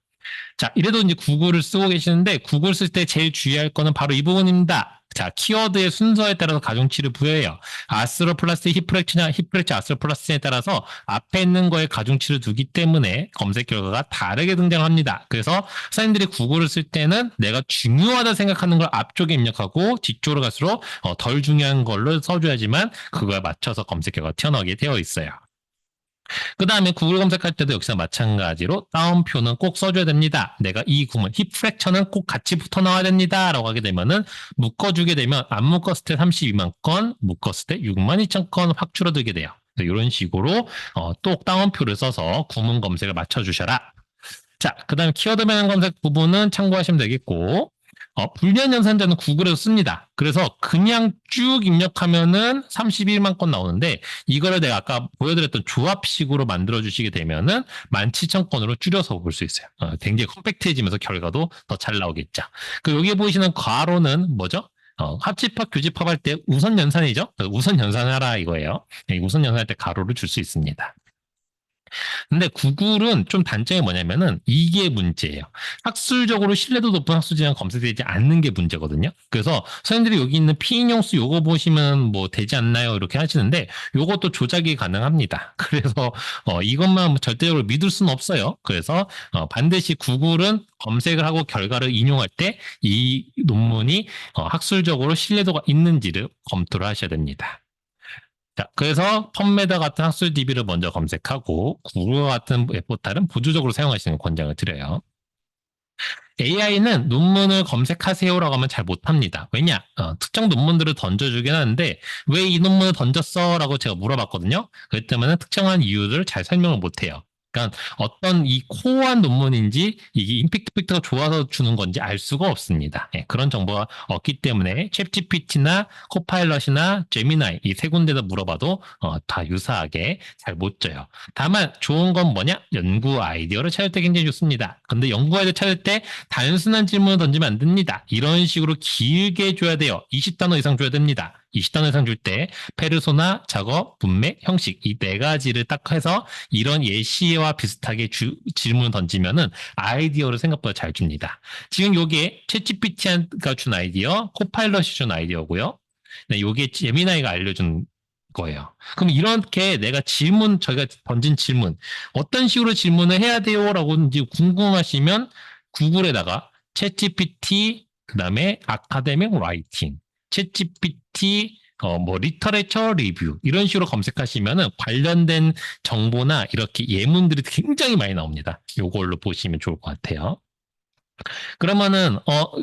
자, 이래도 이제 구글을 쓰고 계시는데 구글 쓸 때 제일 주의할 거는 바로 이 부분입니다. 자, 키워드의 순서에 따라서 가중치를 부여해요. 아스트로 플러스 히프렉츠냐, 히프렉츠 아스트로 플러스에 따라서 앞에 있는 거에 가중치를 두기 때문에 검색 결과가 다르게 등장합니다. 그래서 선생님들이 구글을 쓸 때는 내가 중요하다 생각하는 걸 앞쪽에 입력하고 뒤쪽으로 갈수록 덜 중요한 걸로 써줘야지만 그거에 맞춰서 검색 결과가 튀어나오게 되어 있어요. 그 다음에 구글 검색할 때도 역시나 마찬가지로 따옴표는 꼭 써줘야 됩니다. 내가 이 구문 힙프랙처는 꼭 같이 붙어 나와야 됩니다. 라고 하게 되면은 묶어주게 되면 안 묶었을 때 32만 건, 묶었을 때 6만 2천 건 확 줄어들게 돼요. 이런 식으로 또 따옴표를 써서 구문 검색을 맞춰주셔라. 자, 그 다음에 키워드 배당 검색 부분은 참고하시면 되겠고 불리한 연산자는 구글에서 씁니다. 그래서 그냥 쭉 입력하면은 31만 건 나오는데 이거를 내가 아까 보여드렸던 조합식으로 만들어 주시게 되면은 17,000건으로 줄여서 볼 수 있어요. 굉장히 컴팩트해지면서 결과도 더 잘 나오겠죠. 여기 보이시는 괄호는 뭐죠? 합집합, 교집합 할 때 우선 연산이죠. 우선 연산하라 이거예요. 우선 연산할 때 가로를 줄 수 있습니다. 근데 구글은 좀 단점이 뭐냐면은 이게 문제예요. 학술적으로 신뢰도 높은 학술지는 검색되지 않는 게 문제거든요. 그래서 선생님들이 여기 있는 피인용수 요거 보시면 뭐 되지 않나요? 이렇게 하시는데 요것도 조작이 가능합니다. 그래서 이것만 절대적으로 믿을 수는 없어요. 그래서 반드시 구글은 검색을 하고 결과를 인용할 때 이 논문이 학술적으로 신뢰도가 있는지를 검토를 하셔야 됩니다. 자, 그래서 펀메다 같은 학술 DB를 먼저 검색하고 구글 같은 웹포탈은 보조적으로 사용하시는 권장을 드려요. AI는 논문을 검색하세요라고 하면 잘 못합니다. 왜냐? 특정 논문들을 던져주긴 하는데 왜 이 논문을 던졌어? 라고 제가 물어봤거든요. 그렇기 때문에 특정한 이유를 잘 설명을 못해요. 그러니까 어떤 이 코어한 논문인지 이게 임팩트 팩터가 좋아서 주는 건지 알 수가 없습니다. 예, 그런 정보가 없기 때문에 챗GPT나 코파일럿이나 제미나이 이 세 군데다 물어봐도 다 유사하게 잘 못 줘요. 다만 좋은 건 뭐냐? 연구 아이디어를 찾을 때 굉장히 좋습니다. 근데 연구 아이디어 찾을 때 단순한 질문을 던지면 안 됩니다. 이런 식으로 길게 줘야 돼요. 20단어 이상 줘야 됩니다. 20단어 이상 줄 때 페르소나, 작업, 문맥, 형식 이 네 가지를 딱 해서 이런 예시와 비슷하게 질문을 던지면은 아이디어를 생각보다 잘 줍니다. 지금 요게 챗GPT가 준 아이디어, 코파일럿이 준 아이디어고요. 네, 요게 제미나이가 알려준 거예요. 그럼 이렇게 내가 저희가 던진 질문, 어떤 식으로 질문을 해야 돼요라고 이제 궁금하시면 구글에다가 챗GPT 그다음에 아카데믹 라이팅, 챗GPT 뭐 리터레처 리뷰 이런 식으로 검색하시면은 관련된 정보나 이렇게 예문들이 굉장히 많이 나옵니다. 요걸로 보시면 좋을 것 같아요. 그러면은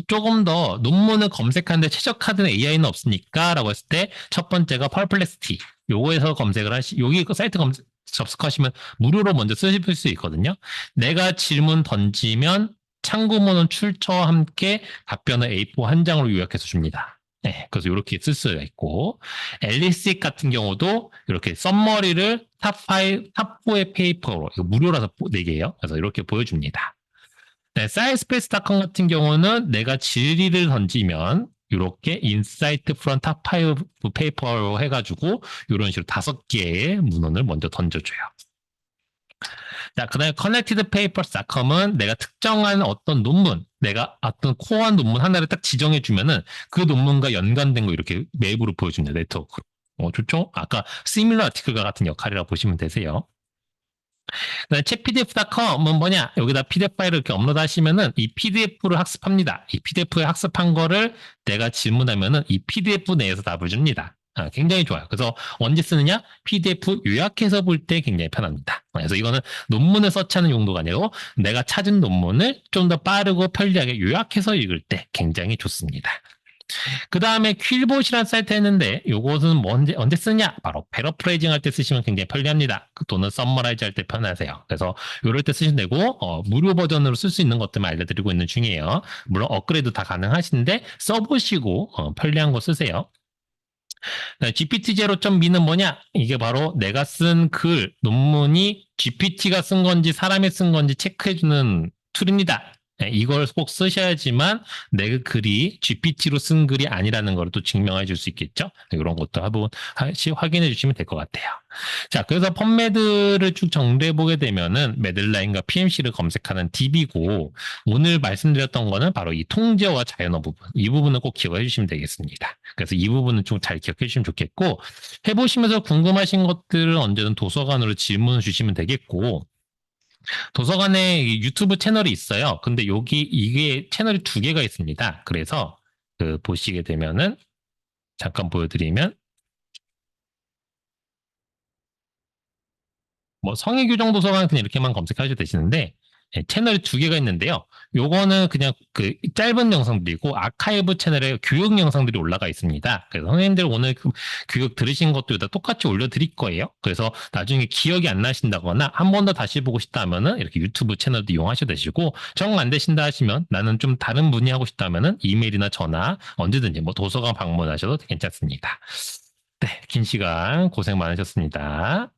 조금 더 논문을 검색하는데 최적화된 AI는 없습니까? 라고 했을 때 첫 번째가 퍼플렉시티. 요거에서 검색을 여기 그 사이트 접속하시면 무료로 먼저 쓰실 수 있거든요. 내가 질문 던지면 참고문헌 출처와 함께 답변을 A4 한 장으로 요약해서 줍니다. 네, 그래서 이렇게 쓸 수가 있고 엘리식 같은 경우도 이렇게 썸머리를 탑4의 페이퍼로 이거 무료라서 4개예요. 그래서 이렇게 보여줍니다. 네, 사이언스페이스닷컴 같은 경우는 내가 질의를 던지면 이렇게 인사이트 프롬 탑5 페이퍼로 해가지고 이런 식으로 5개의 문헌을 먼저 던져줘요. 자, 그 다음에 connectedpapers닷컴은 내가 특정한 어떤 논문, 내가 어떤 코어한 논문 하나를 딱 지정해주면은 그 논문과 연관된 거 이렇게 맵으로 보여줍니다. 네트워크로. 좋죠? 아까 similar article과 같은 역할이라고 보시면 되세요. 챗PDF.com은 뭐냐? 여기다 PDF 파일을 이렇게 업로드 하시면은 이 PDF를 학습합니다. 이 PDF에 학습한 거를 내가 질문하면은 이 PDF 내에서 답을 줍니다. 굉장히 좋아요. 그래서 언제 쓰느냐? PDF 요약해서 볼 때 굉장히 편합니다. 그래서 이거는 논문을 서치하는 용도가 아니고 내가 찾은 논문을 좀 더 빠르고 편리하게 요약해서 읽을 때 굉장히 좋습니다. 그 다음에 퀼봇이라는 사이트 했는데 요것은 언제 쓰냐? 바로 패러프레이징 할 때 쓰시면 굉장히 편리합니다. 또는 썸머라이즈 할 때 편하세요. 그래서 이럴 때 쓰시면 되고 무료 버전으로 쓸 수 있는 것들만 알려드리고 있는 중이에요. 물론 업그레이드 다 가능하신데 써보시고 편리한 거 쓰세요. GPT 제로.me는 뭐냐? 이게 바로 내가 쓴 글, 논문이 GPT가 쓴 건지 사람이 쓴 건지 체크해주는 툴입니다. 이걸 꼭 쓰셔야지만 내 글이 GPT로 쓴 글이 아니라는 걸 또 증명해 줄 수 있겠죠. 이런 것도 한번 확인해 주시면 될 것 같아요. 자, 그래서 펀메드를 쭉 정리해 보게 되면은 매들라인과 PMC를 검색하는 DB고 오늘 말씀드렸던 거는 바로 이 통제와 자연어 부분. 이 부분은 꼭 기억해 주시면 되겠습니다. 그래서 이 부분은 좀 잘 기억해 주시면 좋겠고 해보시면서 궁금하신 것들을 언제든 도서관으로 질문을 주시면 되겠고 도서관에 유튜브 채널이 있어요. 근데 이게 채널이 2개가 있습니다. 그래서 보시게 되면은 잠깐 보여드리면 뭐 성의규정 도서관 그냥 이렇게만 검색하셔도 되시는데 채널이 2개가 있는데요. 요거는 그냥 그 짧은 영상들이고 아카이브 채널에 교육 영상들이 올라가 있습니다. 그래서 선생님들 오늘 교육 들으신 것도 다 똑같이 올려드릴 거예요. 그래서 나중에 기억이 안 나신다거나 한 번 더 다시 보고 싶다 하면은 이렇게 유튜브 채널도 이용하셔도 되시고 정 안 되신다 하시면 나는 좀 다른 분이 하고 싶다 하면은 이메일이나 전화 언제든지 뭐 도서관 방문하셔도 괜찮습니다. 네, 긴 시간 고생 많으셨습니다.